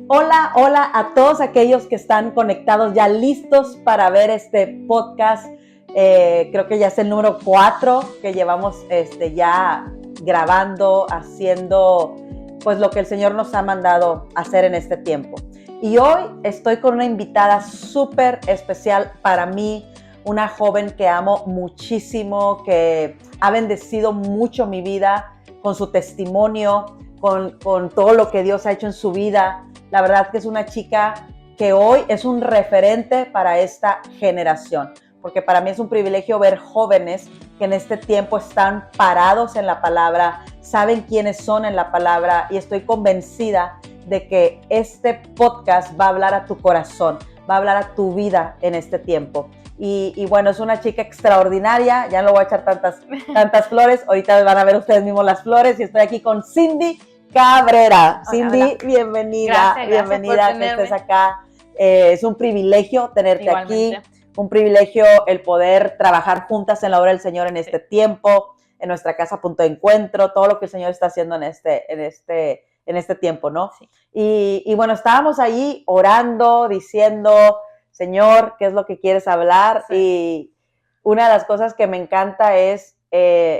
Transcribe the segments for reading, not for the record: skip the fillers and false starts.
Hola, hola a todos aquellos que están conectados ya listos para ver este podcast. Creo que ya es el número 4 que llevamos ya grabando, haciendo pues lo que el Señor nos ha mandado hacer en este tiempo. Y hoy estoy con una invitada súper especial para mí, una joven que amo muchísimo, que ha bendecido mucho mi vida con su testimonio, con todo lo que Dios ha hecho en su vida. La verdad que es una chica que hoy es un referente para esta generación, porque para mí es un privilegio ver jóvenes que en este tiempo están parados en la palabra, saben quiénes son en la palabra, y estoy convencida de que este podcast va a hablar a tu corazón, va a hablar a tu vida en este tiempo. Y bueno, es una chica extraordinaria, ya no le voy a echar tantas flores, ahorita van a ver ustedes mismos las flores, y estoy aquí con Cindy Cabrera. Cindy, hola. bienvenida, Gracias bienvenida que estés acá. Es un privilegio tenerte Igualmente. aquí, un privilegio el poder trabajar juntas en la obra del Señor en este tiempo, en nuestra casa Punto de Encuentro, todo lo que el Señor está haciendo en este tiempo, ¿no? Sí. Y bueno, estábamos ahí orando, diciendo, Señor, ¿qué es lo que quieres hablar? Sí. Y una de las cosas que me encanta es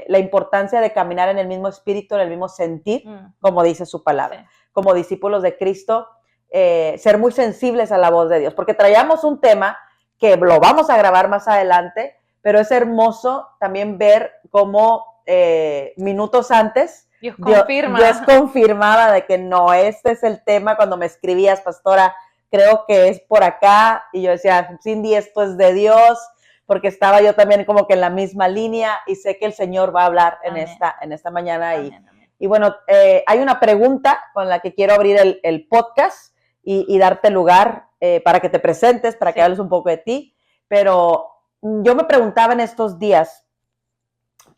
la importancia de caminar en el mismo espíritu, en el mismo sentir, como dice su palabra. Sí. Como discípulos de Cristo, ser muy sensibles a la voz de Dios, porque traíamos un tema que lo vamos a grabar más adelante, pero es hermoso también ver cómo minutos antes Dios confirmaba de que no, este es el tema. Cuando me escribías, pastora, creo que es por acá, y yo decía, Cindy, esto es de Dios, porque estaba yo también como que en la misma línea, y sé que el Señor va a hablar en esta mañana. Amén. Y bueno, hay una pregunta con la que quiero abrir el podcast y darte lugar para que te presentes, para que hables un poco de ti. Pero yo me preguntaba en estos días,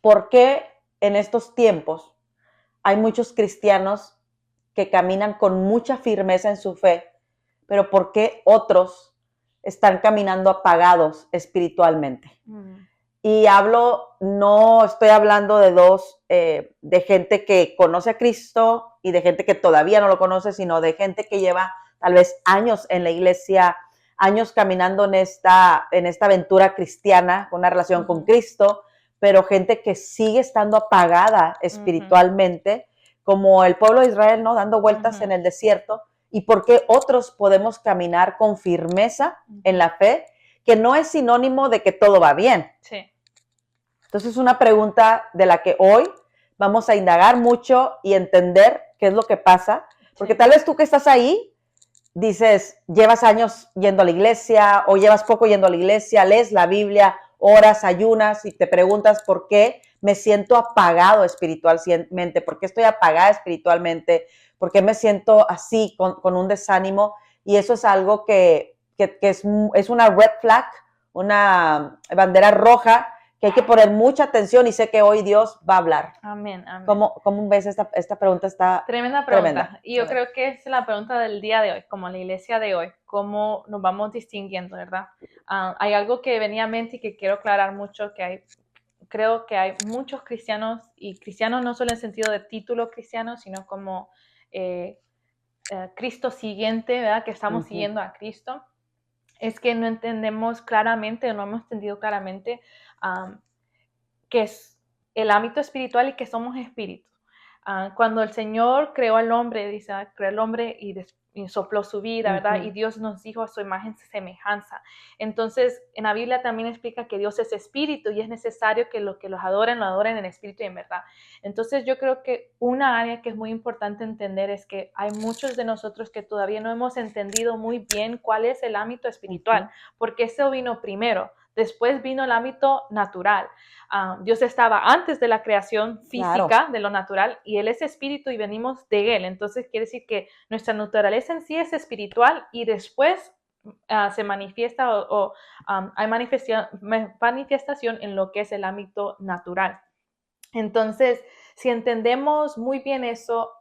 ¿por qué en estos tiempos hay muchos cristianos que caminan con mucha firmeza en su fe, pero por qué otros están caminando apagados espiritualmente? Y no estoy hablando de gente que conoce a Cristo y de gente que todavía no lo conoce, sino de gente que lleva tal vez años en la iglesia, años caminando en esta aventura cristiana, con una relación con Cristo, pero gente que sigue estando apagada espiritualmente, como el pueblo de Israel, ¿no? Dando vueltas en el desierto. ¿Y por qué otros podemos caminar con firmeza en la fe, que no es sinónimo de que todo va bien? Sí. Entonces es una pregunta de la que hoy vamos a indagar mucho y entender qué es lo que pasa, porque tal vez tú que estás ahí dices, llevas años yendo a la iglesia o llevas poco yendo a la iglesia, lees la Biblia, oras, ayunas, y te preguntas por qué me siento apagado espiritualmente, por qué estoy apagada espiritualmente, por qué me siento así con un desánimo. Y eso es algo que es una red flag, una bandera roja que hay que poner mucha atención, y sé que hoy Dios va a hablar. Amén, amén. ¿Cómo ves esta pregunta? Está tremenda pregunta. Y yo creo que es la pregunta del día de hoy, como la iglesia de hoy, cómo nos vamos distinguiendo, ¿verdad? Hay algo que venía a mente y que quiero aclarar mucho, creo que hay muchos cristianos, y cristianos no solo en sentido de título cristiano, sino como Cristo siguiente, ¿verdad? Que estamos siguiendo a Cristo. Es que no entendemos claramente, no hemos entendido claramente que es el ámbito espiritual y que somos espíritus. Cuando el Señor creó al hombre, dice, creó al hombre y sopló su vida, ¿verdad? Y Dios nos dijo a su imagen y semejanza. Entonces, en la Biblia también explica que Dios es espíritu y es necesario que los adoren, lo adoren en espíritu y en verdad. Entonces, yo creo que una área que es muy importante entender es que hay muchos de nosotros que todavía no hemos entendido muy bien cuál es el ámbito espiritual, porque eso vino primero. Después vino el ámbito natural. Dios estaba antes de la creación física, claro, de lo natural, y Él es espíritu y venimos de Él. Entonces quiere decir que nuestra naturaleza en sí es espiritual, y después se manifiesta hay manifestación en lo que es el ámbito natural. Entonces, si entendemos muy bien eso,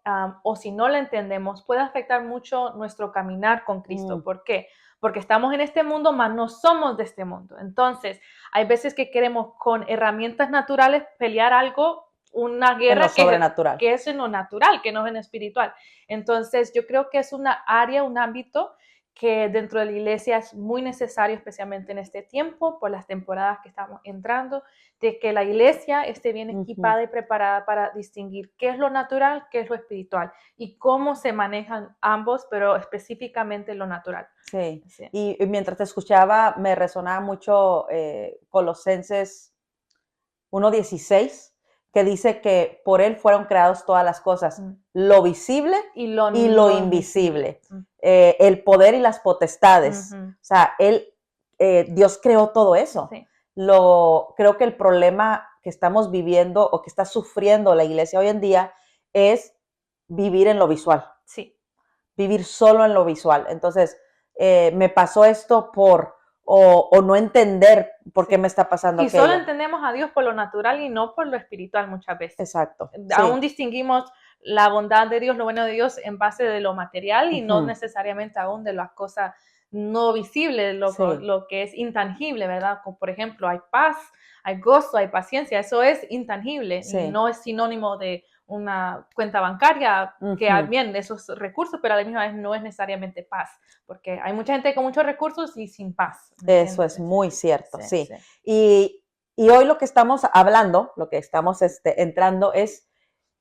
o si no lo entendemos, puede afectar mucho nuestro caminar con Cristo. ¿Por qué? Porque estamos en este mundo, mas no somos de este mundo. Entonces, hay veces que queremos con herramientas naturales pelear algo una En guerra lo sobrenatural. que es en lo natural, que no es en lo espiritual. Entonces, yo creo que es una área, un ámbito que dentro de la iglesia es muy necesario, especialmente en este tiempo, por las temporadas que estamos entrando, de que la iglesia esté bien equipada y preparada para distinguir qué es lo natural, qué es lo espiritual y cómo se manejan ambos, pero específicamente lo natural. Sí. Sí. Y mientras te escuchaba, me resonaba mucho Colosenses 1:16, que dice que por él fueron creadas todas las cosas, lo visible Y lo invisible, el poder y las potestades. O sea, Dios creó todo eso. Sí. Creo que el problema que estamos viviendo o que está sufriendo la iglesia hoy en día es vivir en lo visual. Sí. Vivir solo en lo visual. Entonces, me pasó esto o no entender por qué me está pasando Y aquello. solo entendemos a Dios por lo natural y no por lo espiritual muchas veces. Exacto. Aún Sí. distinguimos la bondad de Dios, lo bueno de Dios en base de lo material y no necesariamente aún de las cosas no visibles, lo que es intangible, ¿verdad? Como por ejemplo, hay paz, hay gozo, hay paciencia, eso es intangible y no es sinónimo de una cuenta bancaria que bien esos recursos, pero a la misma vez no es necesariamente paz, porque hay mucha gente con muchos recursos y sin paz. Eso es muy cierto, sí. Y hoy lo que estamos hablando, lo que estamos entrando es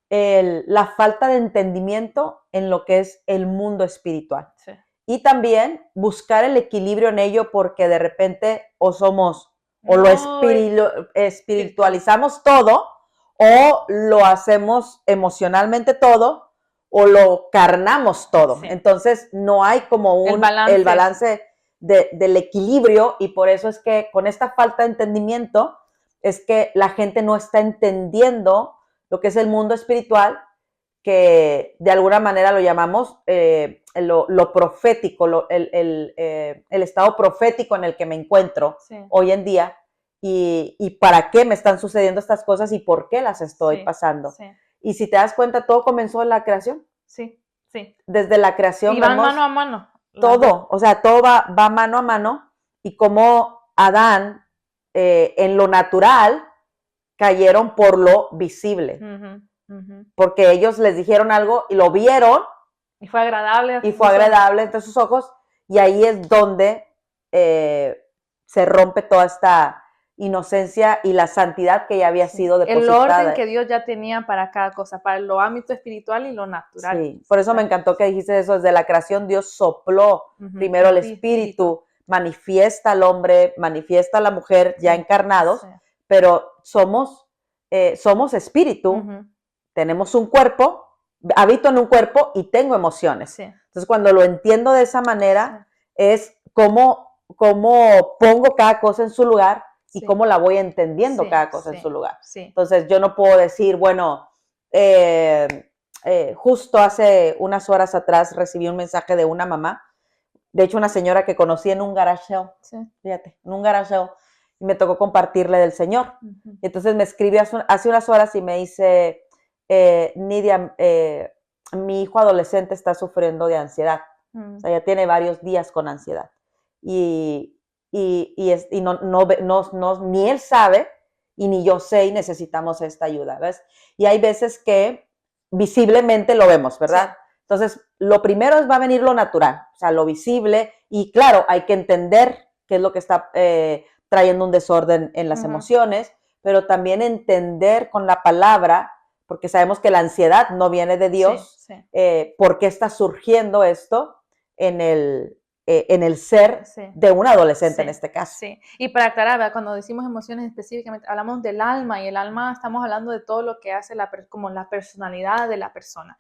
la falta de entendimiento en lo que es el mundo espiritual. Sí. Y también buscar el equilibrio en ello porque de repente o lo espiritualizamos todo o lo hacemos emocionalmente todo o lo carnamos todo. Sí. Entonces no hay como el balance del equilibrio y por eso es que con esta falta de entendimiento es que la gente no está entendiendo lo que es el mundo espiritual, que de alguna manera lo llamamos lo profético, el estado profético en el que me encuentro hoy en día y para qué me están sucediendo estas cosas y por qué las estoy pasando. Y si te das cuenta, todo comenzó en la creación. Sí. Desde la creación y van mano a mano. Todo, o sea, todo va mano a mano y como Adán en lo natural cayeron por lo visible. Porque ellos les dijeron algo y lo vieron. Y fue agradable. Y fue agradable entre sus ojos. Y ahí es donde se rompe toda esta inocencia y la santidad que ya había sido depositada. El orden que Dios ya tenía para cada cosa, para lo ámbito espiritual y lo natural. Sí, por eso me encantó que dijiste eso. Desde la creación Dios sopló primero el espíritu, manifiesta al hombre, manifiesta a la mujer ya encarnados, pero somos espíritu, tenemos un cuerpo, habito en un cuerpo y tengo emociones. Entonces, cuando lo entiendo de esa manera, es cómo pongo cada cosa en su lugar y cómo la voy entendiendo cada cosa en su lugar. Entonces, yo no puedo decir, bueno, justo hace unas horas atrás recibí un mensaje de una mamá, de hecho una señora que conocí en un garage sale, fíjate, en un garage sale, y me tocó compartirle del Señor. Y entonces me escribió hace unas horas y me dice, Nidia, mi hijo adolescente está sufriendo de ansiedad. O sea, ya tiene varios días con ansiedad. Y ni él sabe y ni yo sé y necesitamos esta ayuda, ¿ves? Y hay veces que visiblemente lo vemos, ¿verdad? Entonces, lo primero va a venir lo natural, o sea, lo visible y claro, hay que entender qué es lo que está trayendo un desorden en las emociones, pero también entender con la palabra, porque sabemos que la ansiedad no viene de Dios, por qué está surgiendo esto en el ser de un adolescente en este caso. Y para aclarar, cuando decimos emociones específicamente, hablamos del alma y el alma estamos hablando de todo lo que hace como la personalidad de la persona.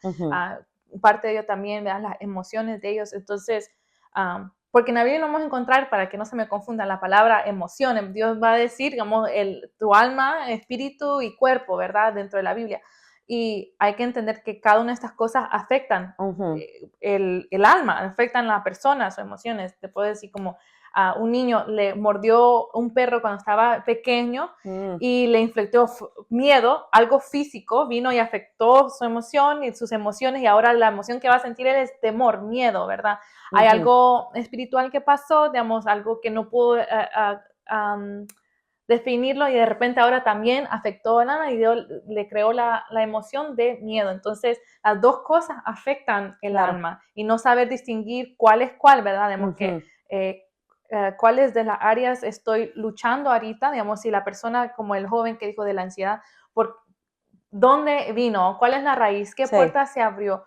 Parte de ello también, ¿verdad? Las emociones de ellos. Entonces, porque en la Biblia lo vamos a encontrar, para que no se me confunda la palabra emoción, Dios va a decir, digamos, tu alma, espíritu y cuerpo, ¿verdad? Dentro de la Biblia. Y hay que entender que cada una de estas cosas afectan el alma, afectan a la persona, sus emociones. Te puedo decir como a un niño le mordió un perro cuando estaba pequeño y le inflictó miedo, algo físico, vino y afectó su emoción y sus emociones y ahora la emoción que va a sentir él es temor, miedo, ¿verdad? Hay algo espiritual que pasó, digamos, algo que no pudo definirlo y de repente ahora también afectó al alma y Dios le creó la emoción de miedo. Entonces, las dos cosas afectan el Claro. alma y no saber distinguir cuál es cuál, ¿verdad? Digamos que cuáles de las áreas estoy luchando ahorita, digamos, si la persona como el joven que dijo de la ansiedad, por dónde vino, cuál es la raíz, qué Sí. puerta se abrió.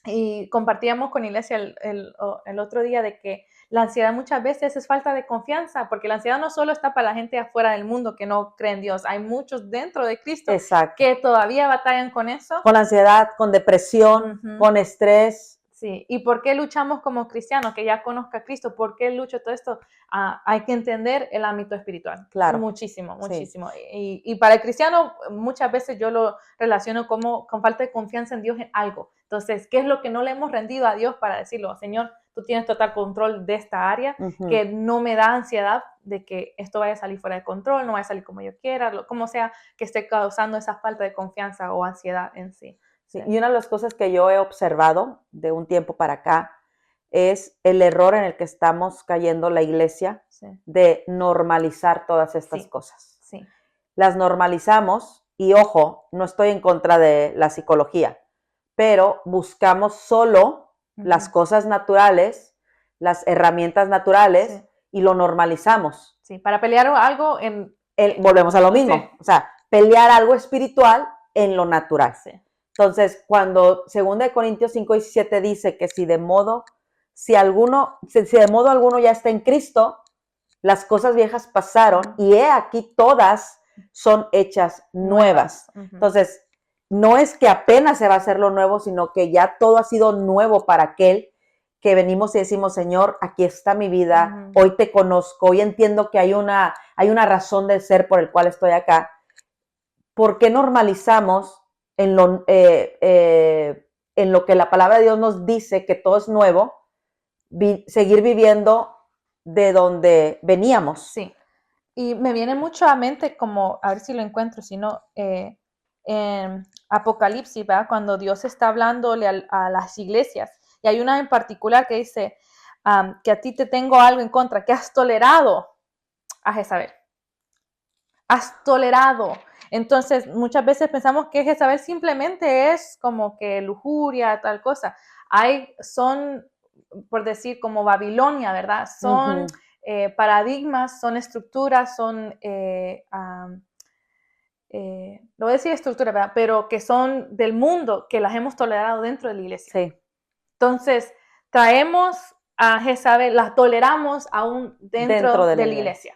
Y compartíamos con Iglesia el otro día de que la ansiedad muchas veces es falta de confianza, porque la ansiedad no solo está para la gente afuera del mundo que no cree en Dios, hay muchos dentro de Cristo Exacto. que todavía batallan con eso. Con ansiedad, con depresión, con estrés. Sí, ¿y por qué luchamos como cristianos? Que ya conozca a Cristo, ¿por qué lucho todo esto? Hay que entender el ámbito espiritual. Claro. Muchísimo, Sí. muchísimo. Y para el cristiano, muchas veces yo lo relaciono como con falta de confianza en Dios en algo. Entonces, ¿qué es lo que no le hemos rendido a Dios para decirlo? Señor, tú tienes total control de esta área, que no me da ansiedad de que esto vaya a salir fuera de control, no vaya a salir como yo quiera, como sea que esté causando esa falta de confianza o ansiedad en sí. Sí. Y una de las cosas que yo he observado de un tiempo para acá es el error en el que estamos cayendo la iglesia de normalizar todas estas cosas. Sí. Las normalizamos y, ojo, no estoy en contra de la psicología, pero buscamos solo las cosas naturales, las herramientas naturales y lo normalizamos. Sí, para pelear algo volvemos a lo mismo, o sea, pelear algo espiritual en lo natural. Sí. Entonces, cuando 2 Corintios 5:17 dice que si de modo alguno ya está en Cristo, las cosas viejas pasaron y he aquí todas son hechas nuevas. Entonces, no es que apenas se va a hacer lo nuevo, sino que ya todo ha sido nuevo para aquel que venimos y decimos, Señor, aquí está mi vida, hoy te conozco, hoy entiendo que hay una razón de ser por el cual estoy acá. ¿Por qué normalizamos en lo que la palabra de Dios nos dice que todo es nuevo, seguir viviendo de donde veníamos? Sí, y me viene mucho a mente como, a ver si lo encuentro, si no, en Apocalipsis, ¿verdad? Cuando Dios está hablándole a las iglesias, y hay una en particular que dice que a ti te tengo algo en contra, que has tolerado a Jezabel. Has tolerado. Entonces, muchas veces pensamos que Jezabel simplemente es como que lujuria, tal cosa. Son, por decir, como Babilonia, ¿verdad? Son paradigmas, son estructuras, son, no voy a decir estructura, ¿verdad? Pero que son del mundo, que las hemos tolerado dentro de la iglesia. Sí. Entonces, traemos a Jezabel, las toleramos aún dentro de la iglesia.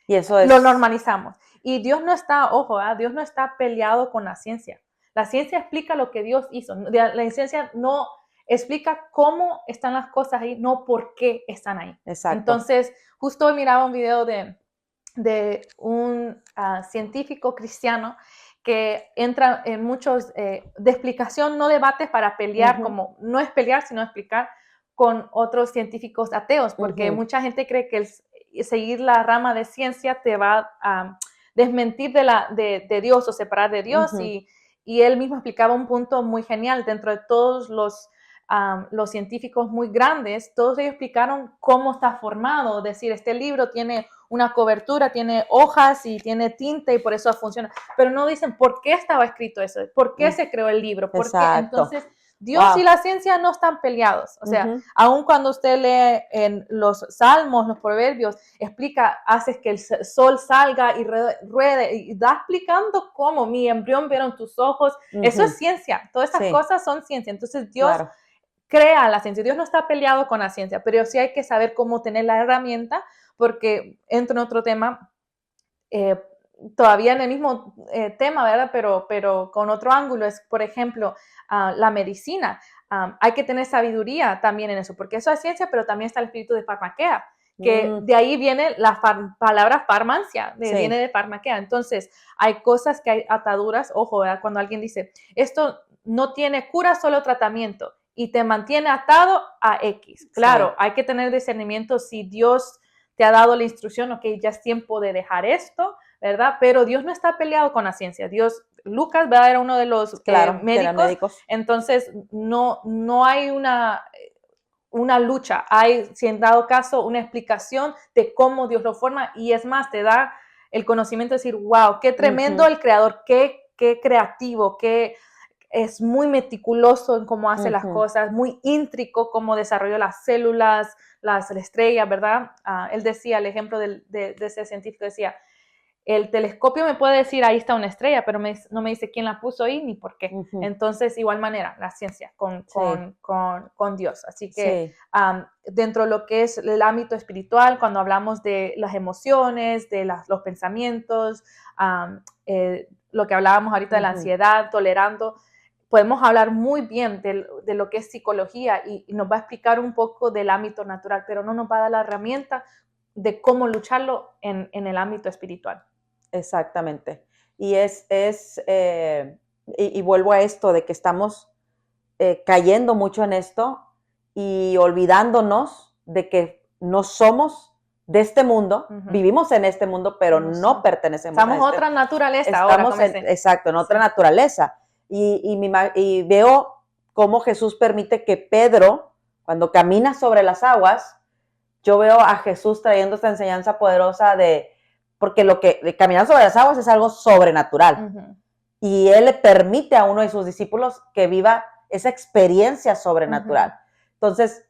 Y eso es... Lo normalizamos. Y Dios no está, ojo, Dios no está peleado con la ciencia. La ciencia explica lo que Dios hizo. La ciencia no explica cómo están las cosas ahí, no por qué están ahí. Exacto. Entonces, justo hoy miraba un video de un científico cristiano que entra en muchos de explicación, no debates para pelear, como no es pelear, sino explicar con otros científicos ateos, porque mucha gente cree que seguir la rama de ciencia te va a desmentir de Dios o separar de Dios, y él mismo explicaba un punto muy genial. Dentro de todos los científicos muy grandes, todos ellos explicaron cómo está formado, es decir, este libro tiene una cobertura, tiene hojas y tiene tinta y por eso funciona, pero no dicen por qué estaba escrito eso, por qué se creó el libro, por qué. Entonces, Dios y la ciencia no están peleados. O sea, aun cuando usted lee en los salmos, los proverbios, haces que el sol salga y ruede, y da explicando cómo mi embrión vieron tus ojos. Eso es ciencia. Todas estas cosas son ciencia. Entonces, Dios crea la ciencia. Dios no está peleado con la ciencia, pero sí hay que saber cómo tener la herramienta, porque entro en otro tema, todavía en el mismo tema, ¿verdad? Pero con otro ángulo, es, por ejemplo, la medicina. Hay que tener sabiduría también en eso, porque eso es ciencia, pero también está el espíritu de farmaquea, que de ahí viene la palabra farmacia, viene de farmaquea. Entonces, hay cosas que hay ataduras, ojo, ¿verdad? Cuando alguien dice, esto no tiene cura, solo tratamiento, y te mantiene atado a X. Claro, hay que tener discernimiento si Dios te ha dado la instrucción, ok, ya es tiempo de dejar esto, ¿verdad? Pero Dios no está peleado con la ciencia. Lucas, ¿verdad? Era uno de los médicos. Entonces, no hay una lucha. Hay, si en dado caso, una explicación de cómo Dios lo forma, y es más, te da el conocimiento, decir, wow, qué tremendo el creador, qué creativo, qué es muy meticuloso en cómo hace las cosas, muy íntrico cómo desarrolló las células, las estrellas, ¿verdad? Él decía, el ejemplo de ese científico decía, el telescopio me puede decir ahí está una estrella, pero no me dice quién la puso ahí ni por qué. Entonces, igual manera, la ciencia con Dios. Así que dentro de lo que es el ámbito espiritual, cuando hablamos de las emociones, de los pensamientos, lo que hablábamos ahorita de la ansiedad, tolerando, podemos hablar muy bien de lo que es psicología y nos va a explicar un poco del ámbito natural, pero no nos va a dar la herramienta de cómo lucharlo en el ámbito espiritual. Exactamente. Y y vuelvo a esto de que estamos cayendo mucho en esto y olvidándonos de que no somos de este mundo, vivimos en este mundo, pero no pertenecemos a este. Estamos otra naturaleza. Estamos ahora, exacto, en otra naturaleza. Y veo cómo Jesús permite que Pedro, cuando camina sobre las aguas, yo veo a Jesús trayendo esta enseñanza poderosa porque de caminar sobre las aguas es algo sobrenatural. Y Él le permite a uno de sus discípulos que viva esa experiencia sobrenatural. Entonces,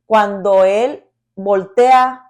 cuando Él voltea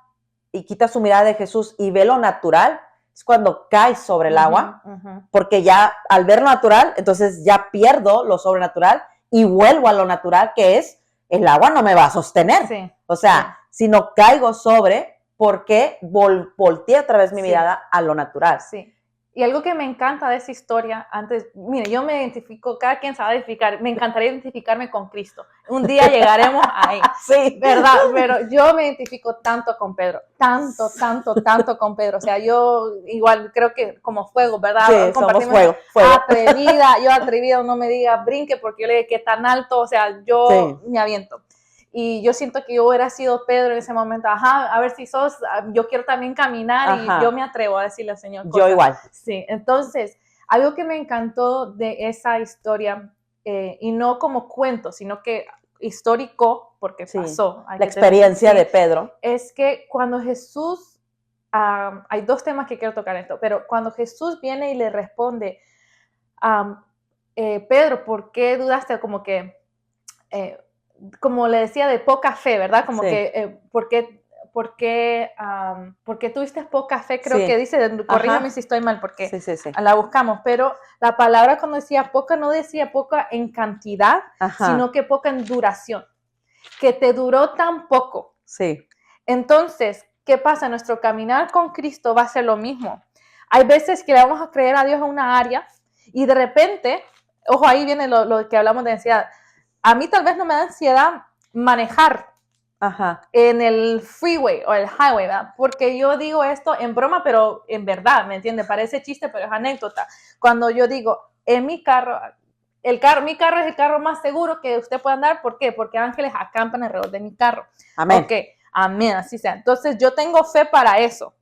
y quita su mirada de Jesús y ve lo natural, es cuando cae sobre el agua, porque ya al ver lo natural, entonces ya pierdo lo sobrenatural y vuelvo a lo natural, que es el agua no me va a sostener. Sí. O sea, si no caigo sobre, porque volteé otra vez mi mirada a lo natural. Sí. Y algo que me encanta de esa historia, mire, yo me identifico, cada quien sabe identificar, me encantaría identificarme con Cristo. Un día llegaremos ahí, sí, ¿verdad? Pero yo me identifico tanto con Pedro, tanto con Pedro. O sea, yo igual creo que como fuego, ¿verdad? Sí, somos fuego. Atrevida, no me diga brinque porque yo le dije que tan alto, o sea, yo me aviento. Y yo siento que yo hubiera sido Pedro en ese momento, a ver si yo quiero también caminar y yo me atrevo a decirle al Señor cosas. Yo igual. Sí, entonces, algo que me encantó de esa historia, y no como cuento, sino que histórico, porque pasó. La experiencia de Pedro. Es que cuando Jesús, hay dos temas que quiero tocar en esto, pero cuando Jesús viene y le responde, Pedro, ¿por qué dudaste? Como que... como le decía, de poca fe, ¿verdad? Como que, ¿por qué tuviste poca fe? Creo que dice, corrígame si estoy mal, porque la buscamos, pero la palabra cuando decía poca, no decía poca en cantidad, sino que poca en duración, que te duró tan poco. Sí. Entonces, ¿qué pasa? Nuestro caminar con Cristo va a ser lo mismo. Hay veces que le vamos a creer a Dios en una área y de repente, ojo, ahí viene lo que hablamos de ansiedad. A mí tal vez no me da ansiedad manejar en el freeway o el highway, ¿verdad? Porque yo digo esto en broma, pero en verdad, ¿me entiende? Parece chiste, pero es anécdota. Cuando yo digo, en mi carro es el carro más seguro que usted puede andar. ¿Por qué? Porque ángeles acampan alrededor de mi carro. Amén. Ok, amén, así sea. Entonces yo tengo fe para eso.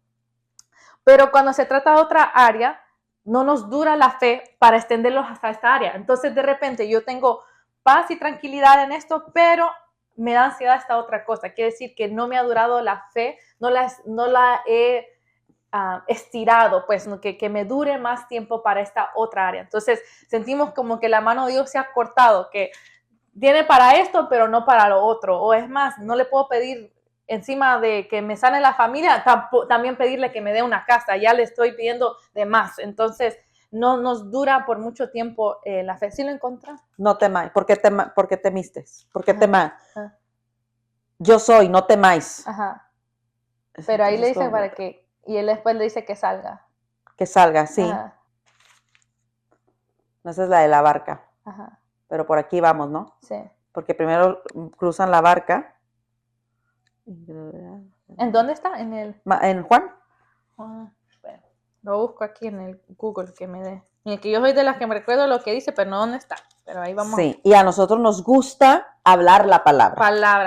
Pero cuando se trata de otra área, no nos dura la fe para extenderlos hasta esta área. Entonces de repente yo tengo paz y tranquilidad en esto, pero me da ansiedad esta otra cosa. Quiere decir que no me ha durado la fe, no la he estirado, pues que me dure más tiempo para esta otra área. Entonces sentimos como que la mano de Dios se ha cortado, que tiene para esto, pero no para lo otro. O es más, no le puedo pedir encima de que me sane la familia, también pedirle que me dé una casa. Ya le estoy pidiendo de más. Entonces no nos dura por mucho tiempo la fe. ¿Sí lo encontrás? No temáis. ¿Por qué temiste? ¿Por qué temáis? Yo soy, no temáis. Ajá. Pero ahí le dice para que, y él después le dice que salga. Que salga, sí. Ajá. Esa es la de la barca. Ajá. Pero por aquí vamos, ¿no? Sí. Porque primero cruzan la barca. ¿En dónde está? ¿En Juan? Lo busco aquí en el Google que me dé. Mira, que yo soy de las que me recuerdo lo que dice, pero no dónde está. Pero ahí vamos. Sí, y a nosotros nos gusta hablar la palabra.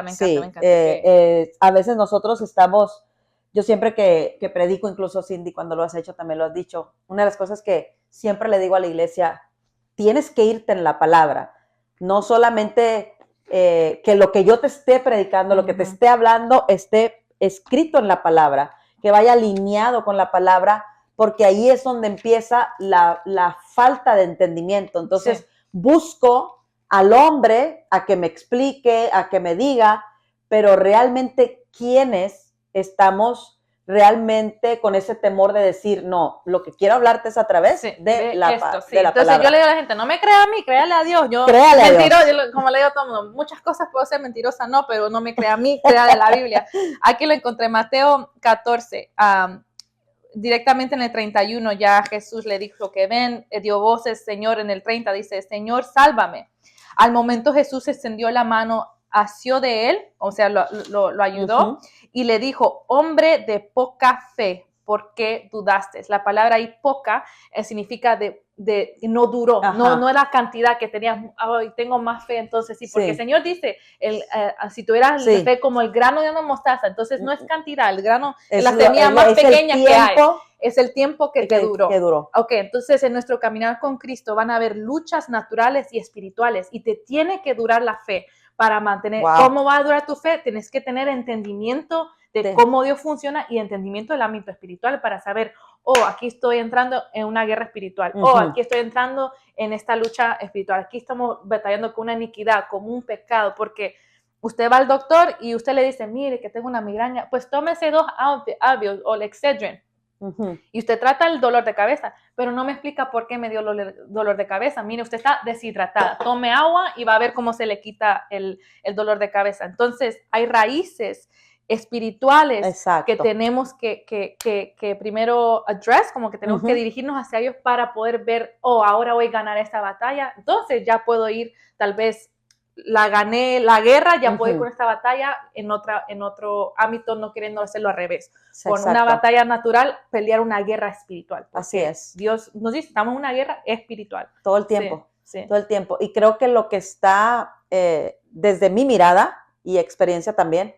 Me encanta, sí, me encanta. A veces nosotros estamos, yo siempre que predico, incluso Cindy, cuando lo has hecho, también lo has dicho, una de las cosas que siempre le digo a la iglesia, tienes que irte en la palabra. No solamente que lo que yo te esté predicando, lo que te esté hablando, esté escrito en la palabra, que vaya alineado con la palabra, porque ahí es donde empieza la falta de entendimiento. Entonces, Sí. busco al hombre a que me explique, a que me diga, pero realmente, ¿quiénes estamos realmente con ese temor de decir, no, lo que quiero hablarte es a través Sí, de la sí. de la Entonces palabra? yo le digo a la gente, no me crea a mí, créale a Dios. Yo, Créale a mentirosa, Dios. como le digo a todo el mundo, muchas cosas puedo ser mentirosa, no, pero no me crea a mí, crea de la Biblia. Aquí lo encontré, Mateo 14, directamente en el 31, ya Jesús le dijo que ven, dio voces, Señor, en el 30 dice, Señor, sálvame. Al momento Jesús extendió la mano, asió de él, o sea, lo ayudó, y le dijo, hombre de poca fe, ¿por qué dudaste? La palabra ahí poca significa de no duró, no era cantidad que tenías, ay, tengo más fe, entonces sí, porque el Señor dice, si tuvieras fe como el grano de una mostaza, entonces no es cantidad, el grano es la semilla más pequeña que hay, es el tiempo que te duró. Ok, entonces en nuestro caminar con Cristo van a haber luchas naturales y espirituales y te tiene que durar la fe para mantener. ¿Cómo va a durar tu fe? Tienes que tener entendimiento de cómo Dios funciona y entendimiento del ámbito espiritual para saber, aquí estoy entrando en una guerra espiritual, aquí estoy entrando en esta lucha espiritual, aquí estamos batallando con una iniquidad, con un pecado, porque usted va al doctor y usted le dice, mire que tengo una migraña, pues tómese 2 Advil o Excedrin. Y usted trata el dolor de cabeza, pero no me explica por qué me dio dolor de cabeza. Mire, usted está deshidratada. Tome agua y va a ver cómo se le quita el dolor de cabeza. Entonces, hay raíces espirituales que tenemos que primero address, como que tenemos que dirigirnos hacia ellos para poder ver, ahora voy a ganar esta batalla. Entonces, ya puedo ir, tal vez, gané la guerra, ya puedo ir con esta batalla en otro ámbito, no queriendo hacerlo al revés. Con una batalla natural, pelear una guerra espiritual. Así es. Dios nos dice, estamos en una guerra espiritual. Todo el tiempo, todo el tiempo. Y creo que lo que está, desde mi mirada y experiencia también,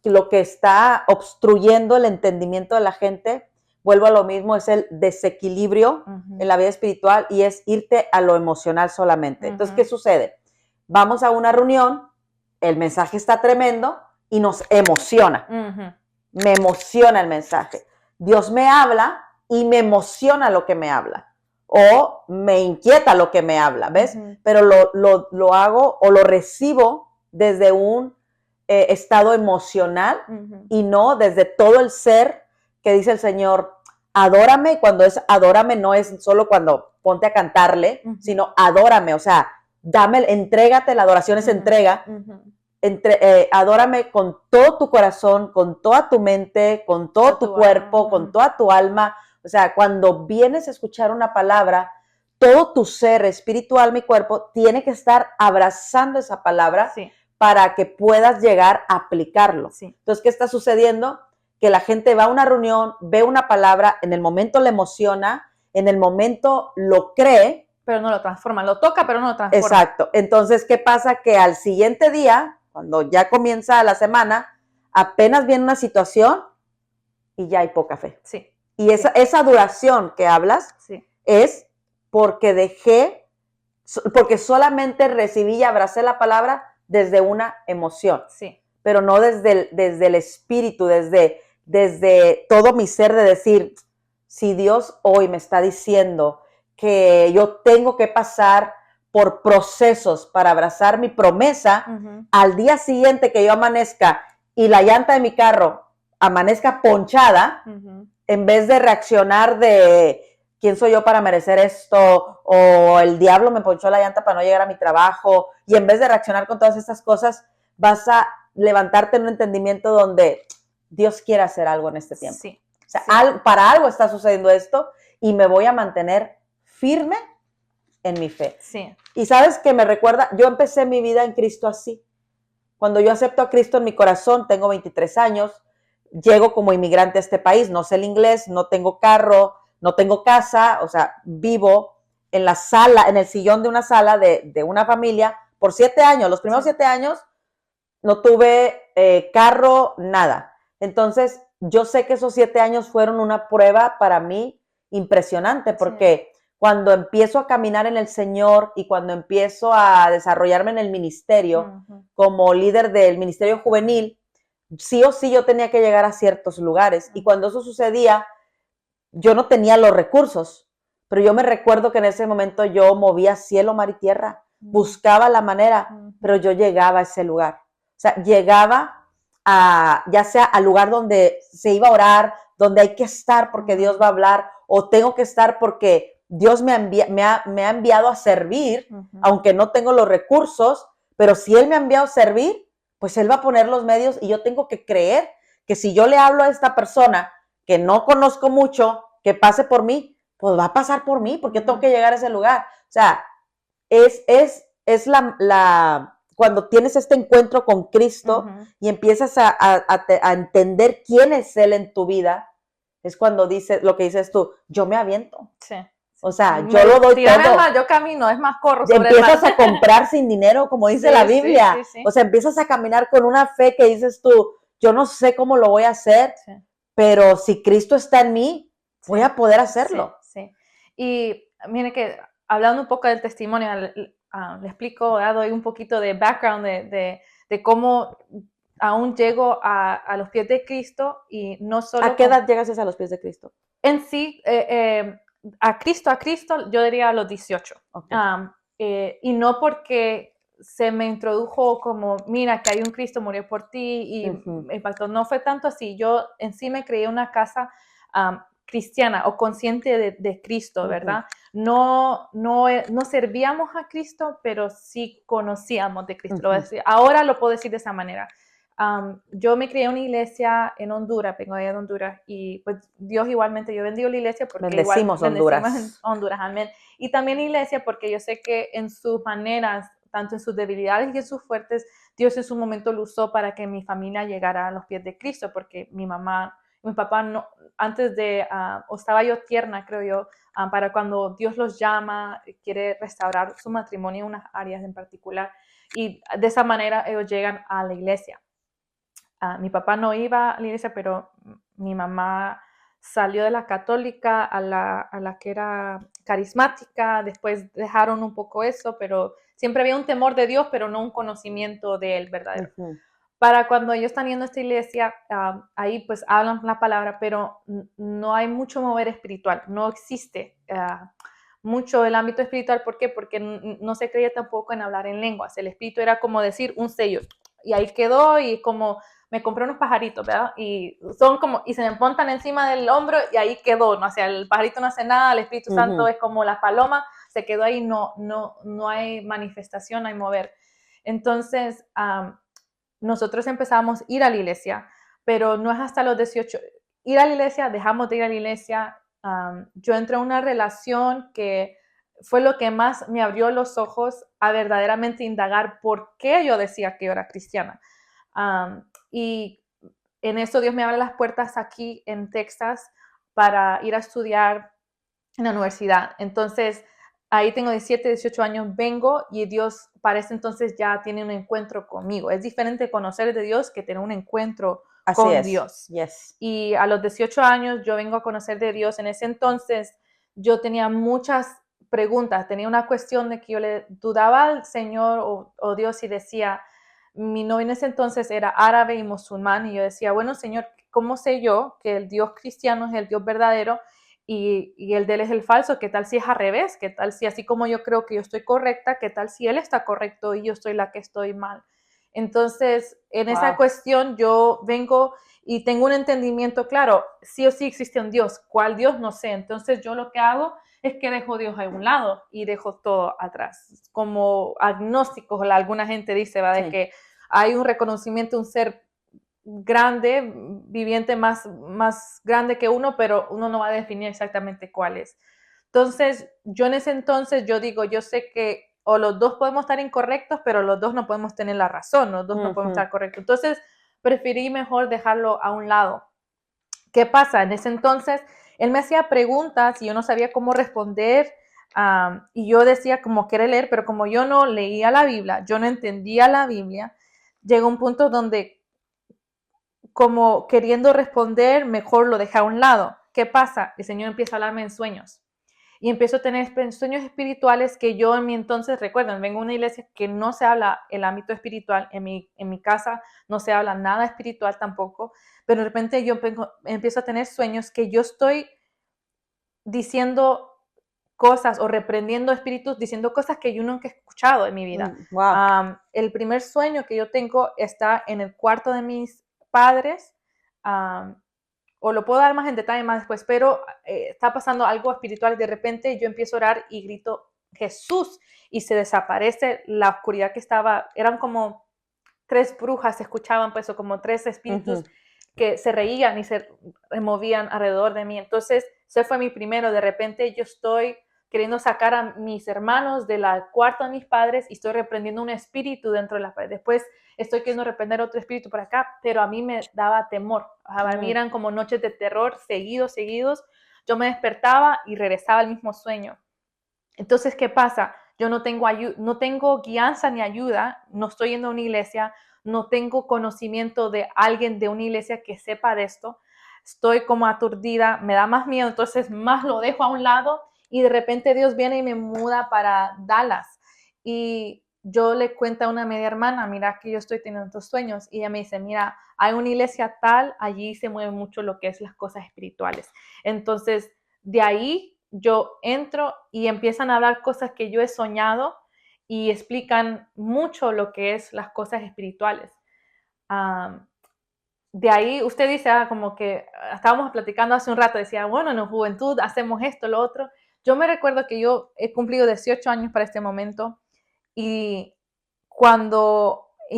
lo que está obstruyendo el entendimiento de la gente, vuelvo a lo mismo, es el desequilibrio en la vida espiritual y es irte a lo emocional solamente. Entonces, ¿qué sucede? Vamos a una reunión, el mensaje está tremendo y nos emociona. Me emociona el mensaje. Dios me habla y me emociona lo que me habla. O me inquieta lo que me habla, ¿ves? Pero lo hago o lo recibo desde un estado emocional y no desde todo el ser que dice el Señor, adórame. Cuando es adórame no es solo cuando ponte a cantarle, sino adórame, o sea, entrégate, la adoración es entrega, adórame con todo tu corazón, con toda tu mente, con todo tu cuerpo, con toda tu alma. O sea, cuando vienes a escuchar una palabra, todo tu ser espiritual, mi cuerpo, tiene que estar abrazando esa palabra para que puedas llegar a aplicarlo. Entonces, ¿qué está sucediendo? Que la gente va a una reunión, ve una palabra, en el momento le emociona, en el momento lo cree, pero no lo transforma, lo toca, pero no lo transforma. Exacto. Entonces, ¿qué pasa? Que al siguiente día, cuando ya comienza la semana, apenas viene una situación y ya hay poca fe. Y esa duración que hablas es porque porque solamente recibí y abracé la palabra desde una emoción, pero no desde el espíritu, desde todo mi ser, de decir, si Dios hoy me está diciendo que yo tengo que pasar por procesos para abrazar mi promesa, al día siguiente que yo amanezca y la llanta de mi carro amanezca ponchada, en vez de reaccionar de quién soy yo para merecer esto, o el diablo me ponchó la llanta para no llegar a mi trabajo, y en vez de reaccionar con todas estas cosas, vas a levantarte en un entendimiento donde Dios quiere hacer algo en este tiempo. O sea, para algo está sucediendo esto y me voy a mantener firme en mi fe. Y sabes que me recuerda, yo empecé mi vida en Cristo así. Cuando yo acepto a Cristo en mi corazón, tengo 23 años, llego como inmigrante a este país, no sé el inglés, no tengo carro, no tengo casa, o sea, vivo en la sala, en el sillón de una sala de una familia por 7 años. Los primeros 7 años no tuve carro, nada. Entonces, yo sé que esos 7 años fueron una prueba para mí impresionante, porque cuando empiezo a caminar en el Señor y cuando empiezo a desarrollarme en el ministerio como líder del ministerio juvenil, sí o sí yo tenía que llegar a ciertos lugares. Y cuando eso sucedía, yo no tenía los recursos, pero yo me recuerdo que en ese momento yo movía cielo, mar y tierra, buscaba la manera, pero yo llegaba a ese lugar. O sea, llegaba ya sea al lugar donde se iba a orar, donde hay que estar porque Dios va a hablar, o tengo que estar porque Dios me ha enviado a servir, aunque no tengo los recursos, pero si Él me ha enviado a servir, pues Él va a poner los medios y yo tengo que creer que si yo le hablo a esta persona que no conozco mucho, que pase por mí, pues va a pasar por mí, porque yo tengo que llegar a ese lugar. O sea, es cuando tienes este encuentro con Cristo y empiezas a entender quién es Él en tu vida, es cuando dices lo que dices tú, yo me aviento. Sí. O sea, yo lo doy todo. Mar, yo camino, es más, corro sobre empiezas a comprar sin dinero, como dice la Biblia. O sea, empiezas a caminar con una fe que dices tú, yo no sé cómo lo voy a hacer, pero si Cristo está en mí, voy a poder hacerlo. Sí. Y mire que hablando un poco del testimonio, le explico, doy un poquito de background de cómo aún llego a los pies de Cristo y no solo... ¿A qué edad llegas a los pies de Cristo? En sí, a Cristo, yo diría a los 18. Okay. Y no porque se me introdujo como, mira, que hay un Cristo, murió por ti, y me impactó. No fue tanto así. Yo en sí me creí una casa cristiana o consciente de Cristo, ¿verdad? No servíamos a Cristo, pero sí conocíamos de Cristo. Ahora lo puedo decir de esa manera. Yo me crié en una iglesia en Honduras, vengo allá de Honduras, y pues Dios igualmente, yo bendigo la iglesia porque bendecimos Honduras, amén. Y también la iglesia porque yo sé que en sus maneras, tanto en sus debilidades y en sus fuertes, Dios en su momento lo usó para que mi familia llegara a los pies de Cristo, porque mi mamá, mi papá, no, antes de, o estaba yo tierna, creo yo, para cuando Dios los llama, quiere restaurar su matrimonio en unas áreas en particular, y de esa manera ellos llegan a la iglesia. Mi papá no iba a la iglesia, pero mi mamá salió de la católica a la que era carismática, después dejaron un poco eso, pero siempre había un temor de Dios, pero no un conocimiento de Él verdadero. Para cuando ellos están yendo a esta iglesia, ahí pues hablan la palabra, pero no hay mucho mover espiritual, no existe mucho el ámbito espiritual. ¿Por qué? Porque no se creía tampoco en hablar en lenguas. El espíritu era como decir un sello, y ahí quedó, y como me compré unos pajaritos, ¿verdad? Y son como, y se me montan encima del hombro y ahí quedó, ¿no? O sea, el pajarito no hace nada, el Espíritu Santo es como la paloma, se quedó ahí, no hay manifestación, no hay mover. Entonces, nosotros empezamos a ir a la iglesia, pero no es hasta los 18. Ir a la iglesia, dejamos de ir a la iglesia. Yo entré en una relación que fue lo que más me abrió los ojos a verdaderamente indagar por qué yo decía que yo era cristiana. Y en eso Dios me abre las puertas aquí en Texas para ir a estudiar en la universidad. Entonces, ahí tengo 17, 18 años, vengo y Dios para ese entonces ya tiene un encuentro conmigo. Es diferente conocer de Dios que tener un encuentro con Dios. Yes. Y a los 18 años yo vengo a conocer de Dios. En ese entonces yo tenía muchas preguntas, tenía una cuestión de que yo le dudaba al Señor o Dios y decía, mi novio en ese entonces era árabe y musulmán, y yo decía, bueno, Señor, ¿cómo sé yo que el Dios cristiano es el Dios verdadero y el de él es el falso? ¿Qué tal si es al revés? ¿Qué tal si así como yo creo que yo estoy correcta, qué tal si él está correcto y yo soy la que estoy mal? Entonces, en esa cuestión yo vengo y tengo un entendimiento claro, sí o sí existe un Dios. ¿Cuál Dios? No sé. Entonces yo lo que hago es que dejo a Dios a un lado y dejo todo atrás. Como agnósticos, alguna gente dice, ¿va? De que hay un reconocimiento, un ser grande, viviente más grande que uno, pero uno no va a definir exactamente cuál es. Entonces, yo en ese entonces, yo digo, yo sé que o los dos podemos estar incorrectos, pero los dos no podemos tener la razón, los dos no podemos estar correctos. Entonces, preferí mejor dejarlo a un lado. ¿Qué pasa? En ese entonces, él me hacía preguntas y yo no sabía cómo responder, y yo decía como quiere leer, pero como yo no leía la Biblia, yo no entendía la Biblia, llegó un punto donde como queriendo responder, mejor lo dejé a un lado. ¿Qué pasa? El Señor empieza a hablarme en sueños. Y empiezo a tener sueños espirituales que yo en mi entonces, recuerden, vengo a una iglesia que no se habla el ámbito espiritual, en mi casa no se habla nada espiritual tampoco, pero de repente yo empiezo a tener sueños que yo estoy diciendo cosas o reprendiendo espíritus, diciendo cosas que yo nunca he escuchado en mi vida. Wow. El primer sueño que yo tengo está en el cuarto de mis padres, o lo puedo dar más en detalle más después, pero está pasando algo espiritual. De repente yo empiezo a orar y grito Jesús y se desaparece la oscuridad que estaba. Eran como 3 brujas, se escuchaban pues, o como 3 espíritus que se reían y se movían alrededor de mí. Entonces, ese fue mi primero. De repente yo estoy queriendo sacar a mis hermanos de la cuarta de mis padres y estoy reprendiendo un espíritu dentro de la pared. Después estoy queriendo reprender otro espíritu por acá, pero a mí me daba temor. A mí eran como noches de terror seguidos. Yo me despertaba y regresaba al mismo sueño. Entonces, ¿qué pasa? Yo no tengo guianza ni ayuda, no estoy yendo a una iglesia, no tengo conocimiento de alguien de una iglesia que sepa de esto. Estoy como aturdida, me da más miedo, entonces más lo dejo a un lado y de repente Dios viene y me muda para Dallas. Y yo le cuento a una media hermana, mira que yo estoy teniendo estos sueños, y ella me dice, mira, hay una iglesia tal, allí se mueve mucho lo que es las cosas espirituales. Entonces, de ahí yo entro y empiezan a hablar cosas que yo he soñado y explican mucho lo que es las cosas espirituales. De ahí usted dice, como que estábamos platicando hace un rato, decía, bueno, en la juventud hacemos esto, lo otro. Yo me recuerdo que yo he cumplido 18 años para este momento y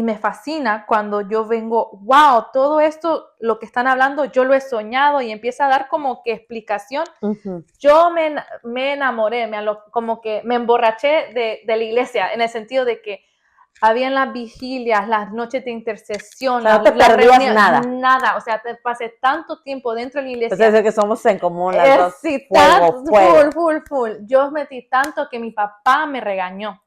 me fascina cuando yo vengo, wow, todo esto, lo que están hablando, yo lo he soñado y empieza a dar como que explicación. Yo me enamoré, como que me emborraché de la iglesia, en el sentido de que habían las vigilias, las noches de intercesión, O sea, no te perdías nada. o sea, te pasé tanto tiempo dentro de la iglesia. Pues es que somos en común las dos. Sí, Fuego. full. Yo metí tanto que mi papá me regañó.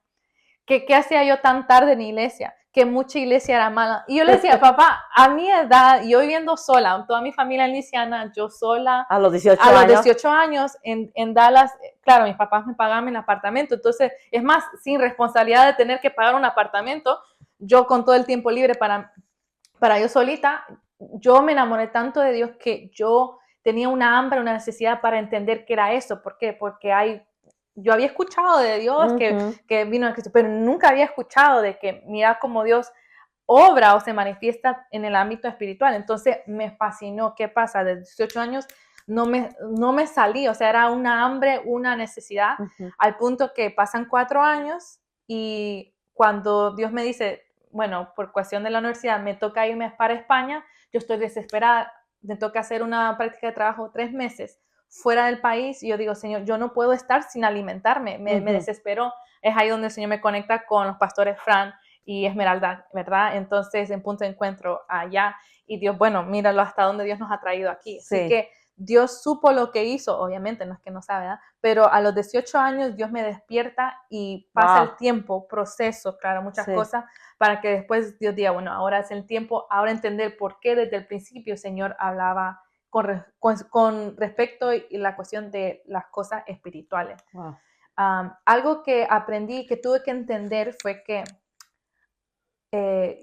¿Qué hacía yo tan tarde en la iglesia? Que mucha iglesia era mala. Y yo le decía, papá, a mi edad, yo viviendo sola, toda mi familia en Luisiana, yo sola. A los 18 a los años. 18 años en Dallas, claro, mis papás me pagaban el apartamento. Entonces, es más, sin responsabilidad de tener que pagar un apartamento, yo con todo el tiempo libre para yo solita, yo me enamoré tanto de Dios que yo tenía una hambre, una necesidad para entender qué era eso. ¿Por qué? Porque yo había escuchado de Dios que vino a Cristo, pero nunca había escuchado de que mira cómo Dios obra o se manifiesta en el ámbito espiritual. Entonces me fascinó. ¿Qué pasa? De 18 años no me salí, o sea, era una hambre, una necesidad, al punto que pasan 4 años y cuando Dios me dice, bueno, por cuestión de la universidad me toca irme para España, yo estoy desesperada, me toca hacer una práctica de trabajo 3 meses fuera del país y yo digo, Señor, yo no puedo estar sin alimentarme, me desespero. Es ahí donde el Señor me conecta con los pastores Fran y Esmeralda, ¿verdad? Entonces, en punto de encuentro allá, y Dios, bueno, míralo hasta donde Dios nos ha traído aquí. Sí. Así que Dios supo lo que hizo, obviamente, no es que no sabe, ¿verdad? Pero a los 18 años Dios me despierta y pasa el tiempo, proceso, claro, muchas cosas, para que después Dios diga, bueno, ahora es el tiempo, ahora entender por qué desde el principio el Señor hablaba con respecto y la cuestión de las cosas espirituales. Wow. Algo que aprendí, que tuve que entender fue que,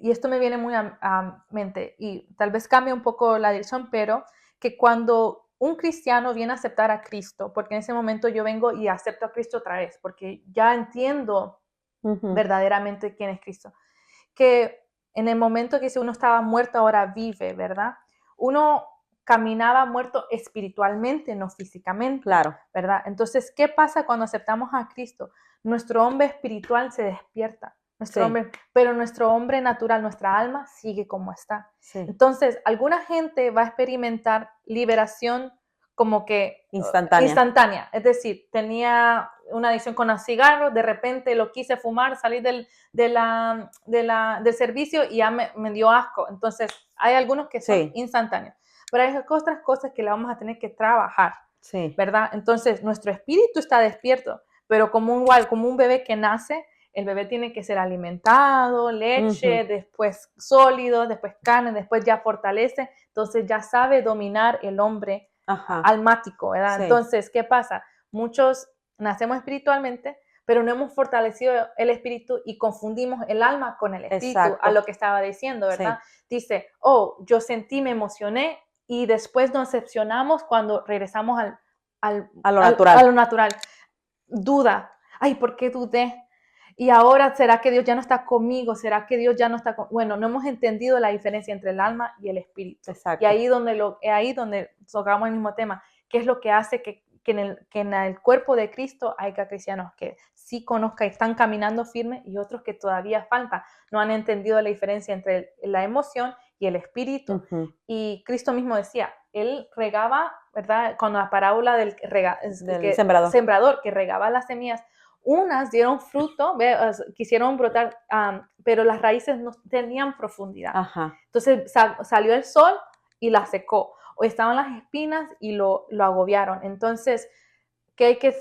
y esto me viene muy a mente, y tal vez cambie un poco la dirección, pero que cuando un cristiano viene a aceptar a Cristo, porque en ese momento yo vengo y acepto a Cristo otra vez, porque ya entiendo verdaderamente quién es Cristo, que en el momento que si uno estaba muerto, ahora vive, ¿verdad? Uno caminaba muerto espiritualmente, no físicamente. Claro. ¿Verdad? Entonces, ¿qué pasa cuando aceptamos a Cristo? Nuestro hombre espiritual se despierta, pero nuestro hombre natural, nuestra alma, sigue como está. Sí. Entonces, alguna gente va a experimentar liberación como que instantánea. Es decir, tenía una adicción con el cigarro, de repente lo quise fumar, salí del servicio y ya me dio asco. Entonces, hay algunos que son instantáneos, pero hay otras cosas que le vamos a tener que trabajar. Sí. ¿Verdad? Entonces, nuestro espíritu está despierto, pero como un bebé que nace, el bebé tiene que ser alimentado, leche, después sólido, después carne, después ya fortalece, entonces ya sabe dominar el hombre almático, ¿verdad? Sí. Entonces, ¿qué pasa? Muchos nacemos espiritualmente, pero no hemos fortalecido el espíritu y confundimos el alma con el espíritu. Exacto. A lo que estaba diciendo, ¿verdad? Sí. Dice, yo sentí, me emocioné, y después nos decepcionamos cuando regresamos a lo natural. A lo natural. Duda. Ay, ¿por qué dudé? Y ahora, ¿será que Dios ya no está conmigo? ¿Será que Dios ya no está conmigo? Bueno, no hemos entendido la diferencia entre el alma y el espíritu. Exacto. Y ahí donde tocamos el mismo tema. ¿Qué es lo que hace que en el cuerpo de Cristo haya cristianos que sí conozcan y están caminando firme y otros que todavía faltan? No han entendido la diferencia entre la emoción y el espíritu. Y Cristo mismo decía, Él regaba, ¿verdad? Con la parábola del sembrador que regaba las semillas, unas dieron fruto, quisieron brotar, pero las raíces no tenían profundidad. Ajá. Entonces salió el sol y la secó, o estaban las espinas y lo agobiaron. Entonces, ¿qué hay que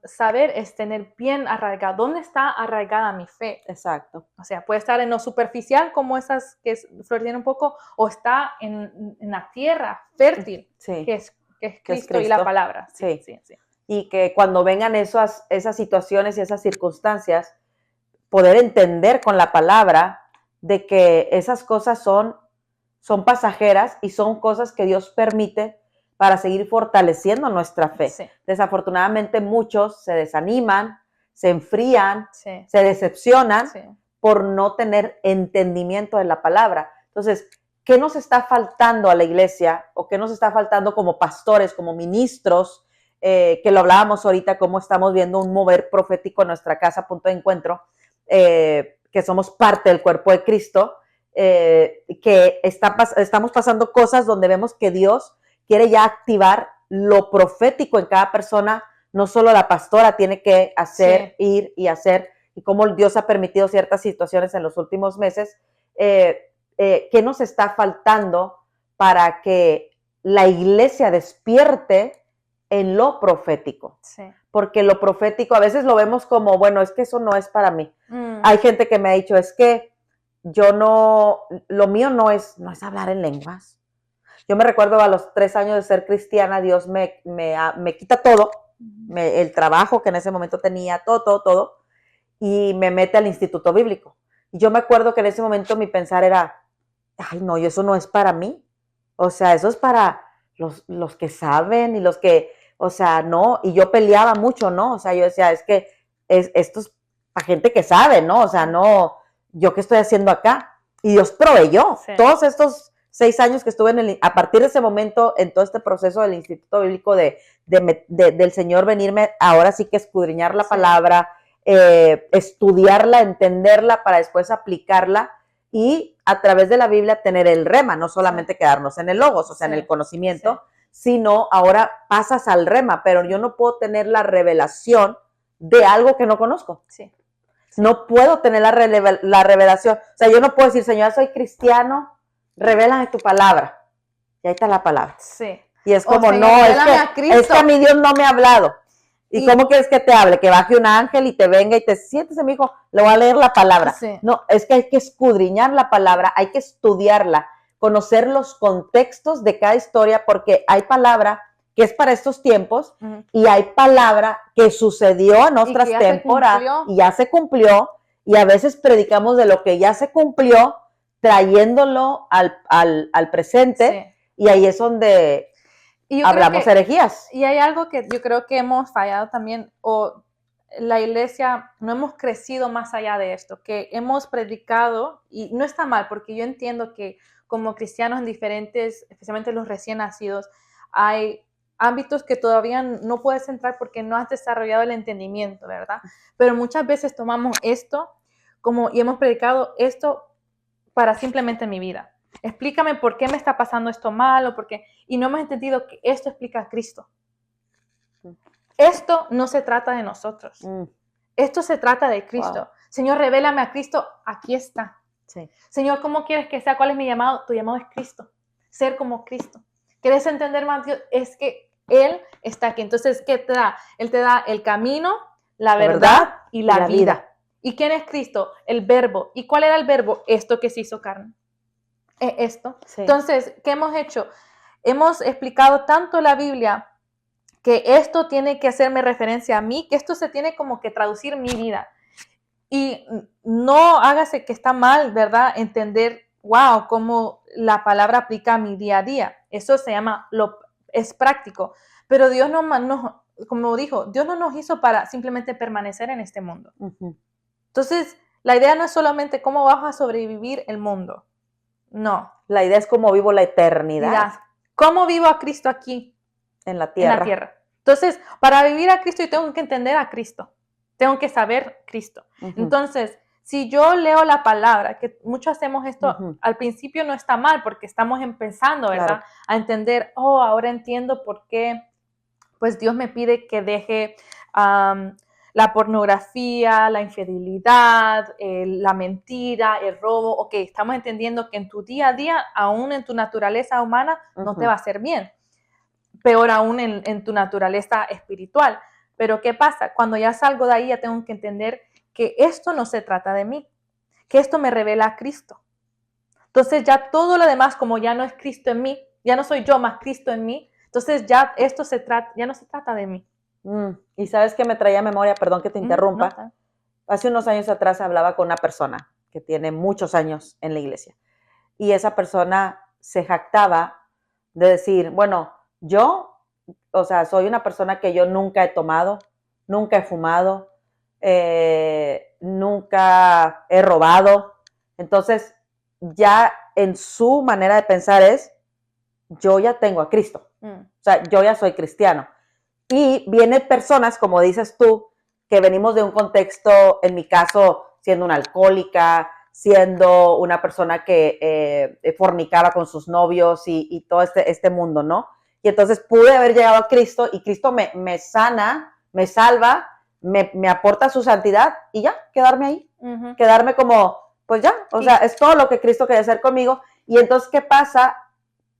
saber? Es tener bien arraigado. ¿Dónde está arraigada mi fe? Exacto. O sea, puede estar en lo superficial, como esas que florecen un poco, o está en la tierra fértil, sí. que es Cristo y la palabra. Sí. Y que cuando vengan esas situaciones y esas circunstancias, poder entender con la palabra de que esas cosas son pasajeras y son cosas que Dios permite para seguir fortaleciendo nuestra fe. Sí. Desafortunadamente muchos se desaniman, se enfrían, sí. se decepcionan Sí. por no tener entendimiento de la palabra. Entonces, ¿qué nos está faltando a la iglesia o qué nos está faltando como pastores, como ministros? Que lo hablábamos ahorita, cómo estamos viendo un mover profético en nuestra casa, Punto de Encuentro, que somos parte del cuerpo de Cristo, que estamos pasando cosas donde vemos que Dios quiere ya activar lo profético en cada persona. No solo la pastora tiene que hacer, ir y hacer, y cómo Dios ha permitido ciertas situaciones en los últimos meses. ¿Qué nos está faltando para que la iglesia despierte en lo profético? Sí. Porque lo profético a veces lo vemos como, bueno, es que eso no es para mí. Hay gente que me ha dicho, es que lo mío no es hablar en lenguas. Yo me recuerdo a los 3 años de ser cristiana, Dios me quita todo, el trabajo que en ese momento tenía, todo, y me mete al instituto bíblico. Y yo me acuerdo que en ese momento mi pensar era, ay no, y eso no es para mí. O sea, eso es para los que saben y los que, o sea, no, y yo peleaba mucho, ¿no? O sea, yo decía, es que esto es para gente que sabe, ¿no? O sea, no, ¿yo qué estoy haciendo acá? Y Dios proveyó. Sí. Todos estos 6 años que estuve a partir de ese momento, en todo este proceso del Instituto Bíblico, del Señor venirme, ahora sí que escudriñar la palabra, estudiarla, entenderla, para después aplicarla, y a través de la Biblia tener el rema, no solamente quedarnos en el logos, o sea, en el conocimiento, sino ahora pasas al rema, pero yo no puedo tener la revelación de algo que no conozco. No puedo tener la revelación. O sea, yo no puedo decir, Señor, soy cristiano, revélame tu palabra. Y ahí está la palabra. Y es como, Señor, no, es que a mí Dios no me ha hablado. ¿Y cómo quieres que te hable? Que baje un ángel y te venga y te siéntese, mi hijo, le voy a leer la palabra. No, es que hay que escudriñar la palabra, hay que estudiarla, conocer los contextos de cada historia, porque hay palabra que es para estos tiempos, y hay palabra que sucedió en otras temporadas y ya se cumplió, y a veces predicamos de lo que ya se cumplió, trayéndolo al presente, y ahí es donde hablamos herejías. Y hay algo que yo creo que hemos fallado también, o la iglesia no hemos crecido más allá de esto, que hemos predicado, y no está mal, porque yo entiendo que como cristianos en diferentes, especialmente los recién nacidos, hay ámbitos que todavía no puedes entrar porque no has desarrollado el entendimiento, ¿verdad? Pero muchas veces tomamos esto y hemos predicado esto para simplemente mi vida. Explícame por qué me está pasando esto mal, o por qué, y no hemos entendido que esto explica a Cristo. Esto no se trata de nosotros. Esto se trata de Cristo. Wow. Señor, revélame a Cristo. Aquí está. Señor, ¿cómo quieres que sea? ¿Cuál es mi llamado? Tu llamado es Cristo. Ser como Cristo. ¿Quieres entender más Dios? Es que Él está aquí. Entonces, ¿qué te da? Él te da el camino, la verdad y la vida. ¿Y quién es Cristo? El verbo. ¿Y cuál era el verbo? Esto que se hizo carne. Esto. Entonces, ¿qué hemos hecho? Hemos explicado tanto la Biblia que esto tiene que hacerme referencia a mí, que esto se tiene como que traducir mi vida. Y no hágase que está mal, ¿verdad? Entender, wow, cómo la palabra aplica a mi día a día. Eso se llama es práctico. Pero Dios como dijo, Dios no nos hizo para simplemente permanecer en este mundo. Entonces, la idea no es solamente cómo vas a sobrevivir el mundo. No. La idea es cómo vivo la eternidad. ¿Cómo vivo a Cristo aquí? En la tierra. Entonces, para vivir a Cristo, yo tengo que entender a Cristo. Tengo que saber Cristo. Entonces, si yo leo la palabra, que muchos hacemos esto, al principio no está mal porque estamos empezando, ¿verdad? Claro. A entender, ahora entiendo por qué pues Dios me pide que deje la pornografía, la infidelidad, la mentira, el robo. Ok, estamos entendiendo que en tu día a día, aún en tu naturaleza humana, no te va a hacer bien. Peor aún en tu naturaleza espiritual. Pero ¿qué pasa? Cuando ya salgo de ahí, ya tengo que entender que esto no se trata de mí, que esto me revela a Cristo. Entonces ya todo lo demás, como ya no es Cristo en mí, ya no soy yo más Cristo en mí, entonces ya esto ya no se trata de mí. Y sabes que me traía a memoria, perdón que te interrumpa, No. Hace unos años atrás hablaba con una persona que tiene muchos años en la iglesia y esa persona se jactaba de decir, bueno, yo, o sea, soy una persona que yo nunca he tomado, nunca he fumado, nunca he robado. Entonces, ya en su manera de pensar es, yo ya tengo a Cristo. O sea, yo ya soy cristiano. Y vienen personas, como dices tú, que venimos de un contexto, en mi caso, siendo una alcohólica, siendo una persona que fornicaba con sus novios y todo este mundo, ¿no? Y entonces pude haber llegado a Cristo y Cristo me sana, me salva, me aporta su santidad y ya, quedarme ahí. Quedarme como, pues ya, o sea, es todo lo que Cristo quería hacer conmigo. Y entonces, ¿qué pasa?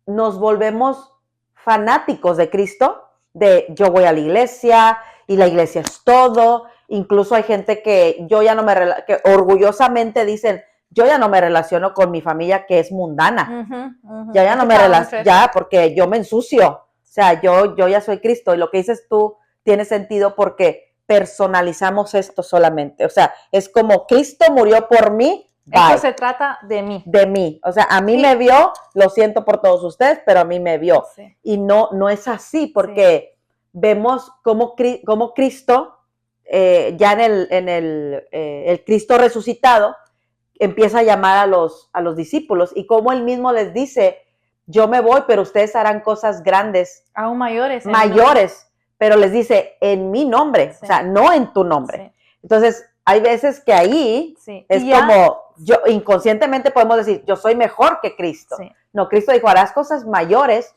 Nos volvemos fanáticos de Cristo, de yo voy a la iglesia y la iglesia es todo. Incluso hay gente que yo ya no que orgullosamente dicen, yo ya no me relaciono con mi familia que es mundana. Ya no me relaciono, ya porque yo me ensucio. O sea, yo ya soy Cristo. Y lo que dices tú tiene sentido porque personalizamos esto solamente. O sea, es como Cristo murió por mí. Esto se trata de mí. De mí. O sea, a mí me vio, lo siento por todos ustedes, pero a mí me vio. Sí. Y no es así porque vemos cómo Cristo, ya en el Cristo resucitado, empieza a llamar a los discípulos y cómo él mismo les dice, yo me voy, pero ustedes harán cosas grandes. Aún mayores. Pero les dice, en mi nombre, o sea, no en tu nombre. Entonces, hay veces que ahí es como, yo inconscientemente podemos decir, yo soy mejor que Cristo. No, Cristo dijo, harás cosas mayores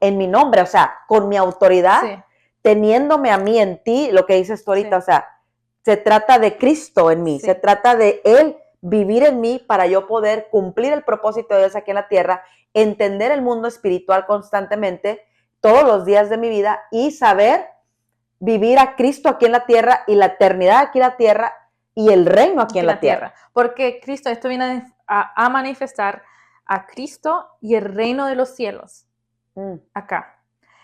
en mi nombre, o sea, con mi autoridad, teniéndome a mí en ti, lo que dices tú ahorita, o sea, se trata de Cristo en mí, se trata de Él vivir en mí para yo poder cumplir el propósito de Dios aquí en la tierra, entender el mundo espiritual constantemente, todos los días de mi vida y saber vivir a Cristo aquí en la tierra y la eternidad aquí en la tierra y el reino aquí en la tierra. Porque Cristo, esto viene a manifestar a Cristo y el reino de los cielos acá.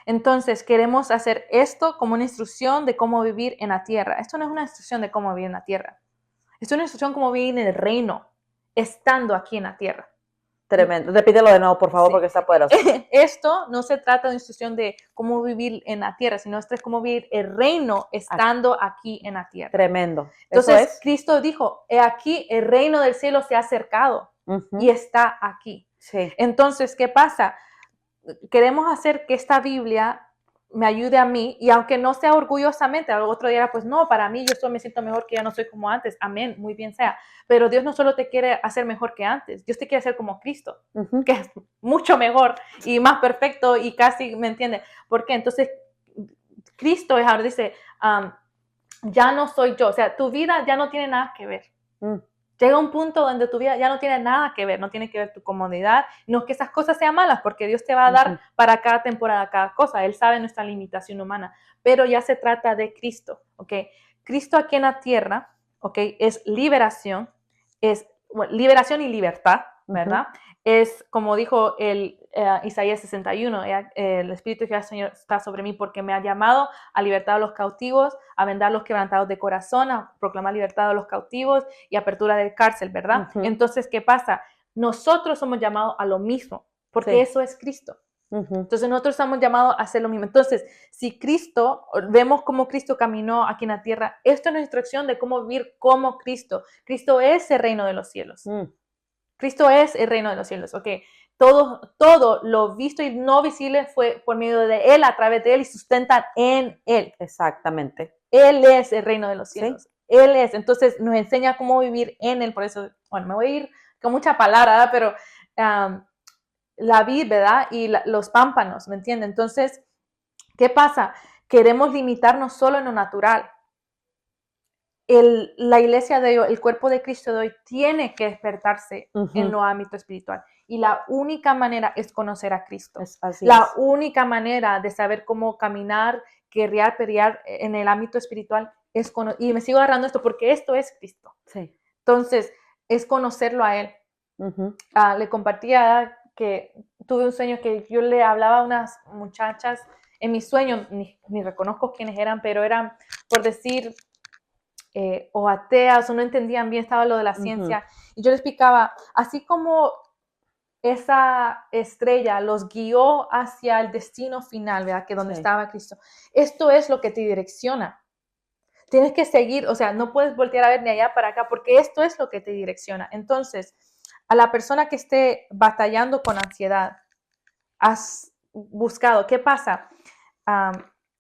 Entonces, queremos hacer esto como una instrucción de cómo vivir en la tierra. Esto no es una instrucción de cómo vivir en la tierra. Es una instrucción de cómo vivir en el reino, estando aquí en la tierra. Tremendo. Repítelo de nuevo, por favor, porque está poderoso. Esto no se trata de instrucción de cómo vivir en la tierra, sino esto es cómo vivir el reino estando aquí en la tierra. Tremendo. Entonces, Cristo dijo, he aquí el reino del cielo se ha acercado y está aquí. Entonces, ¿qué pasa? Queremos hacer que esta Biblia me ayude a mí, y aunque no sea orgullosamente, al otro día, pues no, para mí yo solo me siento mejor que ya no soy como antes, amén, muy bien sea, pero Dios no solo te quiere hacer mejor que antes, Dios te quiere hacer como Cristo, que es mucho mejor y más perfecto y casi, ¿me entiende? Porque entonces Cristo es ahora dice, ya no soy yo, o sea, tu vida ya no tiene nada que ver. Llega un punto donde tu vida ya no tiene nada que ver, no tiene que ver tu comodidad, no es que esas cosas sean malas, porque Dios te va a dar para cada temporada, cada cosa, Él sabe nuestra limitación humana, pero ya se trata de Cristo, ¿ok? Cristo aquí en la tierra, ¿ok? Es liberación y libertad, ¿verdad? Es como dijo Isaías 61, el Espíritu de Jehová Señor está sobre mí porque me ha llamado a libertar a los cautivos, a vendar a los quebrantados de corazón, a proclamar libertad a los cautivos y apertura de cárcel, ¿verdad? Entonces, ¿qué pasa? Nosotros somos llamados a lo mismo, porque eso es Cristo. Entonces nosotros estamos llamados a hacer lo mismo. Entonces, si Cristo, vemos cómo Cristo caminó aquí en la tierra, esto es una instrucción de cómo vivir como Cristo. Cristo es el reino de los cielos. Cristo es el reino de los cielos, ¿ok? Todo lo visto y no visible fue por medio de Él, a través de Él y sustentan en Él. Exactamente. Él es el reino de los cielos. ¿Sí? Él es. Entonces nos enseña cómo vivir en Él. Por eso, bueno, me voy a ir con mucha palabra, ¿verdad? Pero la vid, ¿verdad? Y los pámpanos, ¿me entienden? Entonces, ¿qué pasa? Queremos limitarnos solo en lo natural. La iglesia de hoy, el cuerpo de Cristo de hoy, tiene que despertarse en lo ámbito espiritual. Y la única manera es conocer a Cristo. La única manera de saber cómo caminar, guerrear, pelear en el ámbito espiritual es y me sigo agarrando esto porque esto es Cristo. Sí. Entonces, es conocerlo a Él. Le compartía que tuve un sueño que yo le hablaba a unas muchachas en mi sueño, ni reconozco quiénes eran, pero eran, por decir, o ateas, o no entendían bien, estaba lo de la ciencia, y yo les explicaba, así como esa estrella los guió hacia el destino final, ¿verdad? Que donde estaba Cristo, esto es lo que te direcciona. Tienes que seguir, o sea, no puedes voltear a ver ni allá para acá, porque esto es lo que te direcciona. Entonces, a la persona que esté batallando con ansiedad, has buscado, ¿qué pasa?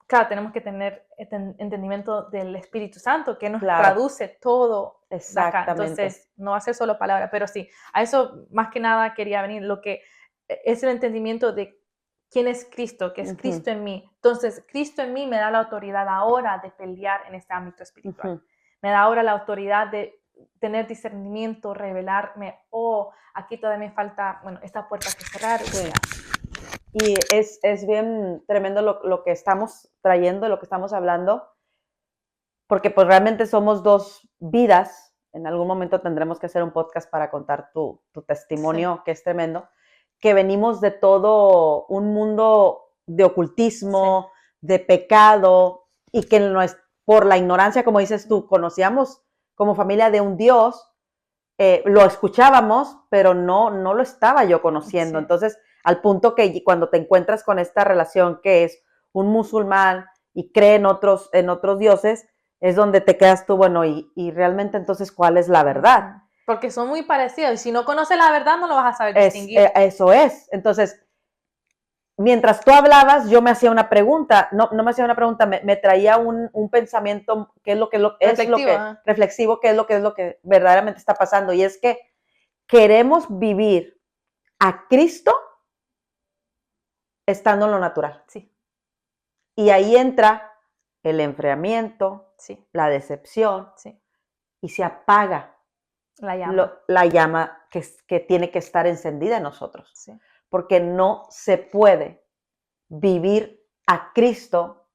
Claro, tenemos que tener entendimiento del Espíritu Santo, que nos traduce todo de acá. Entonces, no va a ser solo palabra, pero sí, a eso más que nada quería venir, lo que es el entendimiento de quién es Cristo, que es Cristo en mí. Entonces, Cristo en mí me da la autoridad ahora de pelear en este ámbito espiritual. Me da ahora la autoridad de tener discernimiento, revelarme, aquí todavía me falta, bueno, esta puerta que cerrar. Y es bien tremendo lo que estamos trayendo, lo que estamos hablando, porque pues realmente somos dos vidas. En algún momento tendremos que hacer un podcast para contar tu testimonio, que es tremendo, que venimos de todo un mundo de ocultismo, de pecado, y que por la ignorancia, como dices tú, conocíamos como familia de un Dios, lo escuchábamos, pero no lo estaba yo conociendo. Entonces, al punto que cuando te encuentras con esta relación que es un musulmán y cree en otros dioses, es donde te quedas tú, bueno, y realmente entonces, ¿cuál es la verdad? Porque son muy parecidos, y si no conoces la verdad, no lo vas a saber distinguir. Eso es. Entonces, mientras tú hablabas, yo me hacía una pregunta, no me hacía una pregunta, me traía un pensamiento, que es lo que reflexivo, que es lo que verdaderamente está pasando, y es que queremos vivir a Cristo estando en lo natural. Sí. Y ahí entra el enfriamiento, la decepción, y se apaga la llama que tiene que estar encendida en nosotros. Sí. Porque no se puede vivir a Cristo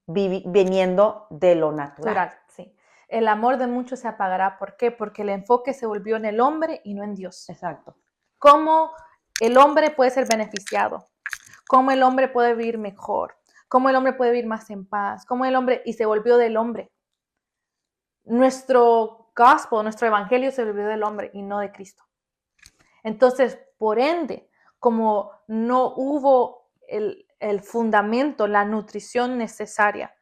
viniendo de lo natural. Sí. El amor de muchos se apagará. ¿Por qué? Porque el enfoque se volvió en el hombre y no en Dios. Exacto. ¿Cómo el hombre puede ser beneficiado? ¿Cómo el hombre puede vivir mejor? ¿Cómo el hombre puede vivir más en paz? ¿Cómo el hombre? Y se volvió del hombre. Nuestro gospel, nuestro evangelio se volvió del hombre y no de Cristo. Entonces, por ende, como no hubo el fundamento, la nutrición necesaria,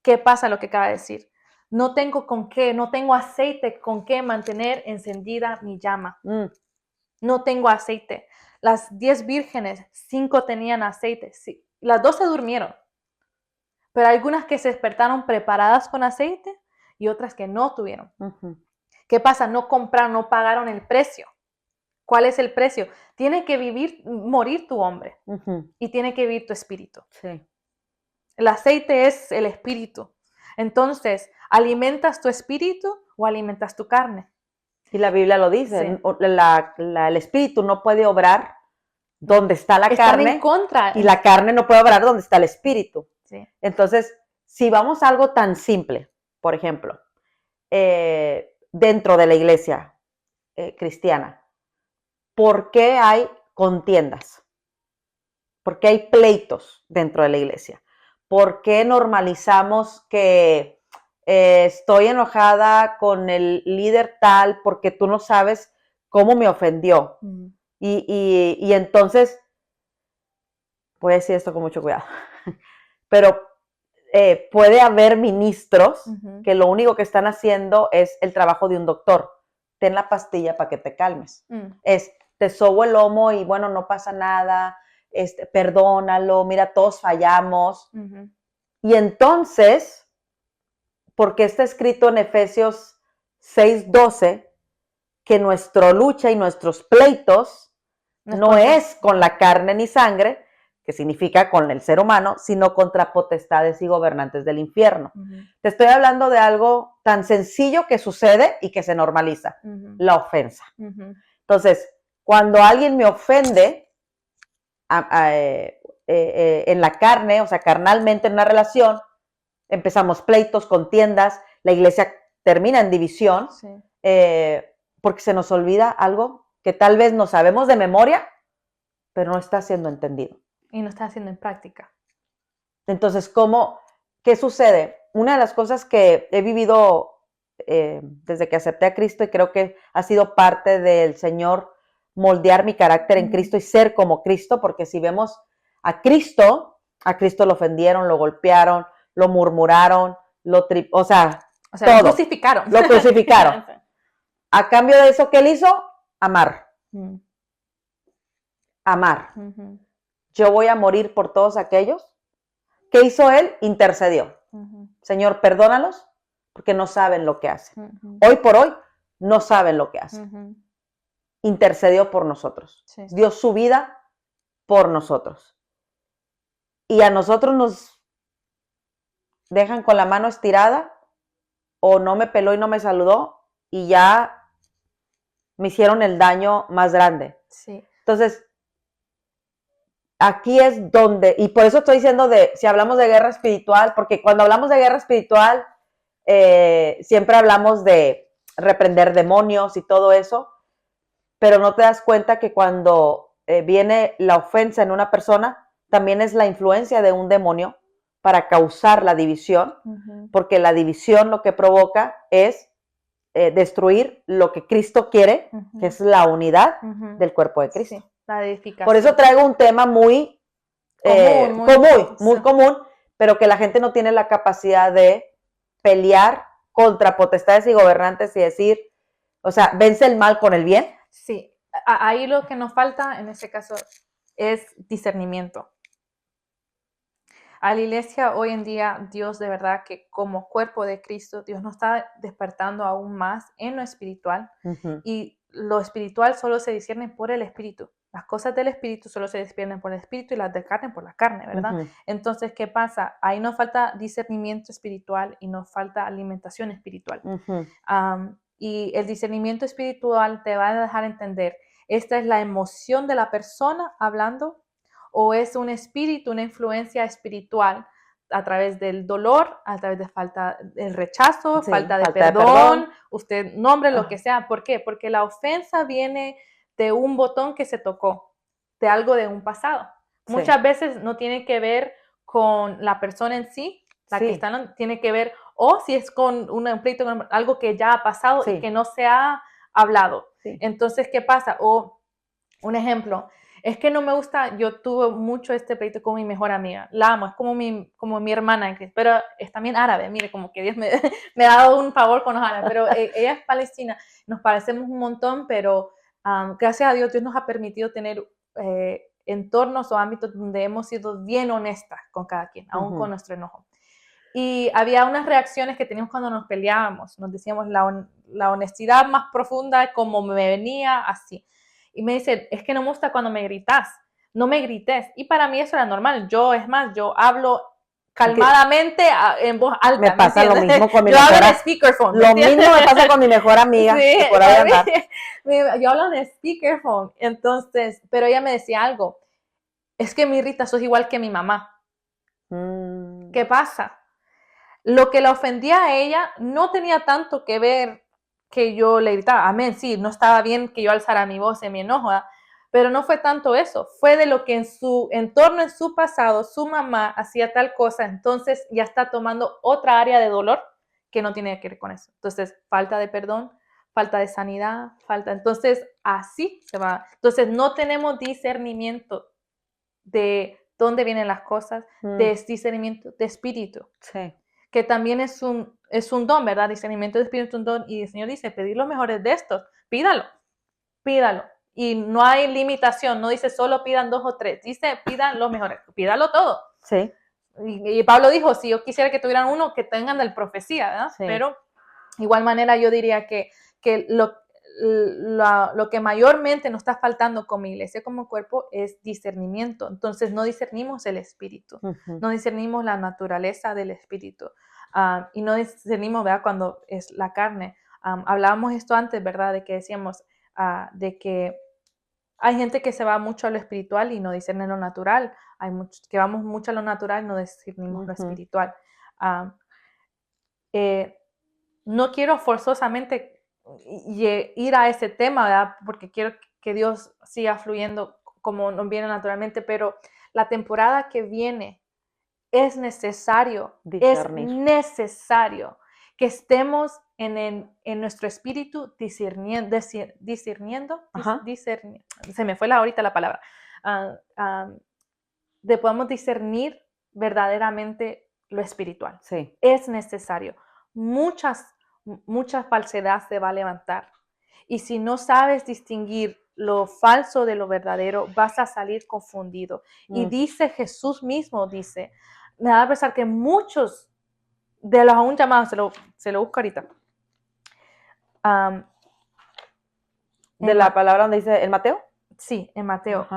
¿qué pasa? Lo que acaba de decir. No tengo aceite con qué mantener encendida mi llama. No tengo aceite. Las 10 vírgenes, 5 tenían aceite. Sí, las 12 durmieron. Pero algunas que se despertaron preparadas con aceite y otras que no tuvieron. ¿Qué pasa? No compraron, no pagaron el precio. ¿Cuál es el precio? Tiene que morir tu hombre y tiene que vivir tu espíritu. Sí. El aceite es el espíritu. Entonces, ¿alimentas tu espíritu o alimentas tu carne? Y la Biblia lo dice, el espíritu no puede obrar donde está la carne, en contra. Y la carne no puede obrar donde está el espíritu. Sí. Entonces, si vamos a algo tan simple, por ejemplo, dentro de la iglesia cristiana, ¿por qué hay contiendas? ¿Por qué hay pleitos dentro de la iglesia? ¿Por qué normalizamos que estoy enojada con el líder tal porque tú no sabes cómo me ofendió? Y entonces voy a decir esto con mucho cuidado, pero puede haber ministros que lo único que están haciendo es el trabajo de un doctor. Ten la pastilla para que te calmes. Te sobo el lomo y bueno, no pasa nada, perdónalo, mira, todos fallamos. Y entonces, porque está escrito en Efesios 6:12, que nuestra lucha y nuestros pleitos no es con la carne ni sangre, que significa con el ser humano, sino contra potestades y gobernantes del infierno. Te estoy hablando de algo tan sencillo que sucede y que se normaliza, la ofensa. Entonces, cuando alguien me ofende en la carne, o sea, carnalmente en una relación, empezamos pleitos, contiendas, la iglesia termina en división, porque se nos olvida algo que tal vez no sabemos de memoria, pero no está siendo entendido. Y no está haciendo en práctica. Entonces, ¿qué sucede? Una de las cosas que he vivido desde que acepté a Cristo, y creo que ha sido parte del Señor moldear mi carácter en Cristo y ser como Cristo, porque si vemos a Cristo lo ofendieron, lo golpearon, lo murmuraron, o sea, todo. Lo crucificaron. Lo crucificaron. A cambio de eso, ¿qué él hizo? Amar. Amar. Yo voy a morir por todos aquellos. ¿Qué hizo él? Intercedió. Señor, perdónalos porque no saben lo que hacen. Hoy por hoy no saben lo que hacen. Intercedió por nosotros. Sí. Dio su vida por nosotros. Y a nosotros nos dejan con la mano estirada o no me peló y no me saludó y ya me hicieron el daño más grande. Sí. Entonces, aquí es donde, y por eso estoy diciendo si hablamos de guerra espiritual, porque cuando hablamos de guerra espiritual, siempre hablamos de reprender demonios y todo eso, pero no te das cuenta que cuando viene la ofensa en una persona, también es la influencia de un demonio para causar la división, porque la división lo que provoca es destruir lo que Cristo quiere, que es la unidad del cuerpo de Cristo. Sí, la edificación. Por eso traigo un tema muy común, pero que la gente no tiene la capacidad de pelear contra potestades y gobernantes y decir, o sea, vence el mal con el bien. Sí, ahí lo que nos falta en este caso es discernimiento. A la iglesia hoy en día, Dios de verdad que como cuerpo de Cristo, Dios nos está despertando aún más en lo espiritual. Y lo espiritual solo se discierne por el espíritu. Las cosas del espíritu solo se disciernen por el espíritu y las de carne por la carne, ¿verdad? Entonces, ¿qué pasa? Ahí nos falta discernimiento espiritual y nos falta alimentación espiritual. Y el discernimiento espiritual te va a dejar entender, esta es la emoción de la persona hablando, o es un espíritu, una influencia espiritual a través del dolor, a través de falta del rechazo, falta de perdón, usted nombre lo que sea. ¿Por qué? Porque la ofensa viene de un botón que se tocó, de algo de un pasado. Muchas veces no tiene que ver con la persona en sí, que está, tiene que ver, o si es con un pleito, algo que ya ha pasado y que no se ha hablado. Entonces, ¿qué pasa? O un ejemplo, es que no me gusta, yo tuve mucho este pleito con mi mejor amiga, la amo, es como mi hermana en Cristo, pero es también árabe, mire, como que Dios me ha dado un favor con los árabes, pero ella es palestina, nos parecemos un montón, pero gracias a Dios, Dios nos ha permitido tener entornos o ámbitos donde hemos sido bien honestas con cada quien, aún con nuestro enojo. Y había unas reacciones que teníamos cuando nos peleábamos, nos decíamos la honestidad más profunda, como me venía así. Y me dice, es que no me gusta cuando me gritas, no me grites. Y para mí eso era normal. Yo hablo calmadamente en voz alta. Me pasa lo mismo con mi mejor amiga. Yo hablo en speakerphone. Lo mismo me pasa con mi mejor amiga. Sí, por ahí andar. Yo hablo en speakerphone. Entonces, pero ella me decía algo. Es que me irrita, sos igual que mi mamá. ¿Qué pasa? Lo que la ofendía a ella no tenía tanto que ver que yo le gritaba, amén, sí, no estaba bien que yo alzara mi voz en mi enojo, ¿verdad? Pero no fue tanto eso, fue de lo que en su entorno, en su pasado, su mamá hacía tal cosa, entonces ya está tomando otra área de dolor que no tiene que ver con eso. Entonces, falta de perdón, falta de sanidad, entonces así se va. Entonces, no tenemos discernimiento de dónde vienen las cosas, de discernimiento de espíritu. Sí. Que también es un don, ¿verdad? Discernimiento de espíritu es un don. Y el Señor dice, pedir lo mejor de estos. Pídalo. Y no hay limitación. No dice solo pidan 2 o 3. Dice, pidan lo mejor. Pídalo todo. Sí. Y Pablo dijo, si yo quisiera que tuvieran uno, que tengan de profecía, ¿verdad? Sí. Pero igual manera yo diría que lo que mayormente nos está faltando como iglesia, como cuerpo, es discernimiento. Entonces no discernimos el espíritu, no discernimos la naturaleza del espíritu, y no discernimos, ¿verdad?, cuando es la carne. Hablábamos esto antes, ¿verdad?, de que decíamos de que hay gente que se va mucho a lo espiritual y no discierne lo natural. Hay muchos que vamos mucho a lo natural y no discernimos lo espiritual. No quiero forzosamente ir a ese tema, ¿verdad?, porque quiero que Dios siga fluyendo como nos viene naturalmente, pero la temporada que viene es necesario que estemos en nuestro espíritu discerniendo, se me fue ahorita la palabra, de podamos discernir verdaderamente lo espiritual. Sí. Es necesario. Mucha falsedad se va a levantar. Y si no sabes distinguir lo falso de lo verdadero, vas a salir confundido. Y dice Jesús mismo, me da a pensar que muchos de los aún llamados, se lo busco ahorita. ¿De la palabra donde dice en Mateo? Sí, en Mateo.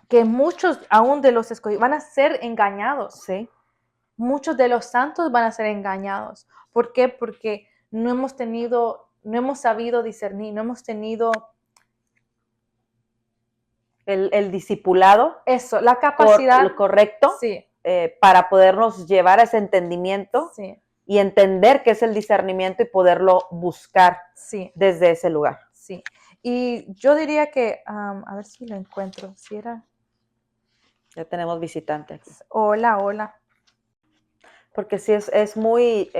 Que muchos aún de los escogidos van a ser engañados. Sí. Muchos de los santos van a ser engañados. ¿Por qué? Porque no hemos sabido discernir, no hemos tenido el discipulado. Eso, la capacidad. Lo correcto. Sí. Para podernos llevar a ese entendimiento. Sí. Y entender qué es el discernimiento y poderlo buscar desde ese lugar. Sí. Y yo diría que, a ver si lo encuentro, si era... Ya tenemos visitante aquí. Hola. Porque sí es muy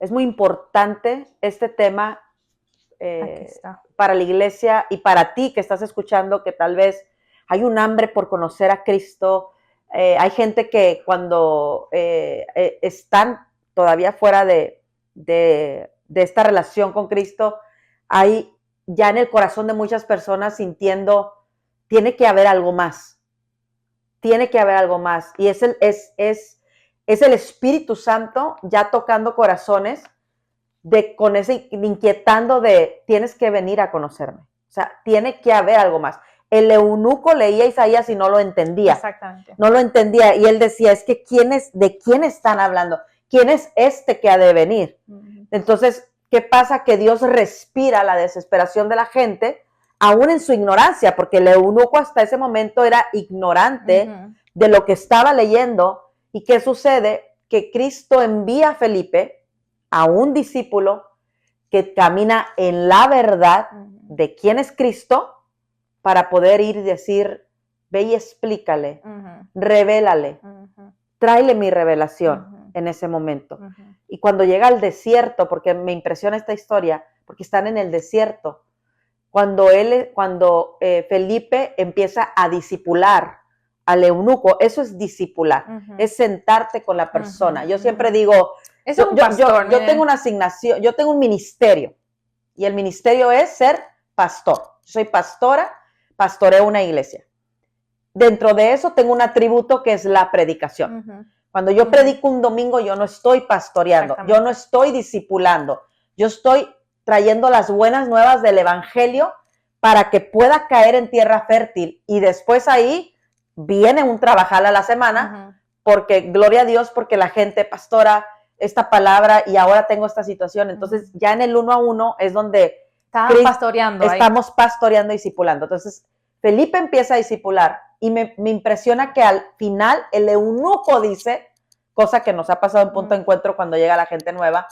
importante este tema para la iglesia y para ti que estás escuchando, que tal vez hay un hambre por conocer a Cristo. Hay gente que cuando están todavía fuera de esta relación con Cristo, hay ya en el corazón de muchas personas sintiendo, tiene que haber algo más. Tiene que haber algo más. Y es el Espíritu Santo ya tocando corazones, con ese inquietando de, tienes que venir a conocerme. O sea, tiene que haber algo más. El eunuco leía Isaías y no lo entendía. Exactamente. No lo entendía. Y él decía, es que ¿de quién están hablando? ¿Quién es este que ha de venir? Entonces, ¿qué pasa? Que Dios respira la desesperación de la gente, aún en su ignorancia, porque el eunuco hasta ese momento era ignorante de lo que estaba leyendo. ¿Y qué sucede? Que Cristo envía a Felipe, a un discípulo que camina en la verdad de quién es Cristo, para poder ir y decir, ve y explícale, revélale, tráele mi revelación en ese momento. Y cuando llega al desierto, porque me impresiona esta historia, porque están en el desierto, cuando Felipe empieza a discipular al eunuco, eso es discipular, es sentarte con la persona. Yo siempre digo, yo tengo una asignación, yo tengo un ministerio, y el ministerio es ser pastor. Soy pastora, pastoreo una iglesia. Dentro de eso tengo un atributo que es la predicación. Cuando yo predico un domingo, yo no estoy pastoreando, yo no estoy discipulando, yo estoy trayendo las buenas nuevas del evangelio para que pueda caer en tierra fértil, y después ahí viene un trabajar a la semana, porque gloria a Dios, porque la gente, pastora, esta palabra y ahora tengo esta situación. Entonces ya en el 1 a 1 es donde estamos pastoreando y discipulando. Entonces Felipe empieza a discipular y me impresiona que al final el eunuco dice, cosa que nos ha pasado en Punto de Encuentro cuando llega la gente nueva,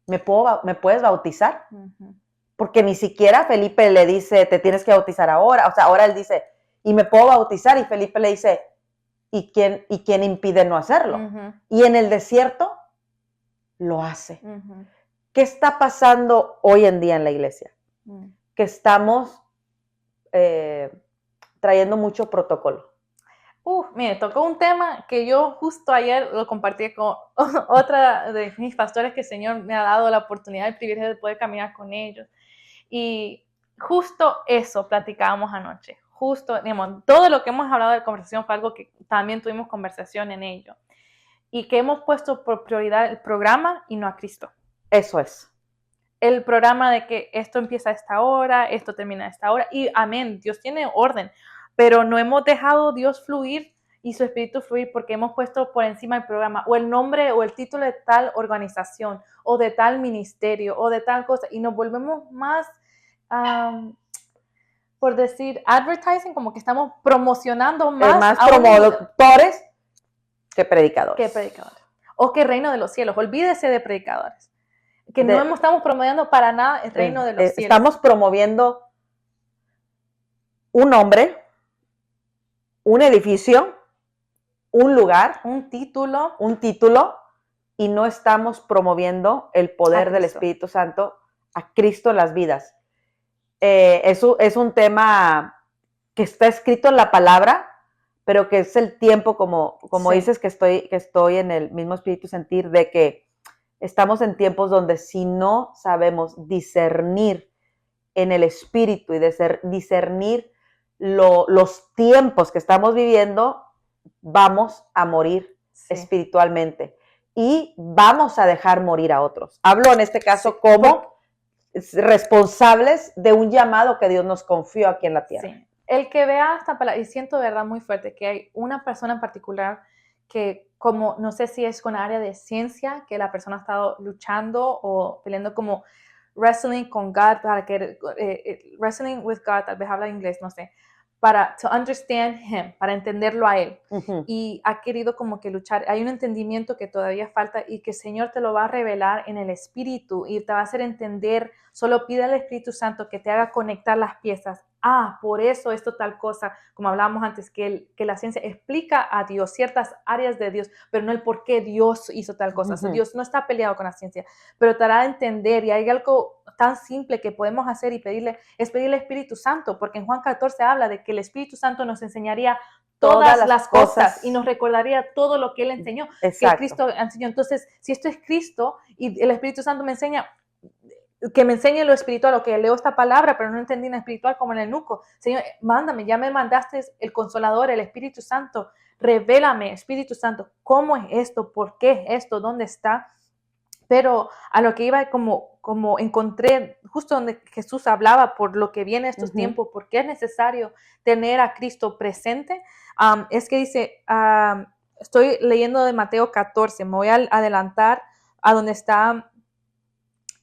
¿me puedes bautizar? Porque ni siquiera Felipe le dice, te tienes que bautizar ahora. O sea, ahora él dice, ¿y me puedo bautizar? Y Felipe le dice, ¿y quién impide no hacerlo? Y en el desierto lo hace. ¿Qué está pasando hoy en día en la iglesia? Que estamos trayendo mucho protocolo. Mire, tocó un tema que yo justo ayer lo compartí con otra de mis pastores que el Señor me ha dado la oportunidad, el privilegio de poder caminar con ellos. Y justo eso platicábamos anoche. Justo, digamos, todo lo que hemos hablado de conversación fue algo que también tuvimos conversación en ello. Y que hemos puesto por prioridad el programa y no a Cristo. Eso es. El programa de que esto empieza a esta hora, esto termina a esta hora. Y amén, Dios tiene orden. Pero no hemos dejado Dios fluir y su espíritu fluir porque hemos puesto por encima el programa o el nombre o el título de tal organización o de tal ministerio o de tal cosa. Y nos volvemos más... por decir, advertising, como que estamos promocionando más promotores que predicadores. O que reino de los cielos. Olvídese de predicadores. Que no estamos promoviendo para nada el reino de los cielos. Estamos promoviendo un hombre, un edificio, un lugar, un título, y no estamos promoviendo el poder del Espíritu Santo a Cristo en las vidas. Eso es un tema que está escrito en la palabra, pero que es el tiempo, como sí. Dices, que estoy en el mismo espíritu sentir de que estamos en tiempos donde si no sabemos discernir en el espíritu y discernir los tiempos que estamos viviendo, vamos a morir espiritualmente y vamos a dejar morir a otros. Hablo en este caso como responsables de un llamado que Dios nos confió aquí en la tierra. Sí. El que vea esta palabra, y siento de verdad muy fuerte que hay una persona en particular que, como no sé si es con área de ciencia, que la persona ha estado luchando o peleando como wrestling con God, para que wrestling with God, tal vez habla inglés, no sé, para to understand him, para entenderlo a él. Uh-huh. Y ha querido como que luchar. Hay un entendimiento que todavía falta y que el Señor te lo va a revelar en el Espíritu y te va a hacer entender. Solo pide al Espíritu Santo que te haga conectar las piezas. Por eso esto tal cosa, como hablábamos antes, que la ciencia explica a Dios ciertas áreas de Dios, pero no el por qué Dios hizo tal cosa. Uh-huh. O sea, Dios no está peleado con la ciencia, pero te hará entender. Y hay algo tan simple que podemos hacer y pedirle al Espíritu Santo, porque en Juan 14 habla de que el Espíritu Santo nos enseñaría todas las cosas y nos recordaría todo lo que Él enseñó. Exacto. Que Cristo enseñó. Entonces, si esto es Cristo y el Espíritu Santo me enseña, que me enseñe lo espiritual, o que leo esta palabra, pero no entendí en espiritual como en el nuco. Señor, mándame, ya me mandaste el Consolador, el Espíritu Santo. Revélame, Espíritu Santo, ¿cómo es esto? ¿Por qué es esto? ¿Dónde está? Pero a lo que iba, como encontré justo donde Jesús hablaba por lo que viene estos uh-huh. tiempos, porque es necesario tener a Cristo presente, es que dice, estoy leyendo de Mateo 14, me voy a adelantar a donde está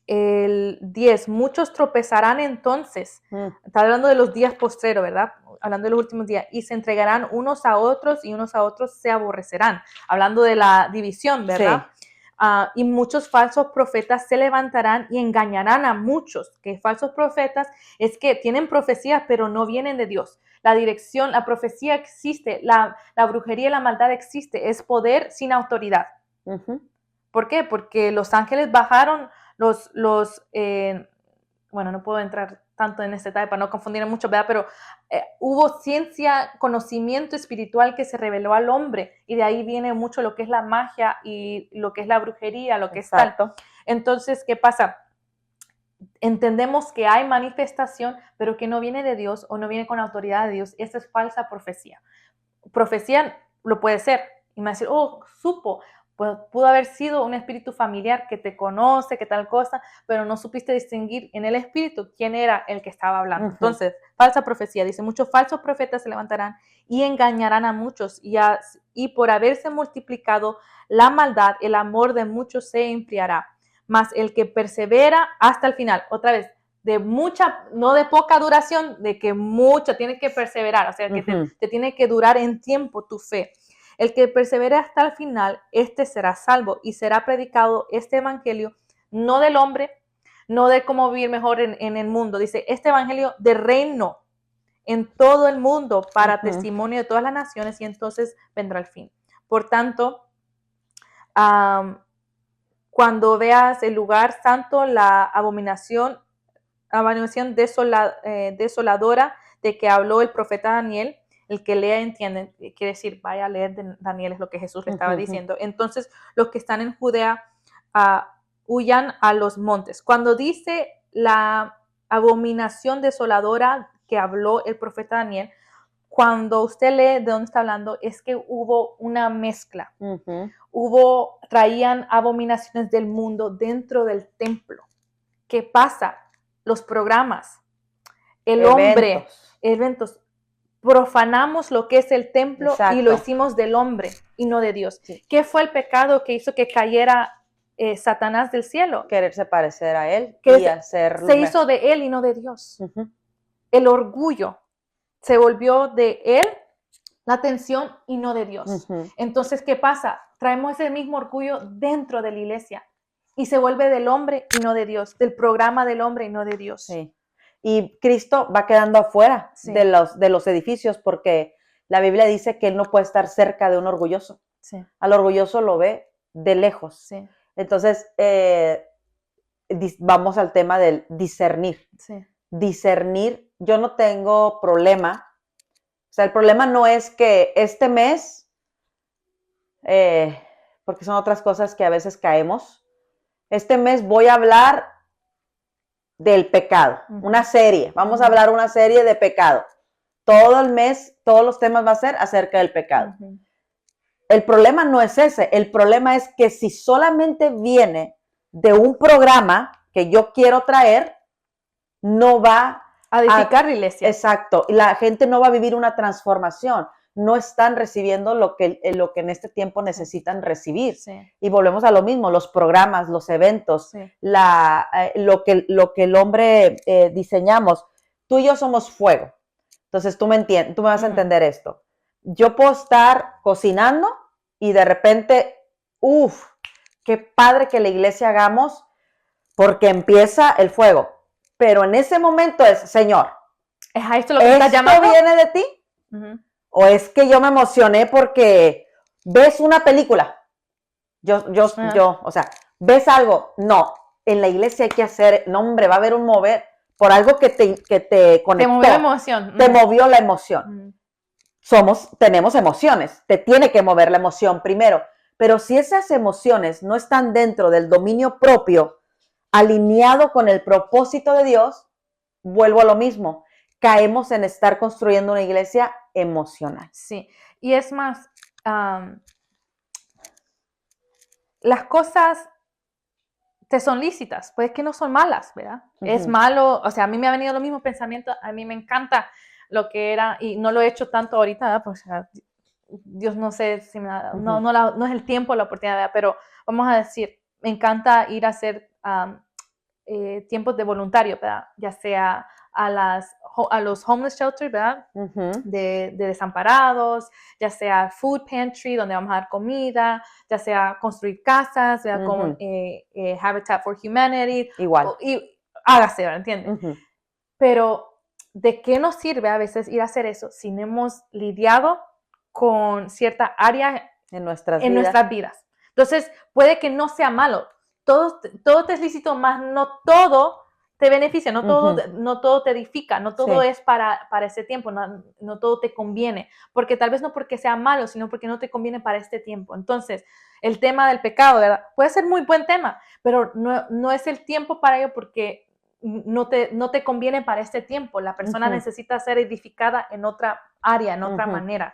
el 10, muchos tropezarán entonces, está hablando de los días postreros, ¿verdad? Hablando de los últimos días, y se entregarán unos a otros y unos a otros se aborrecerán, hablando de la división, ¿verdad? Sí. Y muchos falsos profetas se levantarán y engañarán a muchos, que falsos profetas es que tienen profecías pero no vienen de Dios. La dirección, la profecía existe, la brujería y la maldad existe, es poder sin autoridad. Uh-huh. ¿Por qué? Porque los ángeles bajaron bueno, no puedo entrar tanto en este detalle para no confundir mucho, ¿verdad? Pero hubo ciencia, conocimiento espiritual que se reveló al hombre y de ahí viene mucho lo que es la magia y lo que es la brujería, lo que Exacto. Es tal. Entonces, ¿qué pasa? Entendemos que hay manifestación, pero que no viene de Dios o no viene con autoridad de Dios. Esa es falsa profecía. Profecía lo puede ser. Y me va a decir, supo. Pues pudo haber sido un espíritu familiar que te conoce, que tal cosa, pero no supiste distinguir en el espíritu quién era el que estaba hablando. Uh-huh. Entonces, falsa profecía, dice, muchos falsos profetas se levantarán y engañarán a muchos, y por haberse multiplicado la maldad, el amor de muchos se enfriará. Mas el que persevera hasta el final, otra vez, de mucha, no de poca duración, de que mucho, tiene que perseverar, o sea, que uh-huh. te tiene que durar en tiempo tu fe. El que persevere hasta el final, este será salvo y será predicado este evangelio, no del hombre, no de cómo vivir mejor en el mundo. Dice, este evangelio de reino en todo el mundo para uh-huh. testimonio de todas las naciones y entonces vendrá el fin. Por tanto, cuando veas el lugar santo, la abominación desoladora de que habló el profeta Daniel. El que lea entiende, quiere decir, vaya a leer de Daniel, es lo que Jesús le estaba diciendo. Entonces, los que están en Judea huyan a los montes. Cuando dice la abominación desoladora que habló el profeta Daniel, cuando usted lee de dónde está hablando, es que hubo una mezcla. Traían abominaciones del mundo dentro del templo. ¿Qué pasa? Los programas, eventos. Profanamos lo que es el templo. Exacto. Y lo hicimos del hombre y no de Dios. Sí. ¿Qué fue el pecado que hizo que cayera Satanás del cielo? Quererse parecer a él se hizo de él y no de Dios. El orgullo se volvió de él la atención y no de Dios. Entonces, ¿qué pasa? Traemos ese mismo orgullo dentro de la iglesia y se vuelve del hombre y no de Dios, del programa del hombre y no de Dios. Sí. Y Cristo va quedando afuera de los edificios porque la Biblia dice que él no puede estar cerca de un orgulloso. Sí. Al orgulloso lo ve de lejos. Sí. Entonces, vamos al tema del discernir. Sí. Discernir, yo no tengo problema. O sea, el problema no es que este mes, porque son otras cosas que a veces caemos, este mes voy a hablar del pecado, una serie, vamos a hablar una serie de pecado. Todo el mes, todos los temas va a ser acerca del pecado. El problema no es ese, el problema es que si solamente viene de un programa que yo quiero traer, no va a edificar la iglesia. Exacto, y la gente no va a vivir una transformación. No están recibiendo lo que en este tiempo necesitan recibir. Sí. Y volvemos a lo mismo, los programas, los eventos, sí. Lo que el hombre diseñamos. Tú y yo somos fuego. Entonces tú me vas a entender esto. Yo puedo estar cocinando y de repente, qué padre que la iglesia hagamos porque empieza el fuego. Pero en ese momento es, Señor, ¿es esto lo que estás llamando? ¿Esto viene de ti? ¿O es que yo me emocioné porque ves una película? O sea, ¿ves algo? No, en la iglesia hay que hacer, no hombre, va a haber un mover por algo que te conectó. Te movió la emoción. Te movió la emoción. Tenemos emociones, te tiene que mover la emoción primero. Pero si esas emociones no están dentro del dominio propio, alineado con el propósito de Dios, vuelvo a lo mismo. Caemos en estar construyendo una iglesia emocional. Sí, y es más, las cosas te son lícitas, pues que no son malas, ¿verdad? Es malo, o sea, a mí me ha venido los mismos pensamientos, a mí me encanta lo que era, y no lo he hecho tanto ahorita, ¿verdad? Pues, Dios no sé si no es el tiempo, la oportunidad, ¿verdad? Pero vamos a decir, me encanta ir a hacer tiempos de voluntario, ¿verdad? Ya sea a los homeless shelters, ¿verdad? De desamparados, ya sea food pantry, donde vamos a dar comida, ya sea construir casas, ¿verdad? Con Habitat for Humanity. Igual. Y hágase, ¿verdad? ¿Entiendes? Pero, ¿de qué nos sirve a veces ir a hacer eso si no hemos lidiado con cierta área en nuestras vidas? Entonces, puede que no sea malo. Todo te es lícito, más no todo te beneficia, no todo te edifica, no todo es para ese tiempo, no todo te conviene, porque tal vez no porque sea malo, sino porque no te conviene para este tiempo. Entonces, el tema del pecado, ¿verdad? Puede ser muy buen tema, pero no es el tiempo para ello porque no te conviene para este tiempo. La persona necesita ser edificada en otra área, en otra manera.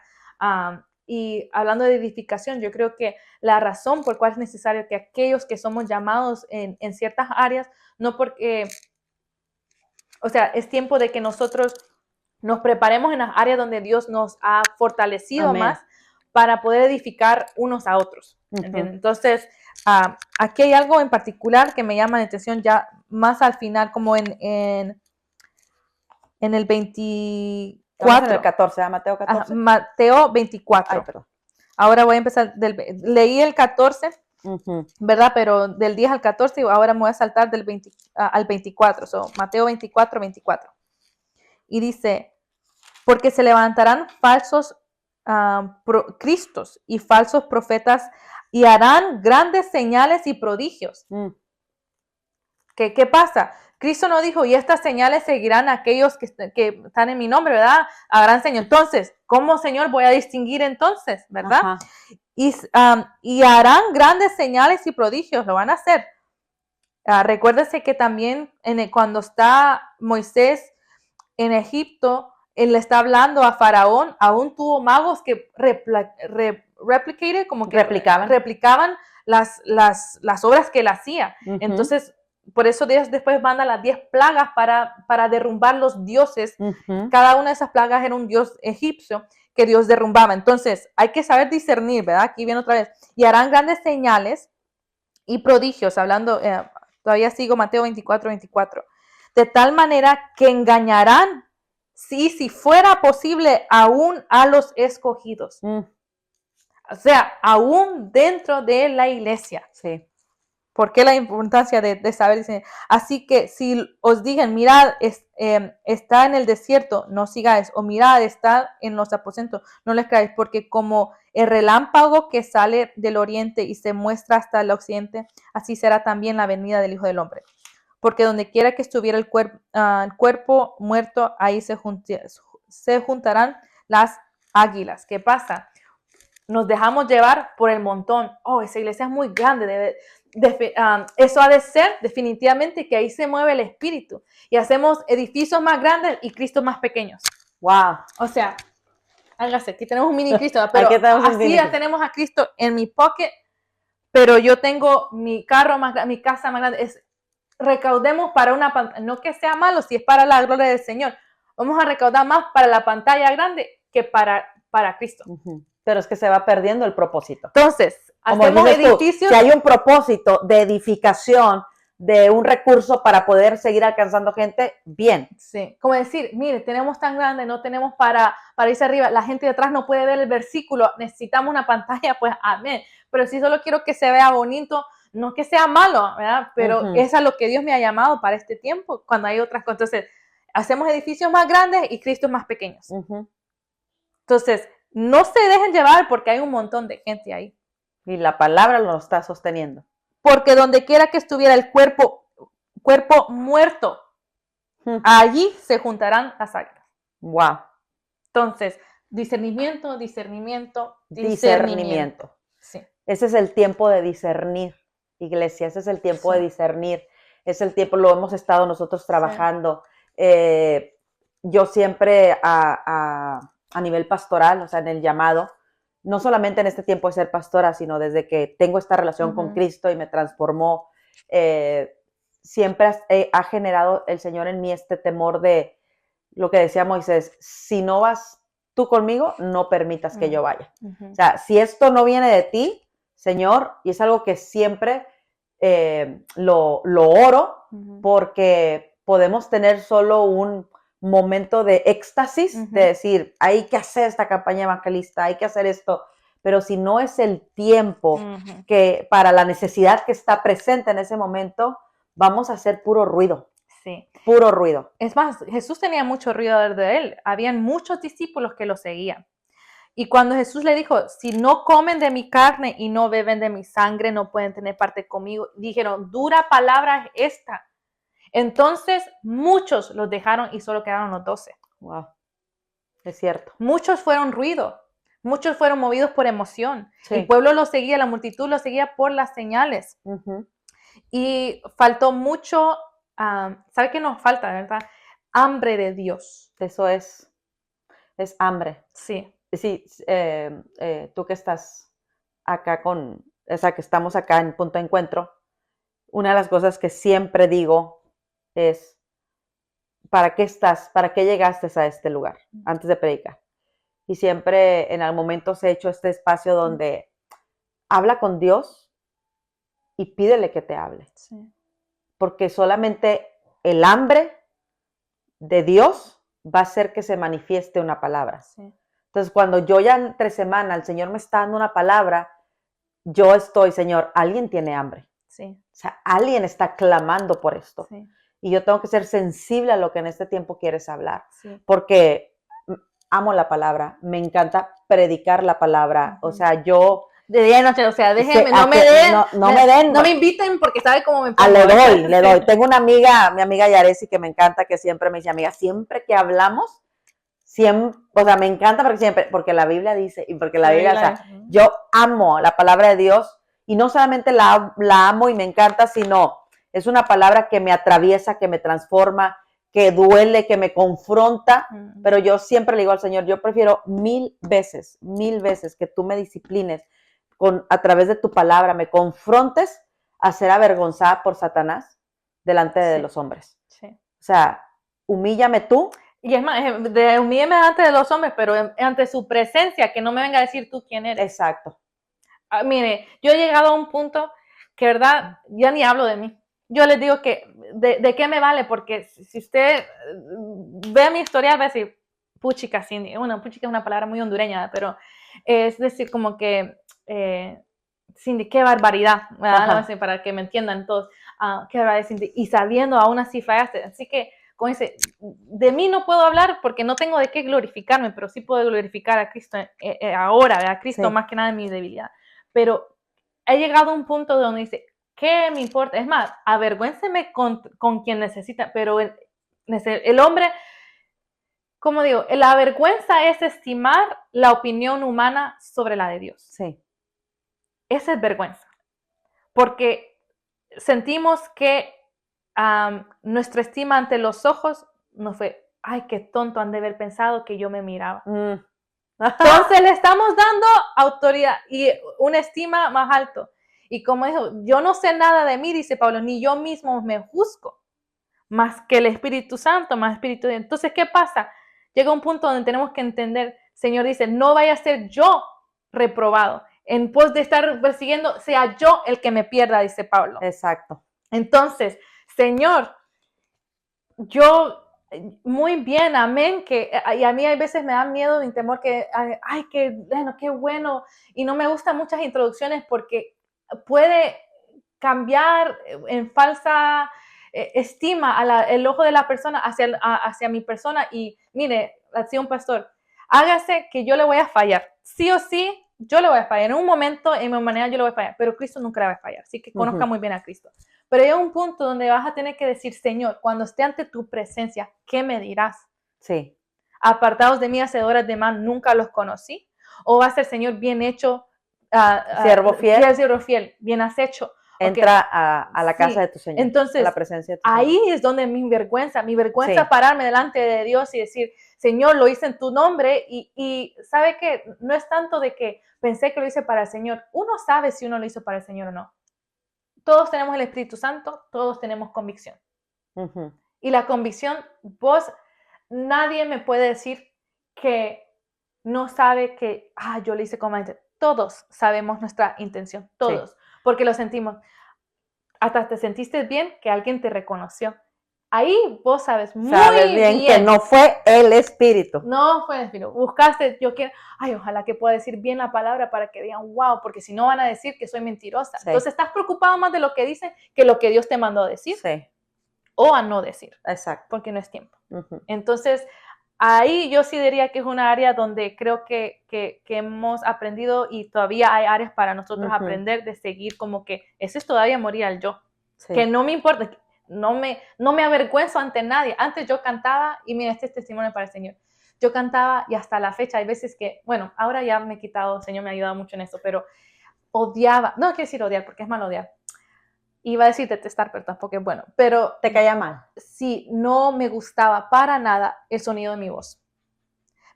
Y hablando de edificación, yo creo que la razón por cual es necesario que aquellos que somos llamados en ciertas áreas, no porque, o sea, es tiempo de que nosotros nos preparemos en las áreas donde Dios nos ha fortalecido Amén. Más para poder edificar unos a otros. Entonces, aquí hay algo en particular que me llama la atención ya más al final, como en el 24. En el 14, Mateo 14. Mateo 24. Ay, perdón. Ahora voy a empezar, leí el 14, ¿verdad? Pero del 10 al 14, ahora me voy a saltar del 20 al 24. Mateo 24, 24. Y dice, porque se levantarán falsos cristos y falsos profetas y harán grandes señales y prodigios. ¿Qué pasa? Cristo no dijo, y estas señales seguirán a aquellos que están en mi nombre, ¿verdad? Harán señal. Entonces, ¿cómo, Señor, voy a distinguir entonces, verdad? Ajá. Y harán grandes señales y prodigios, lo van a hacer. Recuérdese que también cuando está Moisés en Egipto, él le está hablando a Faraón, aún tuvo magos que replicaban las obras que él hacía. Ujú. Entonces, por eso Dios después manda las 10 plagas para derrumbar los dioses. Ujú. Cada una de esas plagas era un dios egipcio que Dios derrumbaba. Entonces, hay que saber discernir, ¿verdad? Aquí viene otra vez. Y harán grandes señales y prodigios, hablando, todavía sigo Mateo 24. De tal manera que engañarán, si fuera posible, aún a los escogidos. Mm, O sea, aún dentro de la iglesia. sí. ¿Por qué la importancia de saber? Dice, así que si os digan, mirad, está en el desierto, no sigáis, o mirad, está en los aposentos, no les creáis, porque como el relámpago que sale del oriente y se muestra hasta el occidente, así será también la venida del Hijo del Hombre. Porque donde quiera que estuviera el cuerpo muerto, ahí se juntarán las águilas. ¿Qué pasa? Nos dejamos llevar por el montón. Oh, esa iglesia es muy grande. Eso ha de ser definitivamente que ahí se mueve el espíritu. Y hacemos edificios más grandes y Cristos más pequeños. Wow. O sea, hágase, aquí tenemos un mini Cristo, pero Aquí tenemos un así mini ya Cristo. tenemos a Cristo en mi pocket, pero yo tengo mi carro más grande, mi casa más grande. Recaudemos para una pantalla, no que sea malo, si es para la gloria del Señor. Vamos a recaudar más para la pantalla grande que para Cristo. Ujú. Pero es que se va perdiendo el propósito. Entonces, Como hacemos dices tú, edificios. si hay un propósito de edificación, de un recurso para poder seguir alcanzando gente, bien. Sí, como decir, mire, tenemos tan grande, no tenemos para irse arriba, la gente de atrás no puede ver el versículo, necesitamos una pantalla, pues amén. Pero si solo quiero que se vea bonito, no que sea malo, ¿verdad? Pero Ujú. es a lo que Dios me ha llamado para este tiempo, cuando hay otras cosas. Entonces, hacemos edificios más grandes y Cristos más pequeños. Ujú. Entonces, no se dejen llevar porque hay un montón de gente ahí. Y la palabra lo está sosteniendo. Porque donde quiera que estuviera el cuerpo muerto, allí se juntarán las águilas. Wow. Entonces, discernimiento. Sí. Ese es el tiempo de discernir, iglesia. Ese es el tiempo Sí. de discernir. Es el tiempo, lo hemos estado nosotros trabajando. Yo siempre a nivel pastoral, o sea, en el llamado, no solamente en este tiempo de ser pastora, sino desde que tengo esta relación con Cristo y me transformó, siempre ha generado el Señor en mí este temor de lo que decía Moisés: si no vas tú conmigo, no permitas que yo vaya. O sea, si esto no viene de ti, Señor, y es algo que siempre lo oro, porque podemos tener solo un momento de éxtasis, de decir, hay que hacer esta campaña evangelista, hay que hacer esto, pero si no es el tiempo que para la necesidad que está presente en ese momento, vamos a hacer puro ruido. Sí. Puro ruido. Es más, Jesús tenía mucho ruido de él. Habían muchos discípulos que lo seguían. Y cuando Jesús le dijo, si no comen de mi carne y no beben de mi sangre, no pueden tener parte conmigo, dijeron, dura palabra es esta. Entonces, muchos los dejaron y solo quedaron los 12. Wow. Es cierto. Muchos fueron ruido. Muchos fueron movidos por emoción. Sí. El pueblo lo seguía, la multitud lo seguía por las señales. Y faltó mucho, ¿sabe qué nos falta, verdad? Hambre de Dios. Eso es hambre. Sí. Sí, tú que estás acá o sea, que estamos acá en Punto de Encuentro, una de las cosas que siempre digo es, ¿para qué estás? ¿Para qué llegaste a este lugar antes de predicar? Y siempre en algún momento he hecho este espacio donde habla con Dios y pídele que te hable. Sí. Porque solamente el hambre de Dios va a hacer que se manifieste una palabra. Sí. Entonces, cuando yo ya entre semana el Señor me está dando una palabra, yo estoy, Señor, alguien tiene hambre. Sí. O sea, alguien está clamando por esto. Sí. Y yo tengo que ser sensible a lo que en este tiempo quieres hablar. Sí. Porque amo la palabra, me encanta predicar la palabra. O sea, yo de día y noche, o sea, déjenme, Sí, no me que den, no me den. no me inviten porque sabe cómo me pongo. Le doy. Tengo una amiga, mi amiga Yaresi, que me encanta, que siempre me dice, amiga, siempre que hablamos, siempre, o sea, me encanta porque la Biblia dice, y porque la Biblia, o sea, yo amo la palabra de Dios, y no solamente la amo y me encanta, sino es una palabra que me atraviesa, que me transforma, que duele, que me confronta, pero yo siempre le digo al Señor, yo prefiero 1000 veces que tú me disciplines a través de tu palabra, me confrontes a ser avergonzada por Satanás delante de los hombres. Sí. O sea, humíllame tú. Y es más, humíllame delante de los hombres, pero ante su presencia, que no me venga a decir tú quién eres. Exacto. Mire, yo he llegado a un punto que, verdad, ya ni hablo de mí. Yo les digo que, ¿de qué me vale? Porque si usted ve mi historial, va a decir, puchica, Cindy. Bueno, puchica es una palabra muy hondureña, pero es decir, como que, Cindy, qué barbaridad, ¿verdad? Para que me entiendan todos, qué barbaridad, Cindy. Y sabiendo, aún así fallaste. Así que, como dice, de mí no puedo hablar porque no tengo de qué glorificarme, pero sí puedo glorificar a Cristo ahora, a Cristo más que nada en mi debilidad. Pero he llegado a un punto donde dice, ¿qué me importa? Es más, avergüénceme con quien necesita, pero el hombre, como digo, la vergüenza es estimar la opinión humana sobre la de Dios. Sí. Esa es vergüenza, porque sentimos que nuestra estima ante los ojos no fue, ay, qué tonto han de haber pensado que yo me miraba. Entonces le estamos dando autoridad y una estima más alto. Y como dijo, yo no sé nada de mí, dice Pablo, ni yo mismo me juzgo, más que el Espíritu Santo, más Espíritu de Dios. Entonces, ¿qué pasa? Llega un punto donde tenemos que entender, Señor dice, no vaya a ser yo reprobado. En pos de estar persiguiendo, sea yo el que me pierda, dice Pablo. Exacto. Entonces, Señor, yo... Muy bien, amén, y a mí a veces me da miedo y temor que, ay, qué bueno, y no me gustan muchas introducciones porque puede cambiar en falsa estima el ojo de la persona hacia mi persona, y mire, así un pastor, hágase que yo le voy a fallar, sí o sí, yo le voy a fallar, en un momento, en mi humanidad yo le voy a fallar, pero Cristo nunca le va a fallar, así que conozca muy bien a Cristo. Pero hay un punto donde vas a tener que decir, Señor, cuando esté ante tu presencia, ¿qué me dirás? Sí. Apartados de mí, hacedores de mal, nunca los conocí. O va a ser, Señor, bien hecho, siervo fiel. Siervo fiel, bien has hecho. Entra a la casa de tu Señor. Entonces, a la presencia de tu ahí Señor. es donde mi vergüenza pararme delante de Dios y decir, Señor, lo hice en tu nombre, y ¿sabe qué? No es tanto de que pensé que lo hice para el Señor. Uno sabe si uno lo hizo para el Señor o no. Todos tenemos el Espíritu Santo, todos tenemos convicción. Y la convicción, nadie me puede decir que no sabe que, yo lo hice con más. Todos sabemos nuestra intención, todos, sí. Porque lo sentimos. Hasta te sentiste bien que alguien te reconoció. Ahí vos sabes muy bien que no fue el Espíritu. No fue el Espíritu. Buscaste, yo quiero, ojalá que pueda decir bien la palabra para que digan, wow, porque si no van a decir que soy mentirosa. Sí. Entonces estás preocupado más de lo que dicen que lo que Dios te mandó a decir. Sí. O a no decir. Exacto. Porque no es tiempo. Entonces, ahí yo sí diría que es una área donde creo que hemos aprendido, y todavía hay áreas para nosotros aprender, de seguir como que eso es todavía morir al yo. Sí. Que no me importa, no me avergüenzo ante nadie. Antes yo cantaba, y mira, este es testimonio para el Señor. Yo cantaba, y hasta la fecha hay veces que, bueno, ahora ya me he quitado, el Señor me ha ayudado mucho en eso, pero odiaba, no quiero decir odiar porque es mal odiar. Iba a decir detestar, pero tampoco es bueno. Pero ¿te caía mal? Sí, no me gustaba para nada el sonido de mi voz.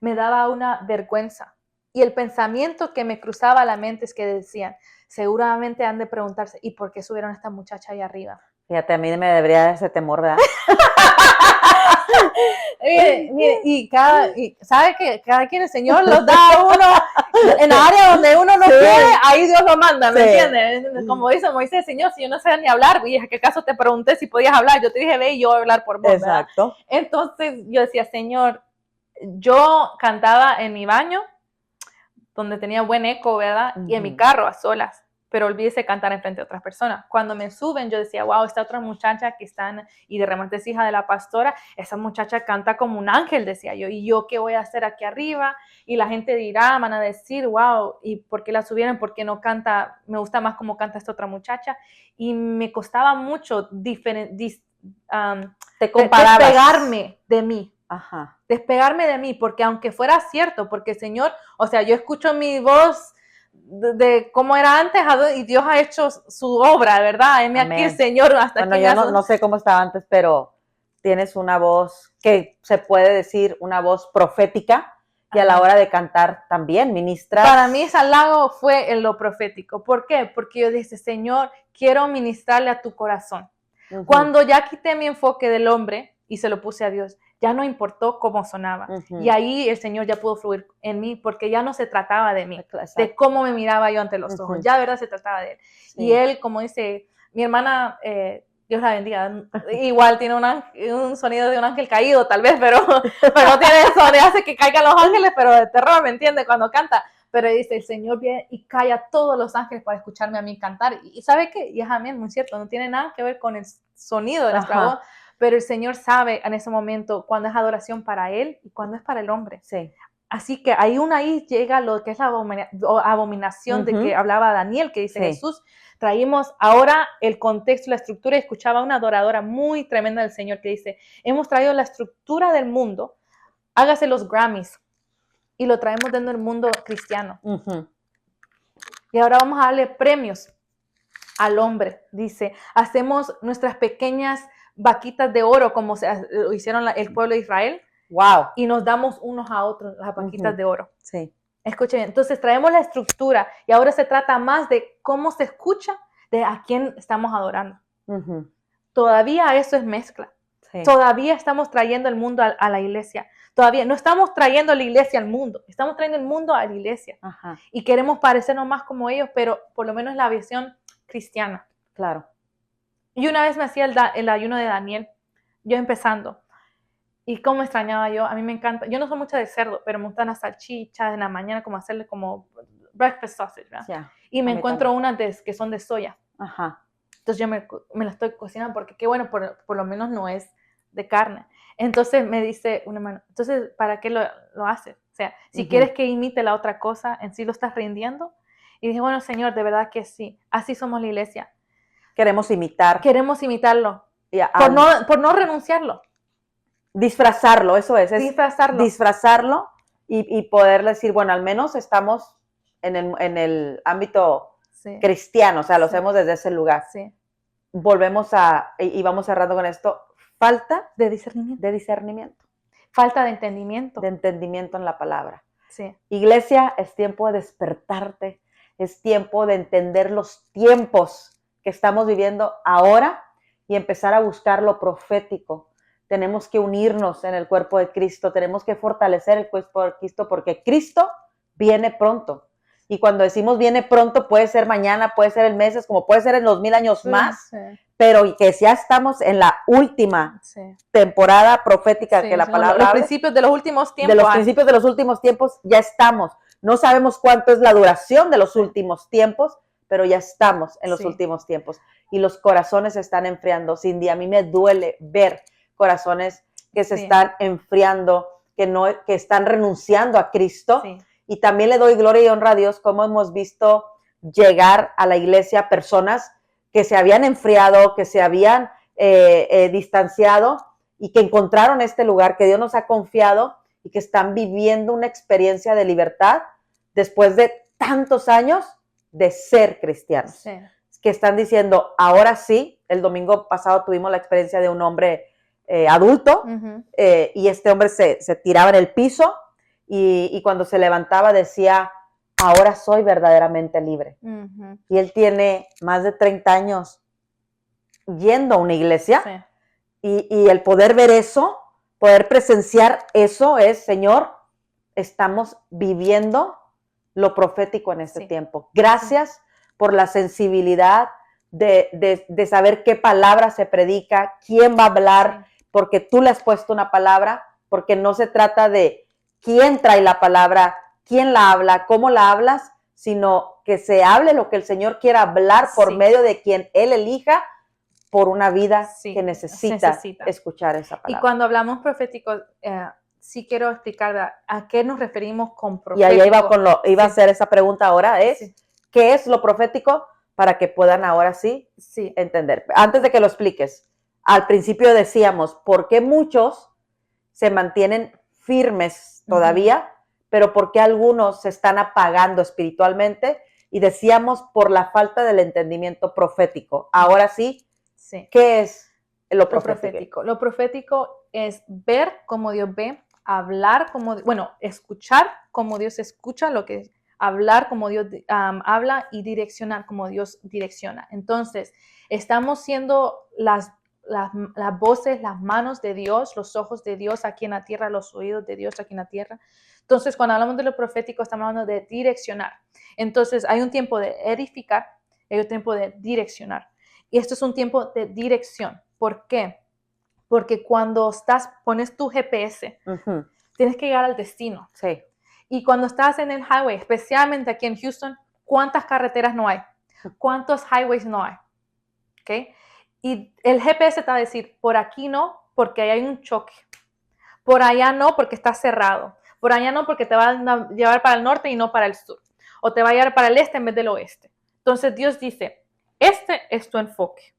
Me daba una vergüenza. Y el pensamiento que me cruzaba a la mente es que decían, seguramente han de preguntarse, ¿y por qué subieron a esta muchacha ahí arriba? Fíjate, a mí me debería dar ese temor, ¿verdad? Mire, y sabe que cada quien el Señor los da a uno en la área donde uno no quiere, ahí Dios lo manda, ¿me entiendes? Como dice Moisés, Señor, si yo no sé ni hablar, y ¿qué caso te pregunté si podías hablar? Yo te dije, ve, y yo voy a hablar por vos. Exacto. ¿verdad? Entonces yo decía, Señor, yo cantaba en mi baño, donde tenía buen eco, ¿verdad? Y en mi carro a solas. pero olvídese cantar enfrente de otras personas. Cuando me suben, yo decía, wow, esta otra muchacha que están, y de repente es hija de la pastora, esa muchacha canta como un ángel, decía yo, y yo qué voy a hacer aquí arriba, y la gente dirá, van a decir, wow, ¿y por qué la subieron? ¿Por qué no canta? Me gusta más cómo canta esta otra muchacha, y me costaba mucho despegarme de mí. Ajá. Despegarme de mí, porque aunque fuera cierto, porque el Señor, o sea, yo escucho mi voz de cómo era antes y Dios ha hecho su obra, ¿verdad? Heme aquí el Señor hasta bueno, aquí. Yo no sé cómo estaba antes, pero tienes una voz que se puede decir una voz profética y a la hora de cantar también ministras. Para mí ese halago fue en lo profético. ¿Por qué? Porque yo dije, Señor, quiero ministrarle a tu corazón. Cuando ya quité mi enfoque del hombre y se lo puse a Dios, ya no importó cómo sonaba. Y ahí el Señor ya pudo fluir en mí, porque ya no se trataba de mí, de cómo me miraba yo ante los ojos. Ya de verdad se trataba de Él. Sí. Y Él, como dice, mi hermana, Dios la bendiga, igual tiene un sonido de un ángel caído, tal vez, pero no tiene eso, hace que caigan los ángeles, pero de terror, ¿me entiende? Cuando canta. Pero dice, el Señor viene y calla a todos los ángeles para escucharme a mí cantar. Y ¿sabe qué? Y es amén, muy cierto, no tiene nada que ver con el sonido de nuestra voz, pero el Señor sabe en ese momento cuándo es adoración para Él y cuándo es para el hombre. Sí. Así que ahí llega lo que es la abominación de que hablaba Daniel, que dice Jesús. Traímos ahora el contexto, la estructura, y escuchaba una adoradora muy tremenda del Señor que dice, hemos traído la estructura del mundo, hágase los Grammys, y lo traemos dentro del mundo cristiano. Y ahora vamos a darle premios al hombre, dice, hacemos nuestras pequeñas vaquitas de oro como lo hicieron el pueblo de Israel. Wow. Y nos damos unos a otros las vaquitas de oro. Sí. Escuchen, entonces traemos la estructura y ahora se trata más de cómo se escucha, de a quién estamos adorando. Todavía eso es mezcla. Sí. Todavía estamos trayendo el mundo a la iglesia. Todavía no estamos trayendo la iglesia al mundo, estamos trayendo el mundo a la iglesia. Y queremos parecernos más como ellos, pero por lo menos la visión cristiana. Claro. Y una vez me hacía el ayuno de Daniel, yo empezando. Y cómo extrañaba yo, a mí me encanta, yo no soy mucha de cerdo, pero me gustan las salchichas en la mañana, como hacerle como breakfast sausage, ¿verdad? Yeah, y me encuentro unas que son de soya. Entonces yo me la estoy cocinando porque qué bueno, por lo menos no es de carne. Entonces me dice un hermano, entonces, ¿para qué lo haces? O sea, si quieres que imite la otra cosa, ¿en sí lo estás rindiendo? Y dije, bueno, Señor, de verdad que sí, así somos la iglesia. Queremos imitar. Queremos imitarlo, por no renunciarlo. Disfrazarlo, eso es. Disfrazarlo y poder decir, bueno, al menos estamos en el ámbito cristiano, o sea, lo hacemos desde ese lugar. Volvemos y vamos cerrando con esto, falta de discernimiento. Falta de entendimiento. De entendimiento en la palabra. Iglesia, es tiempo de despertarte, es tiempo de entender los tiempos que estamos viviendo ahora y empezar a buscar lo profético. Tenemos que unirnos en el cuerpo de Cristo, tenemos que fortalecer el cuerpo de Cristo porque Cristo viene pronto. Y cuando decimos viene pronto, puede ser mañana, puede ser en meses, como puede ser en los 1000 años más, pero que ya estamos en la última temporada profética que la palabra los principios de los últimos tiempos. De los principios de los últimos tiempos ya estamos. No sabemos cuánto es la duración de los últimos tiempos, pero ya estamos en los últimos tiempos. Y los corazones se están enfriando. Cindy, a mí me duele ver corazones que se están enfriando, que están renunciando a Cristo. Y también le doy gloria y honra a Dios como hemos visto llegar a la iglesia personas que se habían enfriado, que se habían distanciado y que encontraron este lugar que Dios nos ha confiado y que están viviendo una experiencia de libertad después de tantos años de ser cristianos. Que están diciendo, ahora sí, el domingo pasado tuvimos la experiencia de un hombre adulto, y este hombre se tiraba en el piso y cuando se levantaba decía, ahora soy verdaderamente libre. Y él tiene más de 30 años yendo a una iglesia y el poder ver eso, poder presenciar eso es, Señor, estamos viviendo lo profético en este tiempo. Gracias por la sensibilidad de saber qué palabra se predica, quién va a hablar, porque tú le has puesto una palabra, porque no se trata de quién trae la palabra, quién la habla, cómo la hablas, sino que se hable lo que el Señor quiera hablar por Sí. medio de quien Él elija por una vida Sí, que necesita necesita. escuchar esa Y palabra. cuando hablamos profético, sí quiero explicar, ¿verdad?, a qué nos referimos con Y profético. ahí iba a Sí. hacer esa pregunta ahora, Sí. ¿qué es lo profético? Para que puedan ahora sí Sí. entender. Antes de que lo expliques, al principio decíamos, ¿por qué muchos se mantienen firmes todavía, pero por qué algunos se están apagando espiritualmente? Y decíamos por la falta del entendimiento profético. Ahora sí, Sí. ¿qué es lo Lo profético? profético. Lo profético es ver como Dios ve, hablar como, bueno, escuchar como Dios escucha, lo que es hablar como Dios habla y direccionar como Dios direcciona. Entonces, estamos siendo las voces, las manos de Dios, los ojos de Dios aquí en la tierra, los oídos de Dios aquí en la tierra. Entonces, cuando hablamos de lo profético, estamos hablando de direccionar. Entonces, hay un tiempo de edificar, hay un tiempo de direccionar. Y esto es un tiempo de dirección. ¿Por qué? Porque cuando pones tu GPS, tienes que llegar al destino. Sí. Y cuando estás en el highway, especialmente aquí en Houston, ¿cuántas carreteras no hay? ¿Cuántos highways no hay? ¿Okay? Y el GPS te va a decir, por aquí no, porque ahí hay un choque. Por allá no, porque está cerrado. Por allá no, porque te va a llevar para el norte y no para el sur. O te va a llevar para el este en vez del oeste. Entonces Dios dice, este es tu enfoque.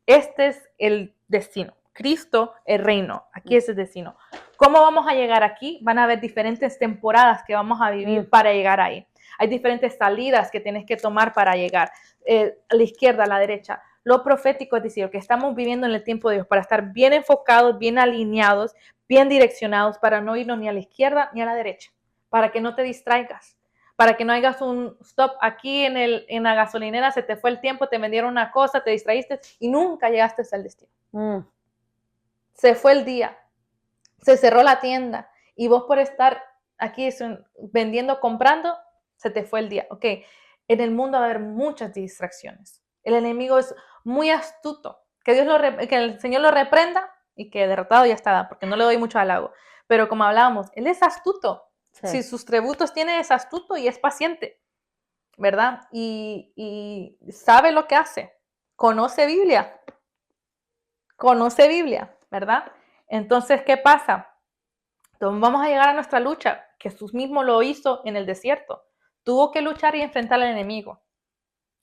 Este es el destino. Cristo, el reino. Aquí es el destino. ¿Cómo vamos a llegar aquí? Van a haber diferentes temporadas que vamos a vivir para llegar ahí. Hay diferentes salidas que tienes que tomar para llegar. A la izquierda, a la derecha. Lo profético es decir, que estamos viviendo en el tiempo de Dios para estar bien enfocados, bien alineados, bien direccionados, para no irnos ni a la izquierda ni a la derecha. Para que no te distraigas. Para que no hagas un stop aquí en la gasolinera, se te fue el tiempo, te vendieron una cosa, te distraíste y nunca llegaste al destino. Se fue el día, se cerró la tienda y vos por estar aquí vendiendo, comprando, se te fue el día. Ok, en el mundo va a haber muchas distracciones. El enemigo es muy astuto. Que el Señor lo reprenda y que derrotado ya está, porque no le doy mucho halago. Pero como hablábamos, Él es astuto. Sí. Si sus tributos tiene, es astuto y es paciente, ¿verdad? Y sabe lo que hace. Conoce Biblia, ¿verdad? Entonces, ¿qué pasa? Entonces, vamos a llegar a nuestra lucha. Jesús mismo lo hizo en el desierto. Tuvo que luchar y enfrentar al enemigo.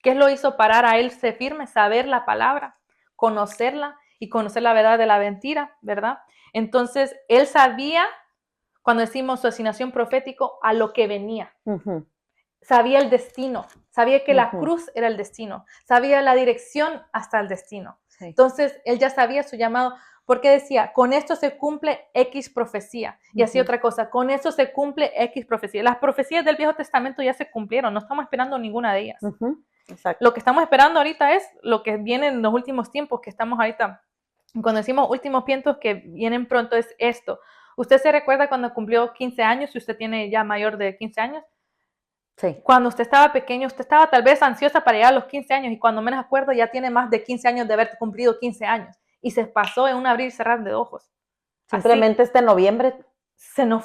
¿Qué lo hizo parar a él ser firme? Saber la palabra, conocerla y conocer la verdad de la mentira, ¿verdad? Entonces, él sabía, cuando decimos su asignación profético, a lo que venía. Sabía el destino, sabía que la cruz era el destino, sabía la dirección hasta el destino. Sí. Entonces, él ya sabía su llamado, porque decía, con esto se cumple X profecía. Y así otra cosa, con esto se cumple X profecía. Las profecías del Viejo Testamento ya se cumplieron, no estamos esperando ninguna de ellas. Exacto. Lo que estamos esperando ahorita es lo que viene en los últimos tiempos, que estamos ahorita, cuando decimos últimos tiempos que vienen pronto, es esto. ¿Usted se recuerda cuando cumplió 15 años, si usted tiene ya mayor de 15 años? Sí. Cuando usted estaba pequeño, usted estaba tal vez ansiosa para llegar a los 15 años y cuando menos acuerdo ya tiene más de 15 años de haber cumplido 15 años y se pasó en un abrir y cerrar de ojos. Simplemente este noviembre.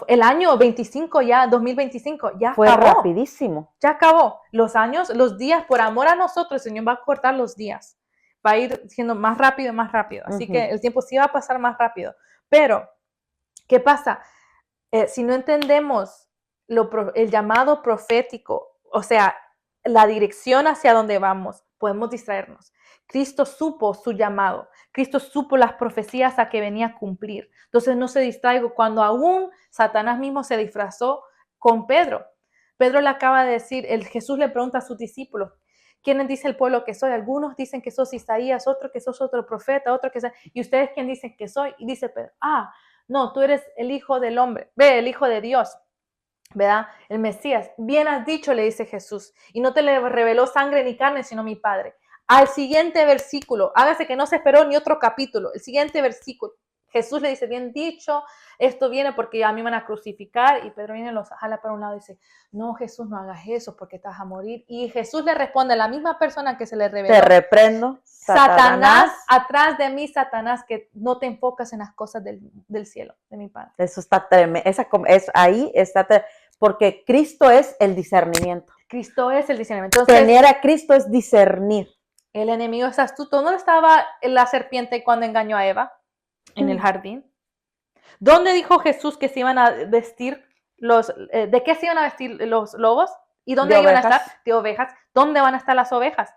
El año 25 ya, 2025, ya fue acabó. Rapidísimo. Ya acabó. Los años, los días, por amor a nosotros, el Señor va a cortar los días. Va a ir siendo más rápido y más rápido. Así que el tiempo sí va a pasar más rápido. Pero, ¿qué pasa? Si no entendemos el llamado profético, o sea, la dirección hacia donde vamos, podemos distraernos. Cristo supo su llamado, Cristo supo las profecías a que venía a cumplir. Entonces no se distraigo cuando aún Satanás mismo se disfrazó con Pedro. Pedro le acaba de decir, Jesús le pregunta a sus discípulos, ¿quiénes dice el pueblo que soy? Algunos dicen que sos Isaías, otros que sos otro profeta, otros que ¿y ustedes quién dicen que soy? Y dice Pedro, no, tú eres el Hijo del Hombre, el Hijo de Dios, ¿verdad? El Mesías. Bien has dicho, le dice Jesús, y no te le reveló sangre ni carne, sino mi Padre. Al siguiente versículo, hágase que no se esperó ni otro capítulo, el siguiente versículo, Jesús le dice, bien dicho, esto viene porque a mí me van a crucificar, y Pedro viene y los jala para un lado y dice, no, Jesús, no hagas eso porque estás a morir. Y Jesús le responde a la misma persona que se le reveló, te reprendo, Satanás, atrás de mí, Satanás, que no te enfocas en las cosas del cielo, de mi Padre. Eso está tremendo, ahí está, porque Cristo es el discernimiento. Cristo es el discernimiento. Entonces, tener a Cristo es discernir. el enemigo es astuto. ¿Dónde estaba la serpiente cuando engañó a Eva? En el jardín. ¿Dónde dijo Jesús que se iban a vestir de qué se iban a vestir los lobos? ¿Y dónde De iban a ovejas. estar? De ovejas. ¿Dónde van a estar las ovejas?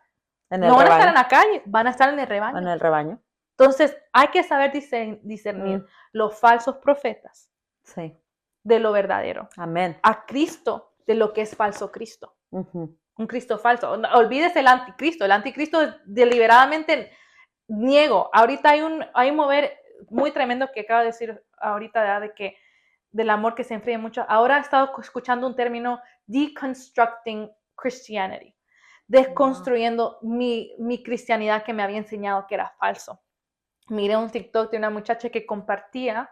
En el No van a rebaño. estar en la calle, van a estar en el rebaño. En el rebaño. Entonces, hay que saber discernir los falsos profetas Sí. de lo verdadero. Amén. A Cristo de lo que es falso Cristo. Ujú. Un Cristo falso. Olvídese el anticristo. El anticristo deliberadamente niego. Ahorita hay un mover muy tremendo que acabo de decir ahorita de que del amor que se enfría mucho. Ahora he estado escuchando un término deconstructing Christianity. Desconstruyendo mi cristianidad que me había enseñado que era falso. Miré un TikTok de una muchacha que compartía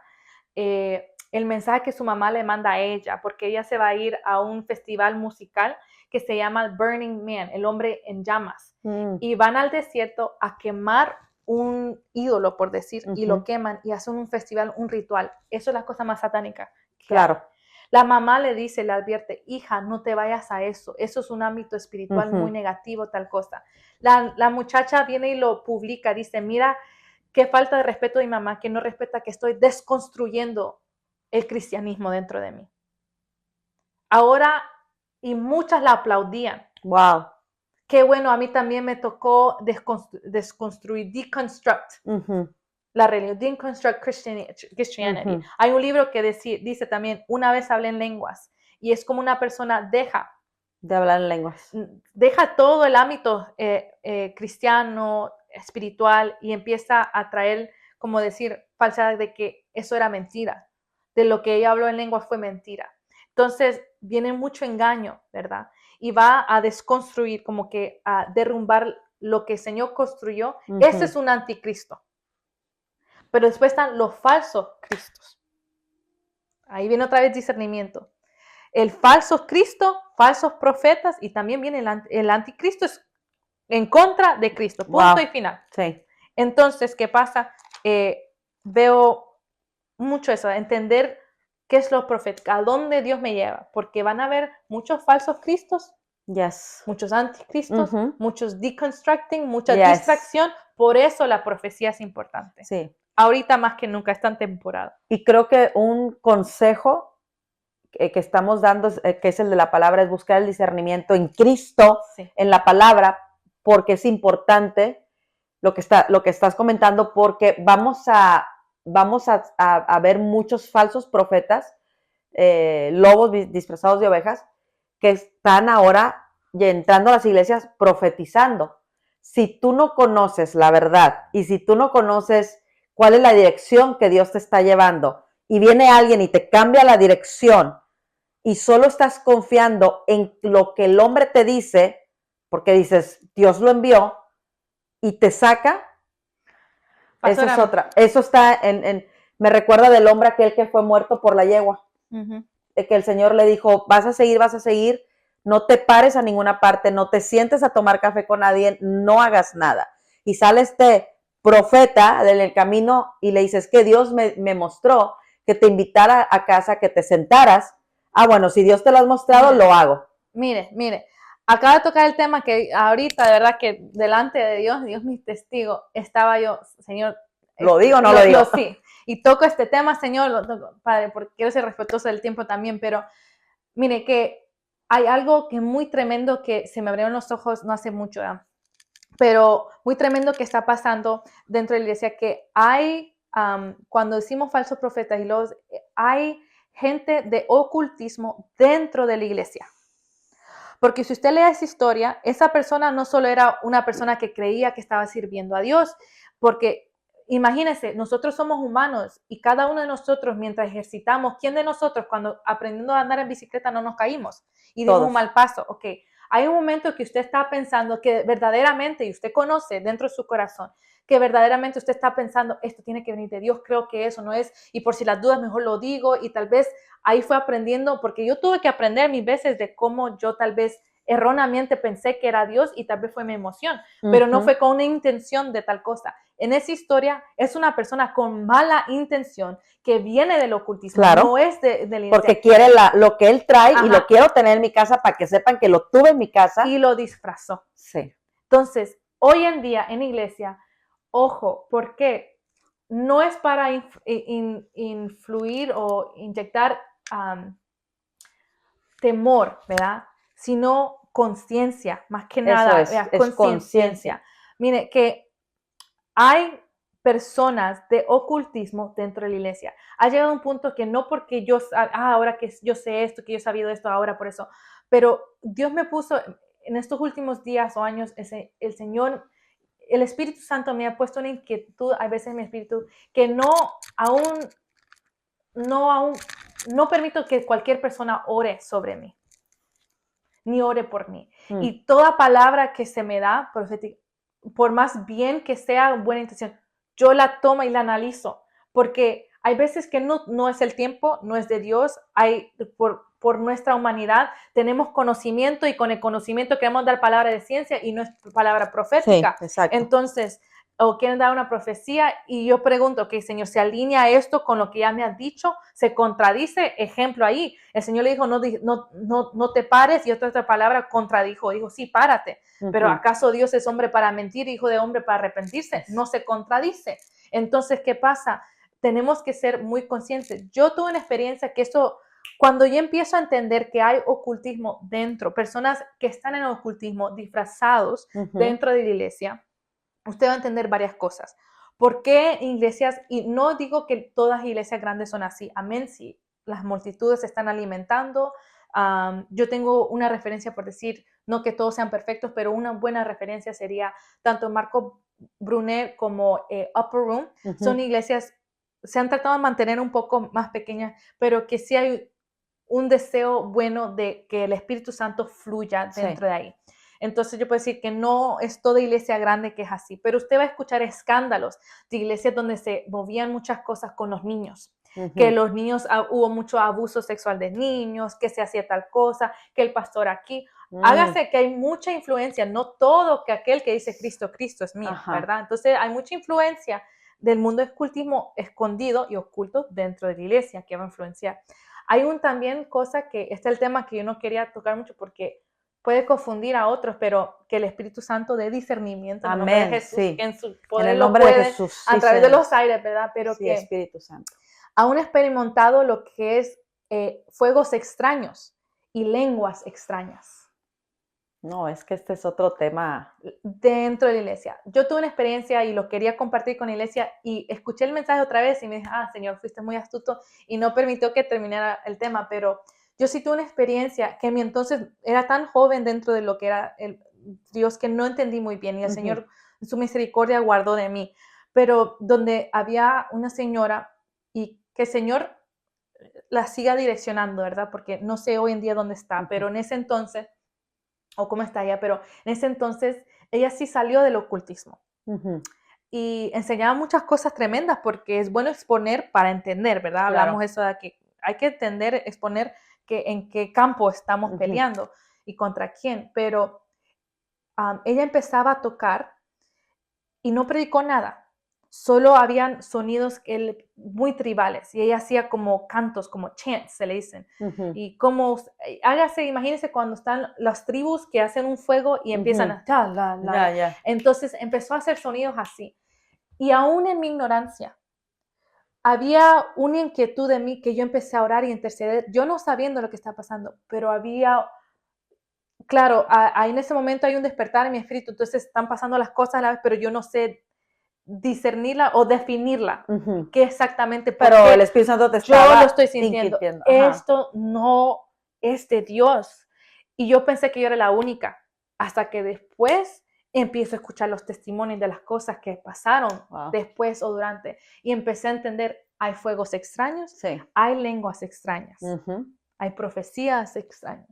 el mensaje que su mamá le manda a ella, porque ella se va a ir a un festival musical que se llama Burning Man, el hombre en llamas. Y van al desierto a quemar un ídolo, por decir, y lo queman y hacen un festival, un ritual. Eso es la cosa más satánica. Claro. La mamá le dice, le advierte, hija, no te vayas a eso. Eso es un ámbito espiritual muy negativo, tal cosa. La muchacha viene y lo publica, dice, mira, qué falta de respeto de mi mamá, que no respeta que estoy desconstruyendo el cristianismo dentro de mí. Ahora, y muchas la aplaudían. Wow. Qué bueno, a mí también me tocó desconstruir, deconstruct la religión, deconstruct Christianity. Hay un libro que dice también, una vez hablé en lenguas, y es como una persona deja de hablar en lenguas. Deja todo el ámbito cristiano, espiritual, y empieza a traer, como decir, falsedad de que eso era mentira, de lo que ella habló en lenguas fue mentira. Entonces, viene mucho engaño, ¿verdad? Y va a desconstruir, como que a derrumbar lo que el Señor construyó. Ese es un anticristo. Pero después están los falsos cristos. Ahí viene otra vez discernimiento. El falso Cristo, falsos profetas, y también viene el anticristo es en contra de Cristo. Punto y final. Sí. Entonces, ¿qué pasa? Veo mucho eso, entender qué es lo profético, a dónde Dios me lleva, porque van a haber muchos falsos cristos, muchos anticristos, muchos deconstructing, mucha distracción. Por eso la profecía es importante. Sí. Ahorita más que nunca, esta temporada. Y creo que un consejo que estamos dando, que es el de la palabra, es buscar el discernimiento en Cristo, en la palabra, porque es importante lo que estás comentando, porque vamos a ver muchos falsos profetas, lobos disfrazados de ovejas, que están ahora entrando a las iglesias profetizando. Si tú no conoces la verdad y si tú no conoces cuál es la dirección que Dios te está llevando, y viene alguien y te cambia la dirección y solo estás confiando en lo que el hombre te dice, porque dices, Dios lo envió, y te saca, eso es otra. Eso está me recuerda del hombre aquel que fue muerto por la yegua, de que el Señor le dijo, vas a seguir, no te pares a ninguna parte, no te sientes a tomar café con nadie, no hagas nada. Y sale este profeta en el camino y le dices que Dios me mostró que te invitara a casa, que te sentaras. Ah, bueno, si Dios te lo has mostrado, lo hago. Mire, acaba de tocar el tema que ahorita, de verdad, que delante de Dios mi testigo, estaba yo, Señor. ¿Lo digo o no lo digo? Sí, y toco este tema, Señor, lo toco, Padre, porque quiero ser respetuoso del tiempo también, pero mire que hay algo que muy tremendo que se me abrieron los ojos no hace mucho, ¿verdad? Pero muy tremendo que está pasando dentro de la iglesia, que hay, cuando decimos falsos profetas y los, hay gente de ocultismo dentro de la iglesia. Porque si usted lee esa historia, esa persona no solo era una persona que creía que estaba sirviendo a Dios, porque imagínense, nosotros somos humanos y cada uno de nosotros mientras ejercitamos, ¿quién de nosotros cuando aprendiendo a andar en bicicleta no nos caímos y dimos un mal paso? Ok, hay un momento que usted está pensando que verdaderamente, y usted conoce dentro de su corazón, que verdaderamente usted está pensando, esto tiene que venir de Dios, creo que eso no es, y por si las dudas mejor lo digo, y tal vez ahí fue aprendiendo, porque yo tuve que aprender mis veces de cómo yo tal vez erróneamente pensé que era Dios y tal vez fue mi emoción, pero no fue con una intención de tal cosa. En esa historia es una persona con mala intención que viene del ocultismo, claro, no es de la iglesia. Porque quiere lo que él trae y lo quiero tener en mi casa para que sepan que lo tuve en mi casa. Y lo disfrazó. Sí. Entonces, hoy en día en iglesia, ojo, porque no es para influir o inyectar temor, ¿verdad? Sino conciencia, más que nada, es conciencia. Mire, que hay personas de ocultismo dentro de la iglesia. Ha llegado un punto que no porque ahora que yo sé esto, que yo he sabido esto ahora por eso, pero Dios me puso en estos últimos días o años, el Señor, el Espíritu Santo me ha puesto una inquietud a veces en mi espíritu que no permito que cualquier persona ore sobre mí, ni ore por mí. Y toda palabra que se me da profética, por más bien que sea buena intención, yo la tomo y la analizo, porque hay veces que no es el tiempo, no es de Dios, por nuestra humanidad tenemos conocimiento y con el conocimiento queremos dar palabra de ciencia y no es palabra profética. Sí, exacto. Entonces, o quieren dar una profecía y yo pregunto, ok, Señor, ¿se alinea esto con lo que ya me has dicho? ¿Se contradice? Ejemplo ahí, el Señor le dijo, no te pares, y otra palabra contradijo, dijo, sí, párate. Pero ¿acaso Dios es hombre para mentir, hijo de hombre para arrepentirse? No se contradice. Entonces, ¿qué pasa? Tenemos que ser muy conscientes. Yo tuve una experiencia que eso, cuando yo empiezo a entender que hay ocultismo dentro, personas que están en ocultismo disfrazados dentro de la iglesia, usted va a entender varias cosas. ¿Por qué iglesias? Y no digo que todas las iglesias grandes son así, amén, sí, las multitudes se están alimentando. Yo tengo una referencia por decir, no que todos sean perfectos, pero una buena referencia sería tanto Marco Brunet como Upper Room. Son iglesias, se han tratado de mantener un poco más pequeñas, pero que sí hay un deseo bueno de que el Espíritu Santo fluya dentro de ahí. Entonces yo puedo decir que no es toda iglesia grande que es así, pero usted va a escuchar escándalos de iglesias donde se movían muchas cosas con los niños, que los niños, hubo mucho abuso sexual de niños, que se hacía tal cosa, que el pastor aquí. Hágase que hay mucha influencia, no todo que aquel que dice Cristo, Cristo es mío, ¿verdad? Entonces hay mucha influencia del mundo del cultismo escondido y oculto dentro de la iglesia que va a influenciar. Hay también cosa que, este es el tema que yo no quería tocar mucho porque puede confundir a otros, pero que el Espíritu Santo dé discernimiento en el nombre de Jesús, que en su poder lo puede, de Jesús, a través de los aires, ¿verdad? Pero sí, que Espíritu Santo. Aún experimentado lo que es fuegos extraños y lenguas extrañas. No, es que este es otro tema. Dentro de la iglesia. Yo tuve una experiencia y lo quería compartir con la iglesia y escuché el mensaje otra vez y me dije, Señor, fuiste muy astuto y no permitió que terminara el tema, pero yo sí tuve una experiencia que mi entonces era tan joven dentro de lo que era el Dios que no entendí muy bien y el Señor en su misericordia guardó de mí, pero donde había una señora y que el Señor la siga direccionando, ¿verdad? Porque no sé hoy en día dónde está, pero en ese entonces o cómo está ella, pero en ese entonces ella sí salió del ocultismo. Y enseñaba muchas cosas tremendas porque es bueno exponer para entender, ¿verdad? Claro. Hablamos eso de que hay que entender, exponer que en qué campo estamos peleando y contra quién, pero ella empezaba a tocar y no predicó nada. Solo habían sonidos muy tribales y ella hacía como cantos, como chants, se le dicen. Y como, imagínense cuando están las tribus que hacen un fuego y empiezan a... Entonces empezó a hacer sonidos así. Y aún en mi ignorancia, había una inquietud de mí que yo empecé a orar y interceder, yo no sabiendo lo que está pasando, pero había... Claro, ahí en ese momento hay un despertar en mi espíritu, entonces están pasando las cosas a la vez, pero yo no sé discernirla o definirla. ¿Qué exactamente? Pero el Espíritu Santo te estaba yo lo estoy sintiendo. Esto no es de Dios. Y yo pensé que yo era la única. Hasta que después empiezo a escuchar los testimonios de las cosas que pasaron después o durante. Y empecé a entender, hay fuegos extraños, hay lenguas extrañas, hay profecías extrañas.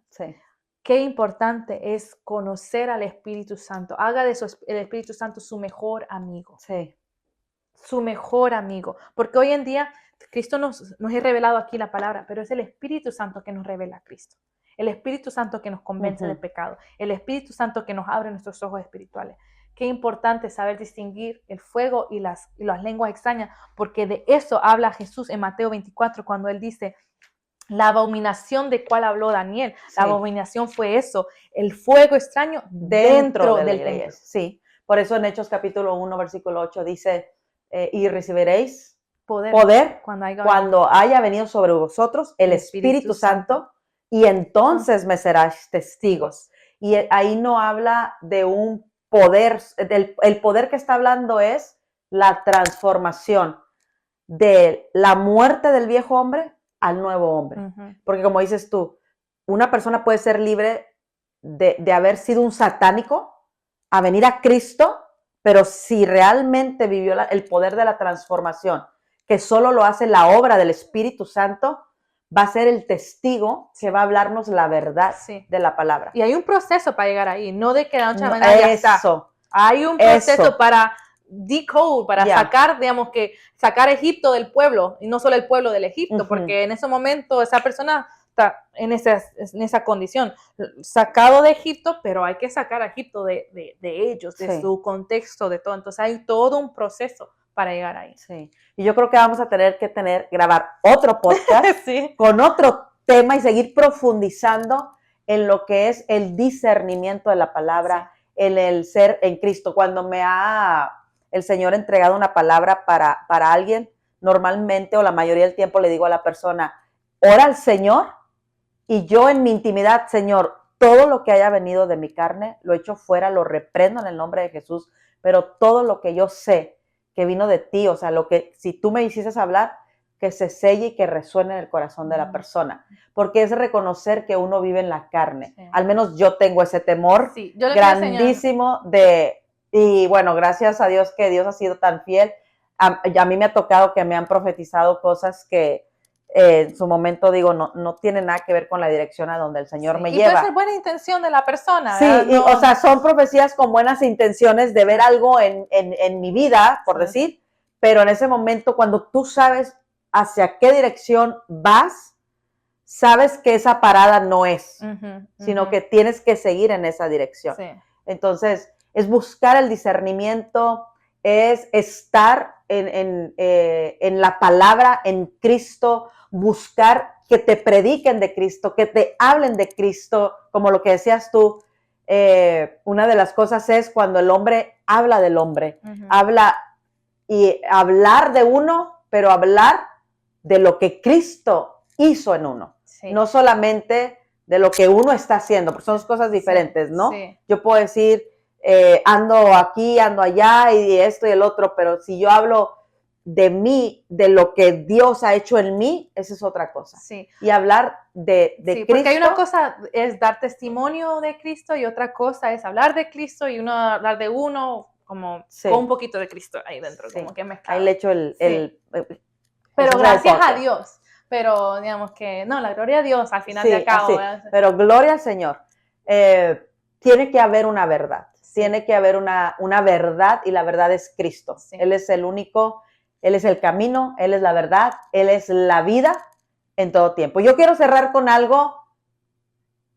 Qué importante es conocer al Espíritu Santo. Haga de el Espíritu Santo su mejor amigo. Su mejor amigo. Porque hoy en día Cristo nos ha revelado aquí la palabra, pero es el Espíritu Santo que nos revela a Cristo. el Espíritu Santo que nos convence del pecado, el Espíritu Santo que nos abre nuestros ojos espirituales. Qué importante saber distinguir el fuego y las lenguas extrañas, porque de eso habla Jesús en Mateo 24, cuando él dice, la abominación de cual habló Daniel, la abominación fue eso, el fuego extraño dentro del templo. Sí, por eso en Hechos capítulo 1, versículo 8 dice, y recibiréis poder cuando haya venido sobre vosotros el Espíritu Santo, y entonces me serás testigos. Y ahí no habla de un poder, el poder que está hablando es la transformación de la muerte del viejo hombre al nuevo hombre. Porque como dices tú, una persona puede ser libre de haber sido un satánico a venir a Cristo, pero si realmente vivió el poder de la transformación, que solo lo hace la obra del Espíritu Santo, va a ser el testigo que va a hablarnos la verdad de la palabra. Y hay un proceso para llegar ahí, no de que de la noche a la mañana ya está. Hay un proceso para decode, para sacar, digamos que sacar Egipto del pueblo, y no solo el pueblo del Egipto, porque en ese momento esa persona está en esa condición, sacado de Egipto, pero hay que sacar a Egipto de ellos, de su contexto, de todo. Entonces hay todo un proceso para llegar ahí. Sí. Y yo creo que vamos a tener que grabar otro podcast con otro tema y seguir profundizando en lo que es el discernimiento de la palabra, en el ser en Cristo. Cuando me ha el Señor entregado una palabra para alguien, normalmente o la mayoría del tiempo le digo a la persona, ora al Señor, y yo en mi intimidad, Señor, todo lo que haya venido de mi carne, lo echo fuera, lo reprendo en el nombre de Jesús, pero todo lo que yo sé que vino de ti, o sea, lo que si tú me hiciste hablar, que se selle y que resuene en el corazón de la persona, porque es reconocer que uno vive en la carne. Al menos yo tengo ese temor grandísimo y bueno, gracias a Dios que Dios ha sido tan fiel. A mí me ha tocado que me han profetizado cosas que en su momento digo, no tiene nada que ver con la dirección a donde el Señor me lleva. Y puede ser buena intención de la persona. Sí, o sea, son profecías con buenas intenciones de ver algo en mi vida, por decir, pero en ese momento cuando tú sabes hacia qué dirección vas, sabes que esa parada no es, sino que tienes que seguir en esa dirección. Entonces, es buscar el discernimiento, es estar en la palabra, en Cristo, buscar que te prediquen de Cristo, que te hablen de Cristo, como lo que decías tú. Una de las cosas es cuando el hombre habla del hombre, hablar de uno, pero hablar de lo que Cristo hizo en uno, no solamente de lo que uno está haciendo, porque son dos cosas diferentes, ¿no? Yo puedo decir, ando aquí, ando allá y esto y el otro, pero si yo hablo de mí, de lo que Dios ha hecho en mí, esa es otra cosa. Y hablar de Cristo. Porque hay una cosa es dar testimonio de Cristo y otra cosa es hablar de Cristo y hablar de uno como con un poquito de Cristo ahí dentro, como que mezclado. Ahí le echo pero gracias a Dios. Pero digamos que, no, la gloria a Dios al final de cabo. Pero gloria al Señor. Tiene que haber una verdad. Tiene que haber una verdad y la verdad es Cristo. Él es el único, Él es el camino, Él es la verdad, Él es la vida en todo tiempo. Yo quiero cerrar con algo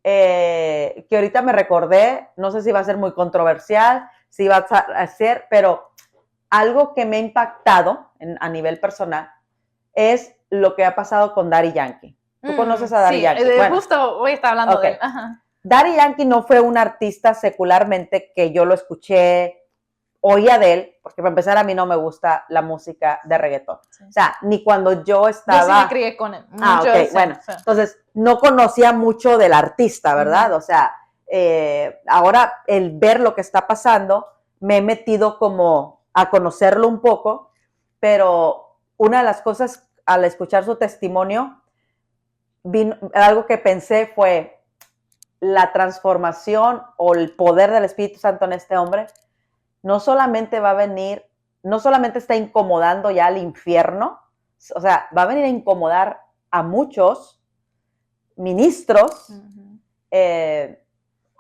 que ahorita me recordé, no sé si va a ser muy controversial, si va a ser, pero algo que me ha impactado a nivel personal es lo que ha pasado con Daddy Yankee. ¿Tú conoces a Daddy Yankee? Bueno, justo hoy está hablando de él. Daddy Yankee no fue un artista secularmente que yo lo escuché, oía de él, porque para empezar a mí no me gusta la música de reggaetón. O sea, ni cuando yo estaba... Yo sí me crié con él. Bueno, entonces no conocía mucho del artista, ¿verdad? O sea, ahora el ver lo que está pasando, me he metido como a conocerlo un poco, pero una de las cosas al escuchar su testimonio, algo que pensé fue la transformación o el poder del Espíritu Santo en este hombre, no solamente va a venir, no solamente está incomodando ya al infierno, o sea, va a venir a incomodar a muchos ministros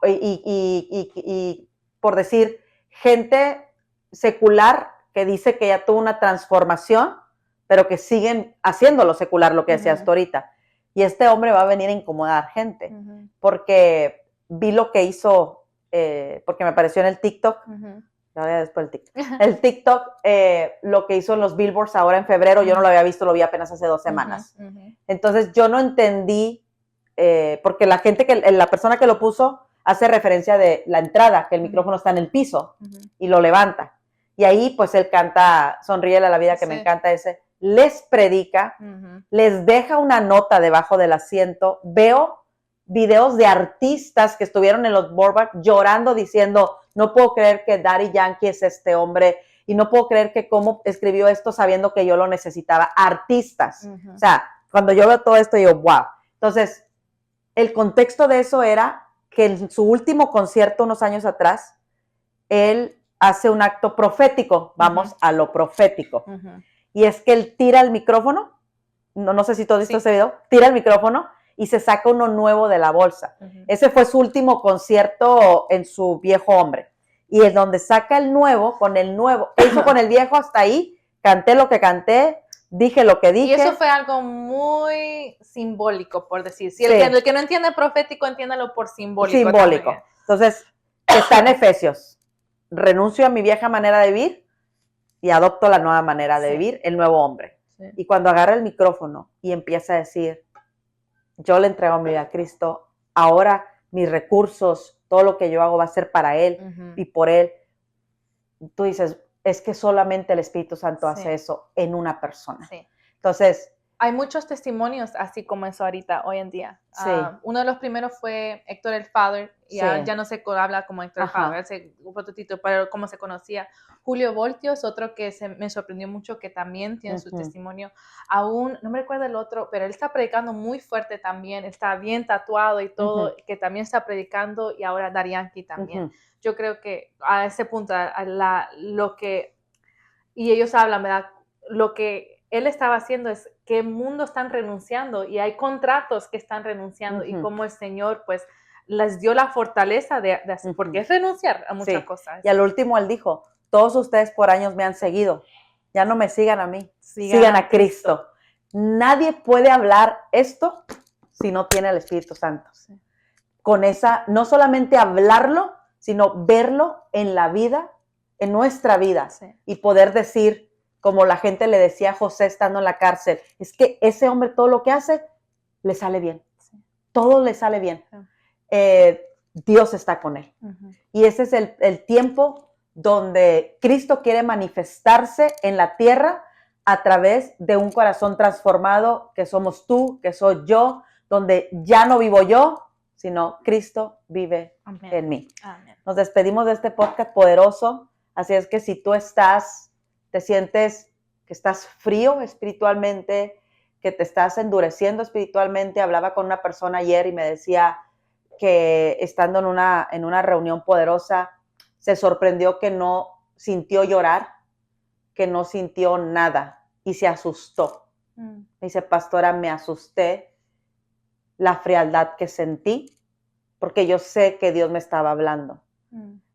y por decir, gente secular que dice que ya tuvo una transformación, pero que siguen haciendo lo secular, lo que decías tú ahorita. y este hombre va a venir a incomodar gente, Ujú, porque vi lo que hizo, porque me apareció en el TikTok, ujú. la voy a después el TikTok, lo que hizo en los billboards ahora en febrero, yo no lo había visto, lo vi apenas hace 2 semanas. Ujú, ujú. Entonces yo no entendí, porque la persona que lo puso hace referencia de la entrada, que el micrófono está en el piso Ujú. y lo levanta. Y ahí pues él canta Sonríele a la vida, que me Sí. encanta ese. Les predica, Ujú. les deja una nota debajo del asiento. Veo videos de artistas que estuvieron en los boardwalk llorando diciendo, no puedo creer que Daddy Yankee es este hombre y no puedo creer que cómo escribió esto sabiendo que yo lo necesitaba. Artistas. Ujú. O sea, cuando yo veo todo esto, digo, wow. Entonces, el contexto de eso era que en su último concierto unos años atrás, él hace un acto profético, vamos a lo profético. Ujú. Y es que él tira el micrófono, no sé si tú has visto Sí. ese video, tira el micrófono y se saca uno nuevo de la bolsa. Ujú. Ese fue su último concierto en su viejo hombre. Y es donde saca el nuevo con el nuevo. ¿Qué hizo con el viejo hasta ahí? Canté lo que canté, dije lo que dije. Y eso fue algo muy simbólico, por decir. Si Sí. el que no entiende profético, entiéndalo por simbólico. Simbólico. También. Entonces, está en Efesios. Renuncio a mi vieja manera de vivir y adopto la nueva manera de Sí. vivir, el nuevo hombre. Sí. Y cuando agarra el micrófono y empieza a decir, yo le entrego mi vida a Cristo, ahora mis recursos, todo lo que yo hago va a ser para Él Ujú. y por Él, tú dices, es que solamente el Espíritu Santo Sí. hace eso en una persona. Sí. Entonces, Hay muchos testimonios así como eso ahorita, hoy en día. Sí. Uno de los primeros fue Héctor el Father. Ya, Sí. ya no se habla como Héctor el Ajá. Father, ese prototito, pero como se conocía. Julio Voltios, otro que me sorprendió mucho, que también tiene su Ujú. testimonio. Aún, no me recuerdo el otro, pero él está predicando muy fuerte también. Está bien tatuado y todo, Ujú. que también está predicando. Y ahora Darianki también. Ujú. Yo creo que a ese punto, lo que... Y ellos hablan, ¿verdad? Lo que él estaba haciendo es qué mundo están renunciando y hay contratos que están renunciando y Ujú. cómo el Señor pues les dio la fortaleza de hacer, Ujú. porque es renunciar a muchas Sí. cosas. Y al último él dijo, todos ustedes por años me han seguido, ya no me sigan a mí, sigan a Cristo. Nadie puede hablar esto si no tiene el Espíritu Santo. Sí. Con esa, no solamente hablarlo, sino verlo en la vida, en nuestra vida, Sí. y poder decir, como la gente le decía a José estando en la cárcel, es que ese hombre todo lo que hace, le sale bien. Sí. Todo le sale bien. Sí. Dios está con él. Ujú. Y ese es el tiempo donde Cristo quiere manifestarse en la tierra a través de un corazón transformado, que somos tú, que soy yo, donde ya no vivo yo, sino Cristo vive Amén. en mí. Amén. Nos despedimos de este podcast poderoso, así es que si tú te sientes que estás frío espiritualmente, que te estás endureciendo espiritualmente, hablaba con una persona ayer y me decía que estando en una reunión poderosa, se sorprendió que no sintió llorar, que no sintió nada y se asustó. Me dice, pastora, me asusté, la frialdad que sentí, porque yo sé que Dios me estaba hablando.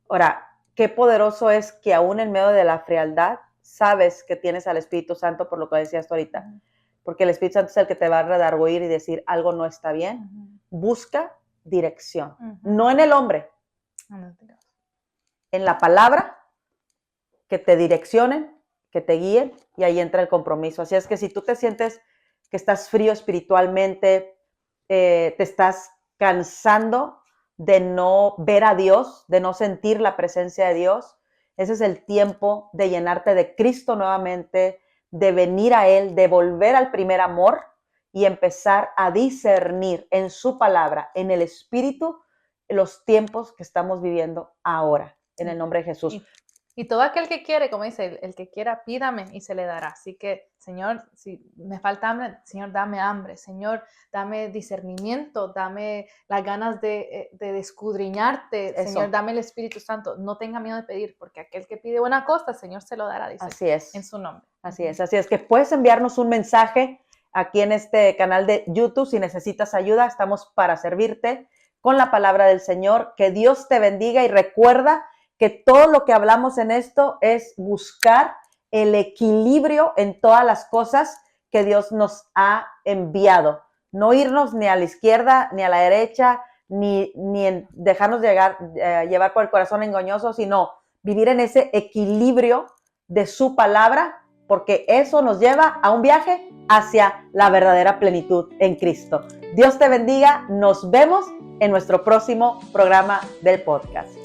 Ahora, qué poderoso es que aún en medio de la frialdad, sabes que tienes al Espíritu Santo, por lo que decías tú ahorita, porque el Espíritu Santo es el que te va a redarguir y decir algo no está bien. Busca dirección, no en el hombre, en la palabra, que te direccionen, que te guíen, y ahí entra el compromiso. Así es que si tú te sientes que estás frío espiritualmente, te estás cansando de no ver a Dios, de no sentir la presencia de Dios, ese es el tiempo de llenarte de Cristo nuevamente, de venir a Él, de volver al primer amor y empezar a discernir en su palabra, en el Espíritu, los tiempos que estamos viviendo ahora, en el nombre de Jesús. Y todo aquel que quiere, como dice, el que quiera, pídame y se le dará. Así que, Señor, si me falta hambre, Señor, dame hambre. Señor, dame discernimiento, dame las ganas de escudriñarte. Eso. Señor, dame el Espíritu Santo. No tenga miedo de pedir, porque aquel que pide buena cosa, Señor, se lo dará, dice. Así es. En su nombre. Así es. Así es que puedes enviarnos un mensaje aquí en este canal de YouTube. Si necesitas ayuda, estamos para servirte con la palabra del Señor. Que Dios te bendiga y recuerda que todo lo que hablamos en esto es buscar el equilibrio en todas las cosas que Dios nos ha enviado. no irnos ni a la izquierda ni a la derecha, ni dejarnos llevar por el corazón engañoso, sino vivir en ese equilibrio de su palabra, porque eso nos lleva a un viaje hacia la verdadera plenitud en Cristo. Dios te bendiga, nos vemos en nuestro próximo programa del podcast.